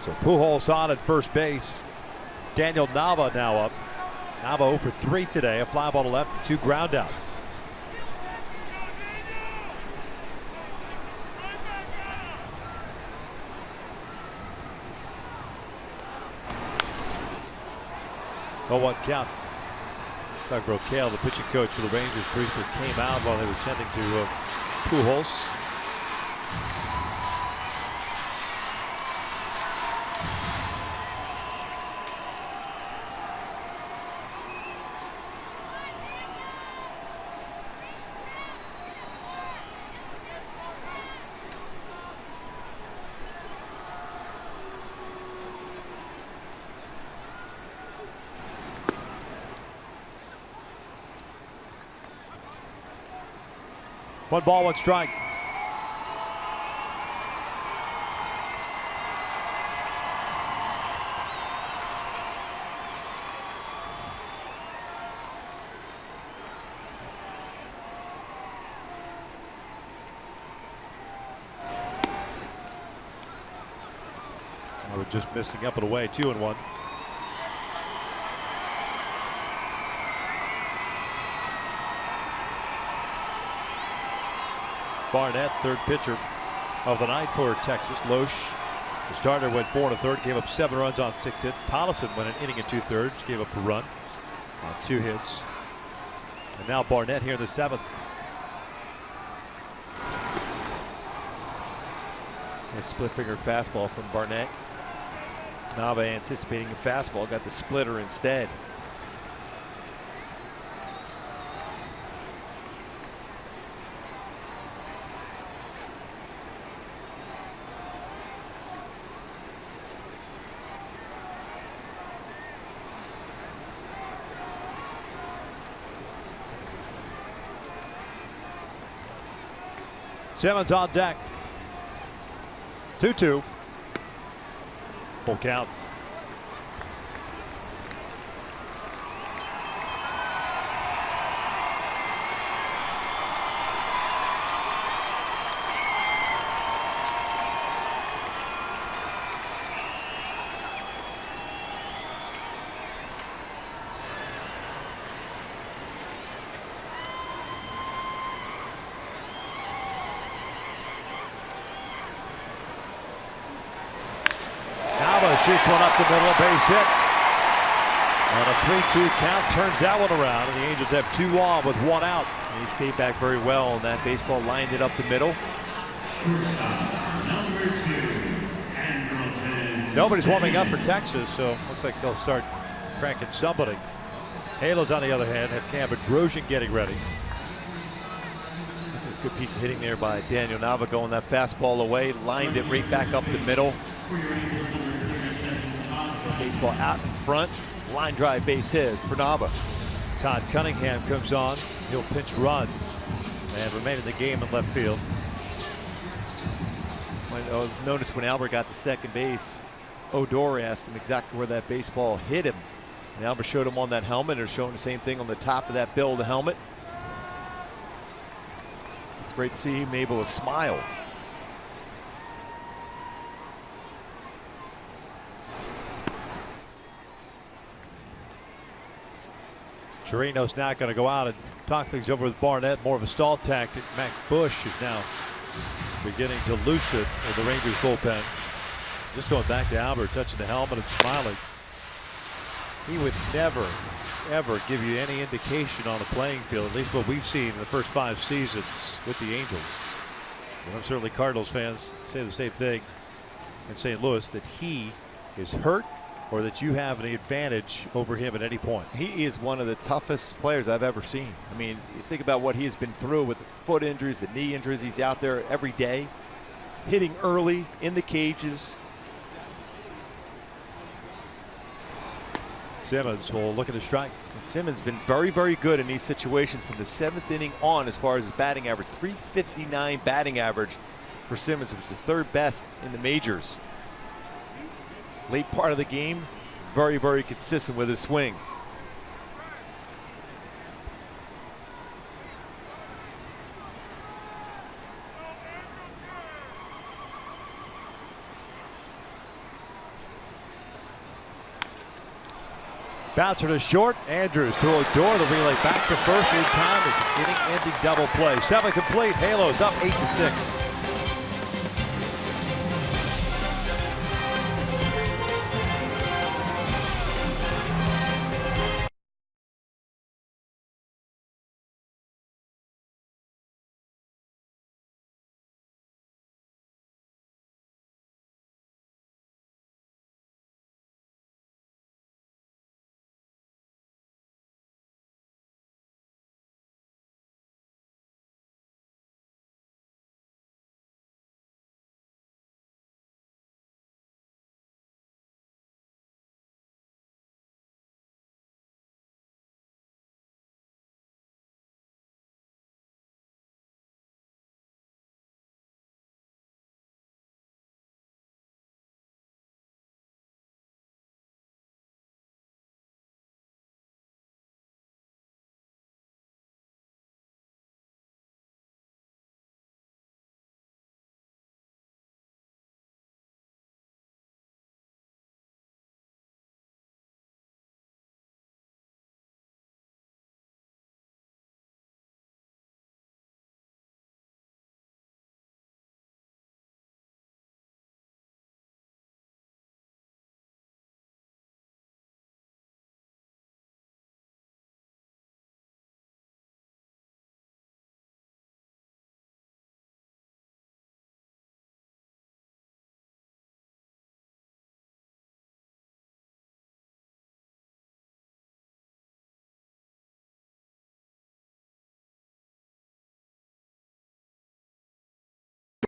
So Pujols on at first base. Daniel Nava now up. Nava 0 for 3 today. A fly ball to left and 2 ground outs. Oh, 1 count. Doug Brocail, the pitching coach for the Rangers, briefly came out while they were tending to Pujols. One ball, 1 strike. I was just missing up and away, 2-1. Barnett, third pitcher of the night for Texas. Loesch, the starter, went 4 1/3, gave up 7 runs on 6 hits. Tonneson went an inning and 2/3, gave up a run on 2 hits. And now Barnett here in the 7th. A split finger fastball from Barnett. Nava anticipating a fastball, got the splitter instead. Simmons on deck. 2-2. Full count. Shoots one up the middle, a base hit. On a 3-2 count, turns that one around, and the Angels have 2 on with 1 out. And he stayed back very well on that baseball, lined it up the middle. Nobody's warming up for Texas, so looks like they'll start cranking somebody. Halos, on the other hand, have Cam Bedrosian getting ready. This is a good piece of hitting there by Daniel Nava, going that fastball away, lined it right back up the middle. Baseball out in front, line drive base hit for Nava. Todd Cunningham comes on. He'll pinch run and remain in the game in left field. Notice when Albert got to second base, Odor asked him exactly where that baseball hit him. And Albert showed him on that helmet. They're showing the same thing on the top of that bill of the helmet. It's great to see him able to smile. Chirino's not going to go out and talk things over with Barnett. More of a stall tactic. Mac Bush is now beginning to loose it in the Rangers bullpen. Just going back to Albert, touching the helmet and smiling. He would never, ever give you any indication on the playing field, at least what we've seen in the first 5 seasons with the Angels. And I'm certainly Cardinals fans say the same thing in St. Louis, that he is hurt or that you have an advantage over him at any point. He is one of the toughest players I've ever seen. I mean, you think about what he has been through with the foot injuries, the knee injuries. He's out there every day, hitting early in the cages. Simmons will look at a strike. And Simmons been very, very good in these situations from the 7th inning on as far as his batting average. 359 batting average for Simmons, which is the 3rd best in the majors. Late part of the game, very, very consistent with his swing. Bouncer to short. Andrews to Odor. The relay back to first in time. It's an inning-ending double play. 7 complete. Halos up 8-6.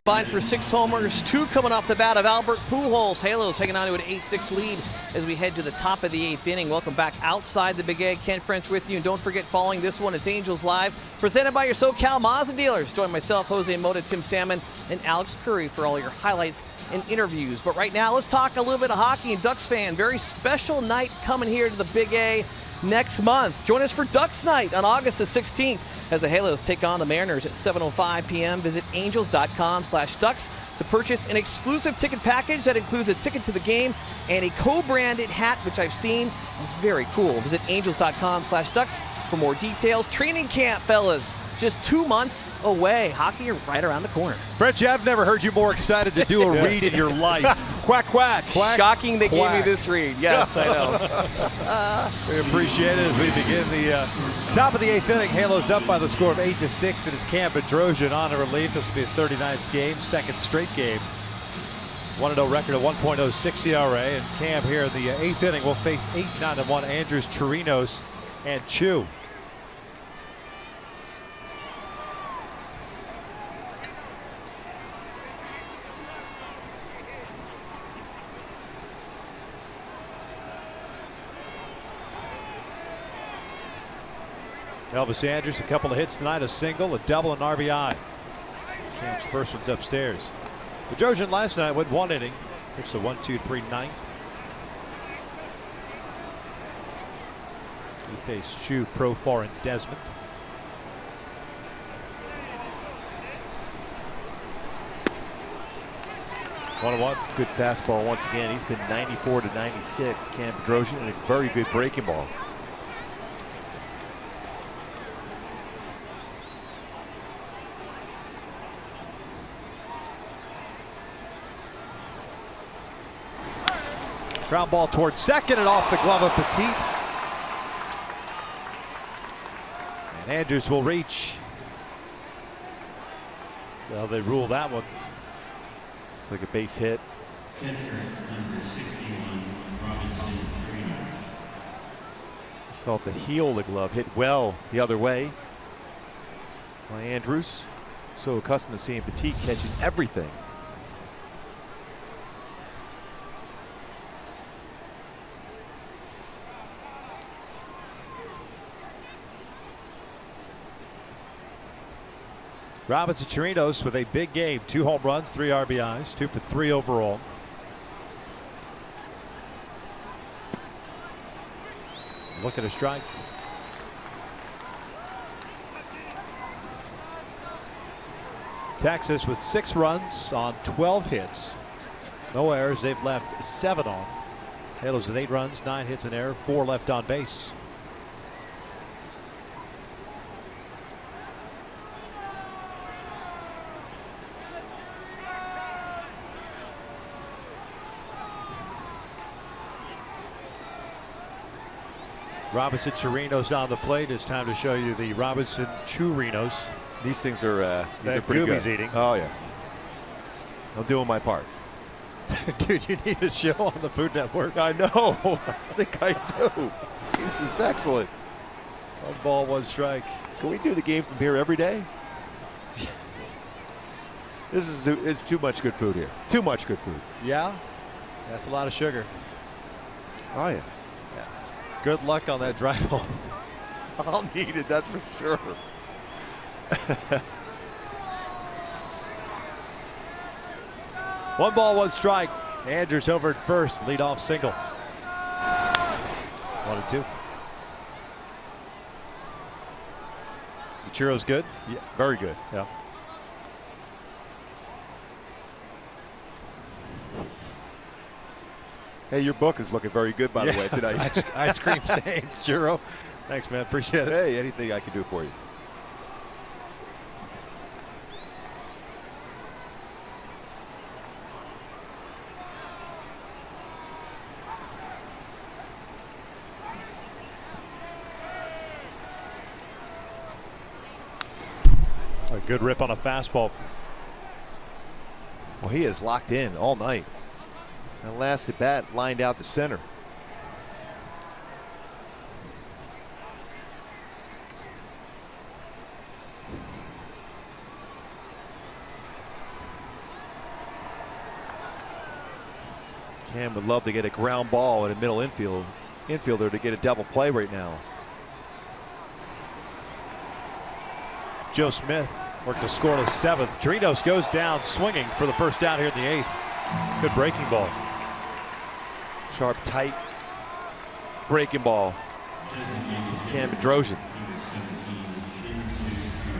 Combined for 6 homers, 2 coming off the bat of Albert Pujols. Halos hanging on to an 8-6 lead as we head to the top of the 8th inning. Welcome back outside the Big A. Ken French with you, and don't forget, following this one, it's Angels Live, presented by your SoCal Mazda dealers. Join myself, Jose Mota, Tim Salmon, and Alex Curry for all your highlights and interviews. But right now, let's talk a little bit of hockey. And Ducks fan, very special night coming here to the Big A next month. Join us for Ducks Night on August the 16th as the Halos take on the Mariners at 7:05 p.m. Visit angels.com/ducks to purchase an exclusive ticket package that includes a ticket to the game and a co-branded hat, which I've seen. It's very cool. Visit angels.com/ducks for more details. Training camp, fellas, just 2 months away. Hockey right around the corner. Frenchie, I've never heard you more excited to do a read in your life. Quack, quack. Shocking they gave me this read. Yes, I know. We appreciate it as we begin the top of the 8th inning. Halos up by the score of 8-6, and it's Cam Bedrosian on a relief. This will be his 39th game, 2nd straight game. 1-0 record of 1.06 ERA, and Cam here in the 8th inning will face 8-9-1 Andrews, Chirinos, and Chu. Elvis Andrus, a couple of hits tonight, a single, a double, and RBI. Cam's first one's upstairs. Bedrosian last night went 1 inning. It's the 1-2-3 ninth. He faced Chu, Profar, and Desmond. One. Good fastball once again. He's been 94 to 96. Cam Bedrosian, and a very good breaking ball. Ground ball towards second and off the glove of Petit. And Andrews will reach. Well, they rule that one. It's like a base hit. Catcher number 61, Robinson. Saw the heel of the glove hit well the other way by Andrews. So accustomed to seeing Petit catching everything. Robinson Chirinos with a big game. 2 home runs, 3 RBIs, 2 for 3 overall. Look at a strike. Texas with 6 runs on 12 hits. No errors. They've left 7 on. Halos with 8 runs, 9 hits, an error, 4 left on base. Robinson Chirinos on the plate. It's time to show you the Robinson Churinos. These things are pretty good. Eating. Oh yeah, I'm doing my part. Dude, you need a show on the Food Network. I know. I think I do. This is excellent. 1 ball, 1 strike. Can we do the game from here every day? It's too much good food here. Too much good food. Yeah, that's a lot of sugar. Oh yeah. Good luck on that drive ball. I'll need it, that's for sure. 1 ball, 1 strike. Andrews over at first, leadoff single. 1-2. The churros good? Yeah, very good. Yeah. Hey, your book is looking very good, by the way, tonight. Ice cream stains, churro. Thanks, man. Appreciate it. Hey, anything I can do for you. A good rip on a fastball. Well, he is locked in all night. And last at bat lined out to center. Cam would love to get a ground ball in a middle infielder to get a double play right now. Joe Smith worked a scoreless 7th. Chirinos goes down swinging for the first down here in the 8th. Good breaking ball. Sharp, tight breaking ball. Cam Bedrosian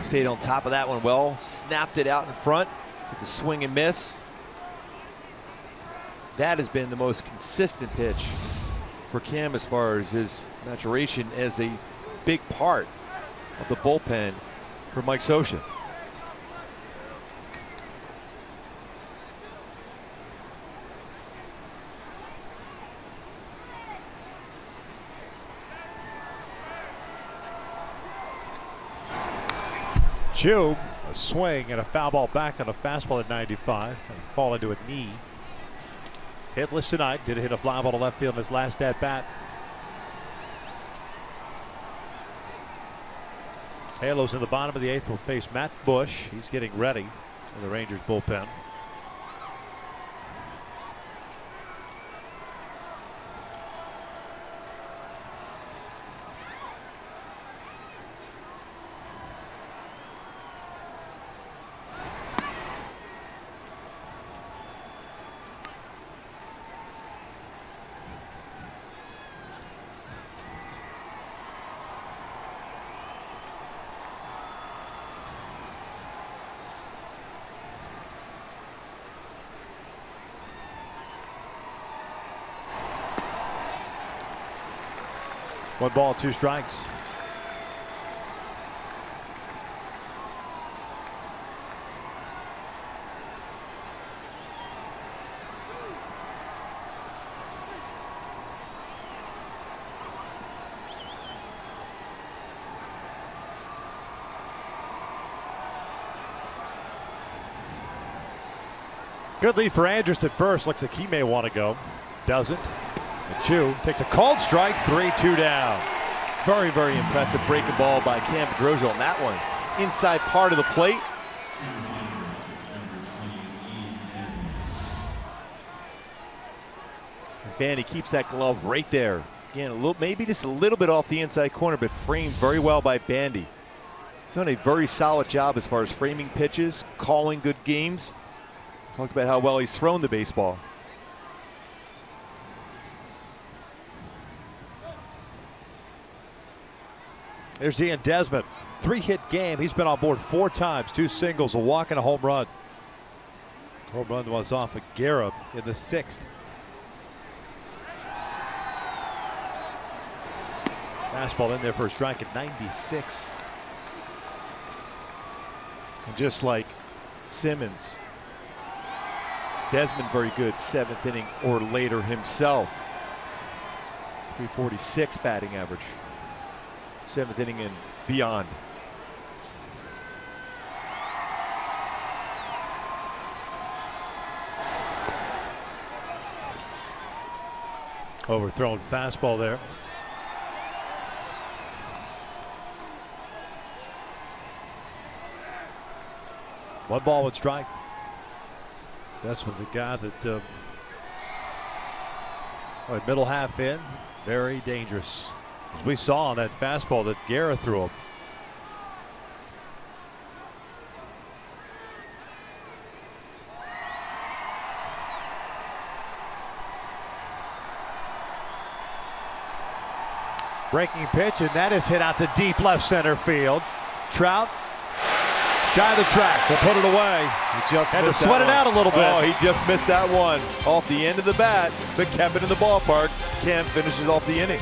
stayed on top of that one well. Snapped it out in front. It's a swing and miss. That has been the most consistent pitch for Cam as far as his maturation as a big part of the bullpen for Mike Scioscia. Chu, a swing and a foul ball back on a fastball at 95. Kind of fall into a knee. Hitless tonight. Did hit a fly ball to left field in his last at bat. Halos in the bottom of the 8th will face Matt Bush. He's getting ready in the Rangers bullpen. One ball, 2 strikes. Good lead for Andrus at first. Looks like he may want to go. Doesn't. And Chu takes a called strike. 3-2 down. Very, very impressive breaking ball by Cam Pedroia on that one. Inside part of the plate. And Bandy keeps that glove right there. Again, a little, maybe just a little bit off the inside corner, but framed very well by Bandy. He's done a very solid job as far as framing pitches, calling good games. Talked about how well he's thrown the baseball. There's Ian Desmond. 3-hit game. He's been on board 4 times. 2 singles, a walk, and a home run. Home run was off of Guerra in the 6th. Fastball in there for a strike at 96. And just like Simmons, Desmond very good 7th inning or later himself. 346 batting average. 7th inning and beyond. Overthrown fastball there. One ball, one strike. That's was the guy that middle half in, very dangerous. As we saw on that fastball that Guerra threw him. Breaking pitch, and that is hit out to deep left center field. Trout shy of the track, will put it away. He just had to sweat it out a little bit. Oh, he just missed that one off the end of the bat, but kept it in the ballpark. Cam finishes off the inning.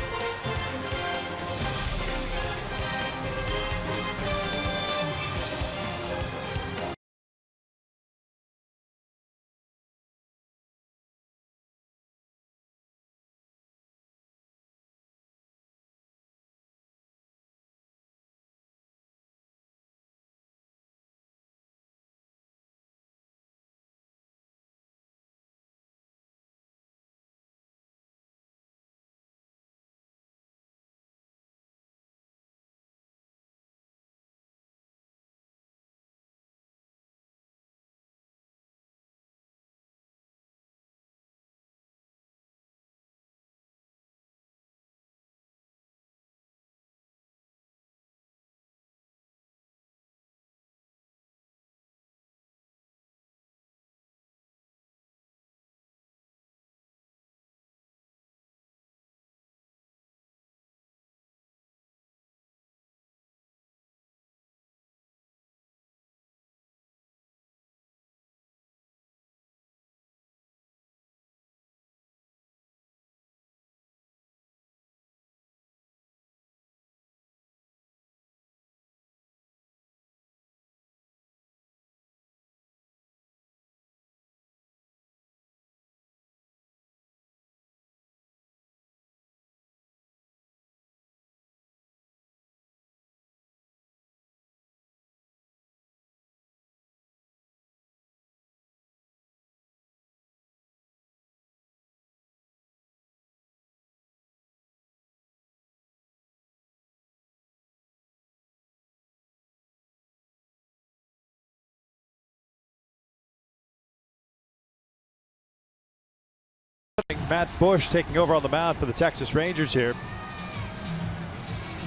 Matt Bush taking over on the mound for the Texas Rangers here.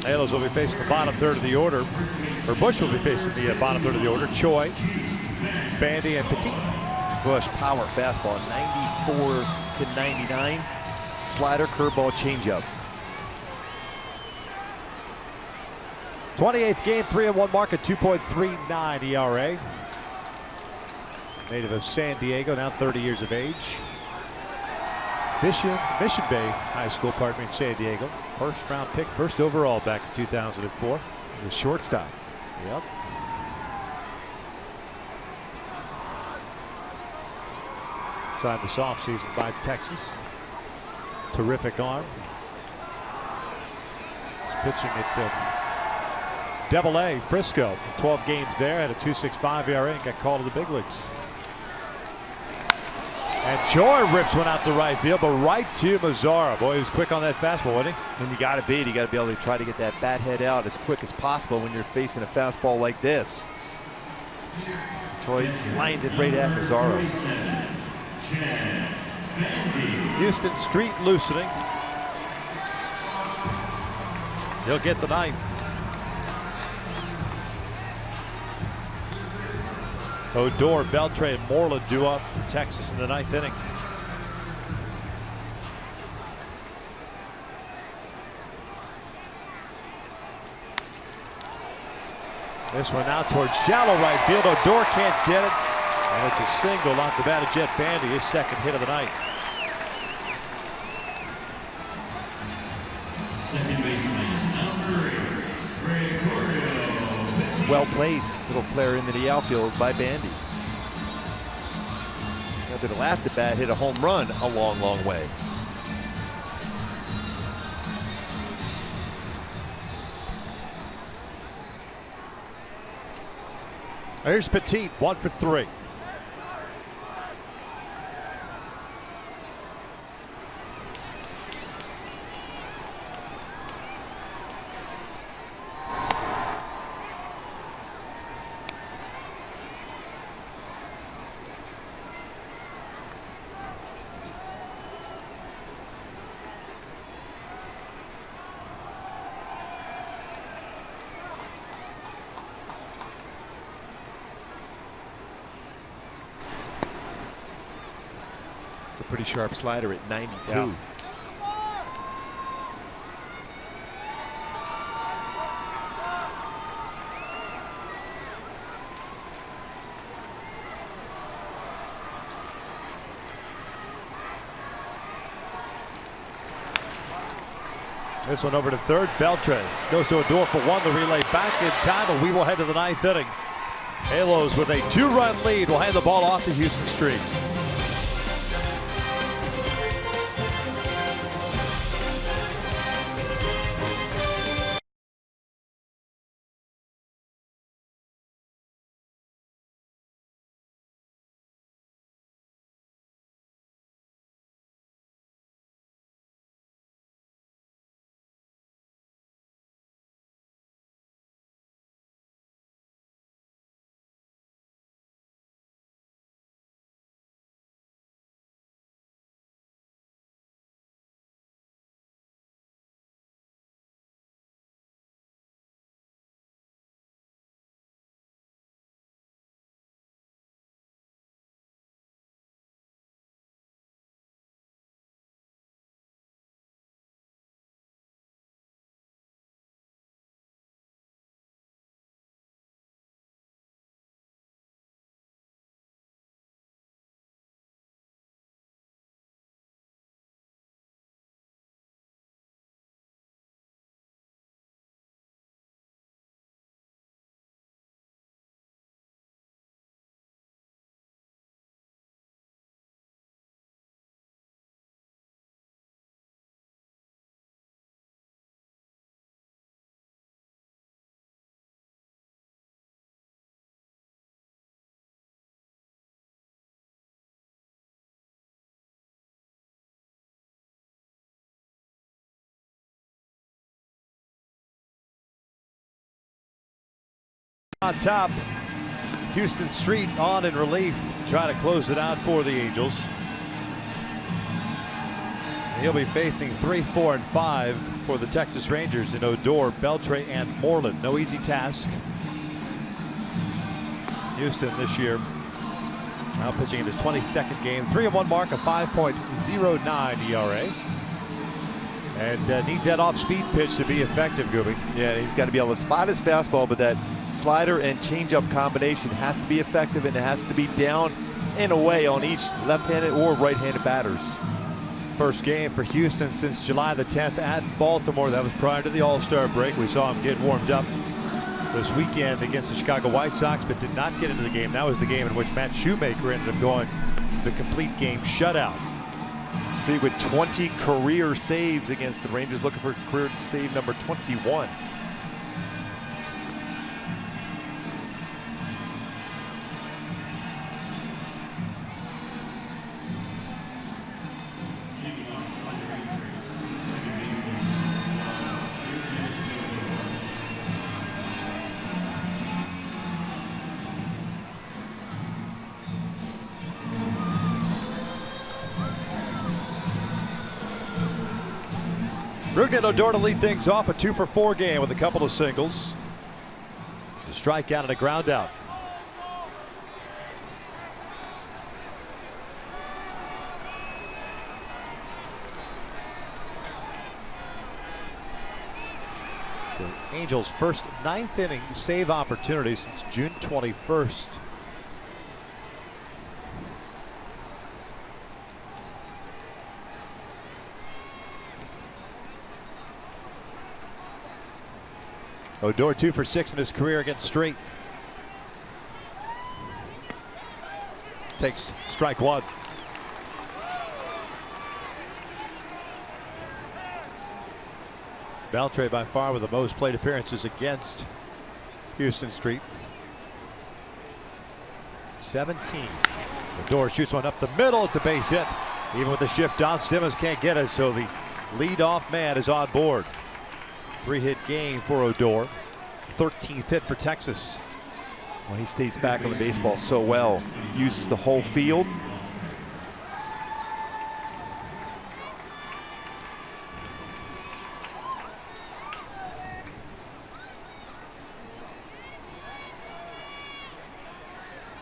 Halos will be facing the bottom third of the order, or Bush will be facing the bottom third of the order. Choi, Bandy, and Petit. Bush power fastball 94 to 99. Slider, curveball, changeup. 28th game, 3-1 mark at 2.39 ERA. Native of San Diego, now 30 years of age. Mission Bay High School partner in San Diego. First round pick, first overall back in 2004. The shortstop. Yep. Signed this offseason by Texas. Terrific arm. He's pitching at Double-A Frisco. 12 games there, had a 2.65 ERA and got called to the big leagues. And Joy rips one out to right field, but right to Mazzara. Boy, he was quick on that fastball, wasn't he? And you got to beat. You got to be able to try to get that bat head out as quick as possible when you're facing a fastball like this. Troy lined it right at Mazzara. Houston Street loosening. He'll get the ninth. Odor, Beltre, and Moreland due up for Texas in the ninth inning. This one out towards shallow right field. Odor can't get it. And it's a single off the bat of Jet Bandy, his second hit of the night. Well placed. Little flare into the outfield by Bandy. After the last at bat hit a home run a long, long way. Here's Petit, 1 for 3. Pretty sharp slider at 92. Yeah. This one over to third. Beltre goes to Odor for one. The relay back in time, and we will head to the ninth inning. Halos with a 2-run lead will hand the ball off to Houston Street. On top, Houston Street on in relief to try to close it out for the Angels. He'll be facing 3, 4, and 5 for the Texas Rangers in Odor, Beltre, and Moreland. No easy task. Houston this year now pitching in his 22nd game, 3-1 mark, a 5.09 ERA. And needs that off-speed pitch to be effective, Gooby. Yeah, he's got to be able to spot his fastball, but that slider and changeup combination has to be effective, and it has to be down and away on each left-handed or right-handed batters. First game for Houston since July the 10th at Baltimore. That was prior to the All-Star break. We saw him get warmed up this weekend against the Chicago White Sox, but did not get into the game. That was the game in which Matt Shoemaker ended up going the complete game shutout. With 20 career saves against the Rangers, looking for career save number 21. Rougned Odor to lead things off, a 2-for-4 game with a couple of singles. A strikeout and a ground out. So Angels' first 9th inning save opportunity since June 21st. Odor 2 for 6 in his career against straight. Takes strike one. Beltre by far with the most plate appearances against Houston Street. 17. Odor shoots one up the middle. It's a base hit. Even with the shift, Don Simmons can't get it, so the leadoff man is on board. 3-hit game for Odor. 13th hit for Texas. Well, he stays back on the baseball so well. Uses the whole field.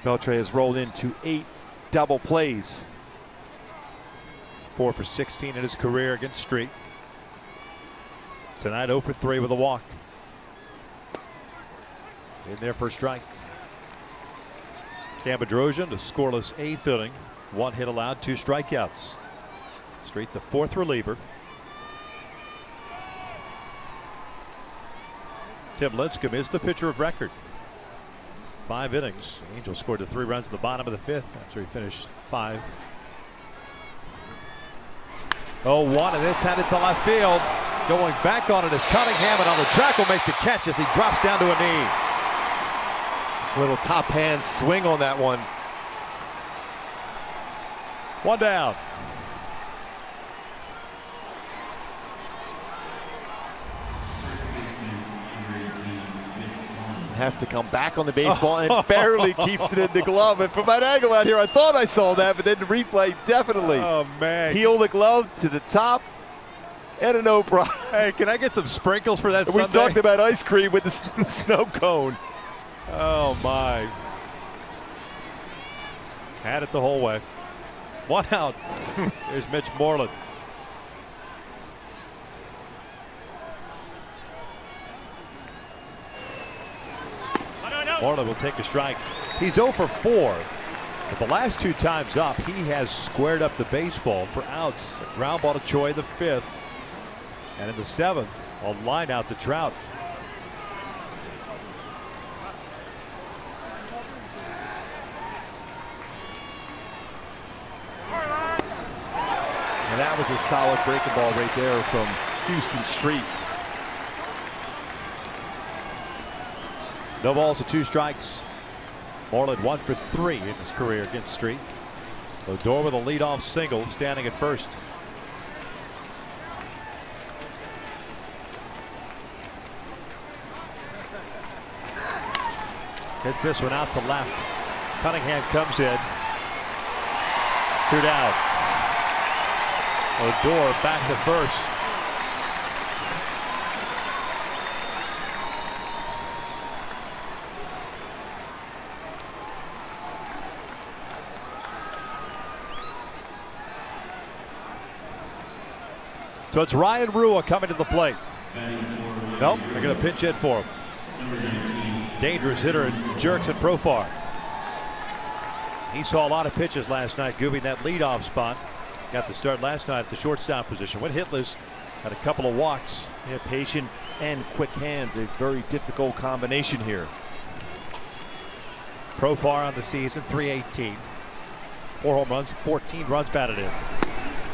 Beltre has rolled into 8 double plays. 4 for 16 in his career against Street. Tonight 0 for 3 with a walk. In there for a strike. Cam Bedrosian, the scoreless 8th inning. 1 hit allowed, 2 strikeouts. Street the 4th reliever. Tim Lincecum is the pitcher of record. 5 innings. Angels scored the 3 runs in the bottom of the 5th after he finished 5. 0-1, and it's headed to left field. Going back on it is Cunningham, and on the track will make the catch as he drops down to a knee. This little top hand swing on that one. 1 down. Has to come back on the baseball and barely keeps it in the glove. And from my angle out here, I thought I saw that, but then the replay definitely. Oh, man. Heel the glove to the top and a no problem. Hey, can I get some sprinkles for that We Sunday? talked about ice cream with the snow cone. Oh, my. Had it the whole way. 1 out. There's Mitch Moreland. Moreland will take a strike. He's 0 for 4. But the last 2 times up, he has squared up the baseball for outs. A ground ball to Choi the 5th. And in the 7th, a line out to Trout. And that was a solid breaking ball right there from Houston Street. No balls and 2 strikes. Moreland 1 for 3 in his career against Street. Odor with a leadoff single, standing at first. Hits this one out to left. Cunningham comes in. 2 down. Odor back to first. So it's Ryan Rua coming to the plate. Nope, they're going to pinch hit for him. Dangerous hitter and jerks at Profar. He saw a lot of pitches last night, goobing that leadoff spot. Got the start last night at the shortstop position. Went hitless, had a couple of walks. Yeah, patient and quick hands, a very difficult combination here. Profar on the season, .318. 4 home runs, 14 runs batted in.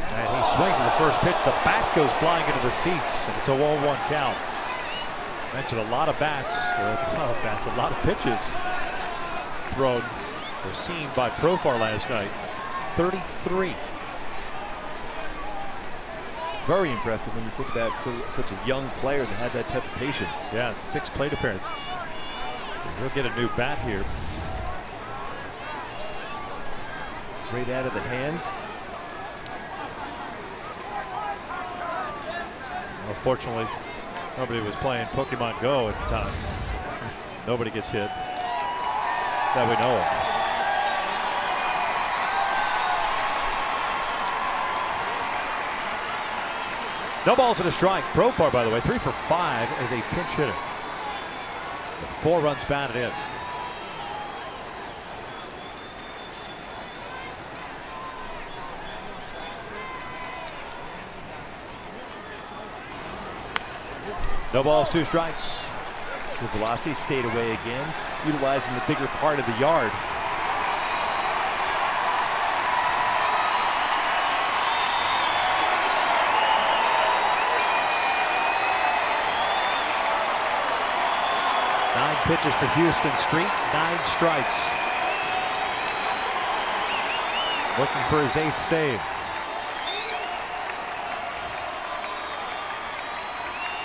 And he swings at the first pitch. The bat goes flying into the seats, and it's a 1-1 count. Mentioned a lot of bats, a lot of pitches thrown or seen by Profar last night. 33. Very impressive when you think about such a young player that had that type of patience. Yeah, 6 plate appearances. He'll get a new bat here. Right out of the hands. Unfortunately, nobody was playing Pokemon Go at the time. Nobody gets hit that we know of. No balls and a strike. Profar, by the way, 3 for 5 as a pinch hitter. With 4 runs batted in. No balls, 2 strikes. The velocity stayed away again, utilizing the bigger part of the yard. Nine pitches for Houston Street, 9 strikes. Looking for his 8th save.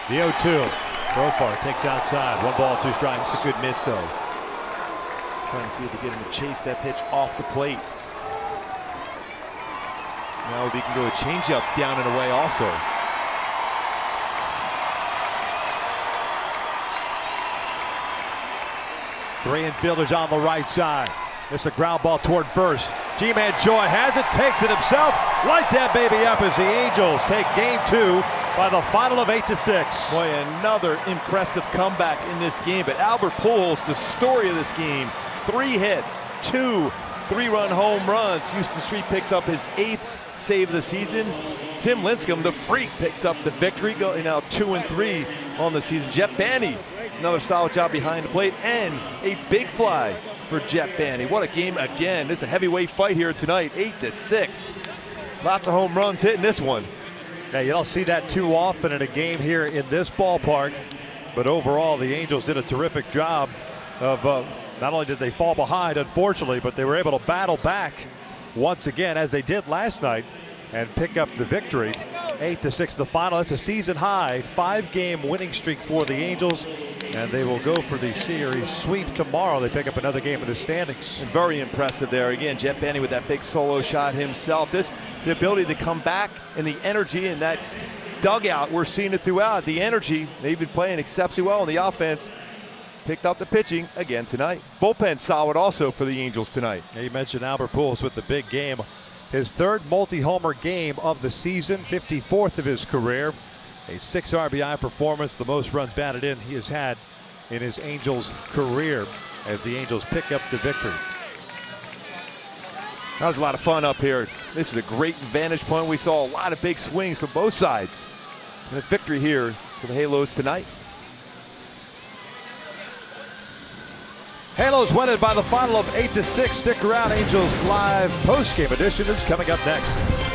The 0-2. Profar takes outside. 1 ball, 2 strikes. It's a good miss, though. Trying to see if they get him to chase that pitch off the plate. Now they can go a changeup down and away also. Three infielders on the right side. It's a ground ball toward first. G-Man Joy has it, takes it himself. Light that baby up as the Angels take game 2 by the final of 8-6. Boy, another impressive comeback in this game. But Albert Pujols, the story of this game. 3 hits, 2 3-run home runs. Houston Street picks up his 8th save of the season. Tim Lincecum, the freak, picks up the victory, going now 2-3 on the season. Jet Bandy, another solid job behind the plate, and a big fly for Jet Bandy. What a game again. This is a heavyweight fight here tonight, 8-6. Lots of home runs hitting this one. Yeah, you don't see that too often in a game here in this ballpark, but overall the Angels did a terrific job of not only did they fall behind, unfortunately, but they were able to battle back once again, as they did last night, and pick up the victory. 8-6 the final. It's a season high 5-game winning streak for the Angels, and they will go for the series sweep tomorrow. They pick up another game in the standings. And very impressive there. Again, Jet Bandy with that big solo shot himself. The ability to come back and the energy in that dugout, we're seeing it throughout. The energy, they've been playing exceptionally well on the offense. Picked up the pitching again tonight. Bullpen solid also for the Angels tonight. Yeah, you mentioned Albert Pujols with the big game. His 3rd multi-homer game of the season, 54th of his career. A 6 RBI performance, the most runs batted in he has had in his Angels career, as the Angels pick up the victory. That was a lot of fun up here. This is a great vantage point. We saw a lot of big swings from both sides. And a victory here for the Halos tonight. Halos win it by the final of 8-6. Stick around. Angels Live post-game edition is coming up next.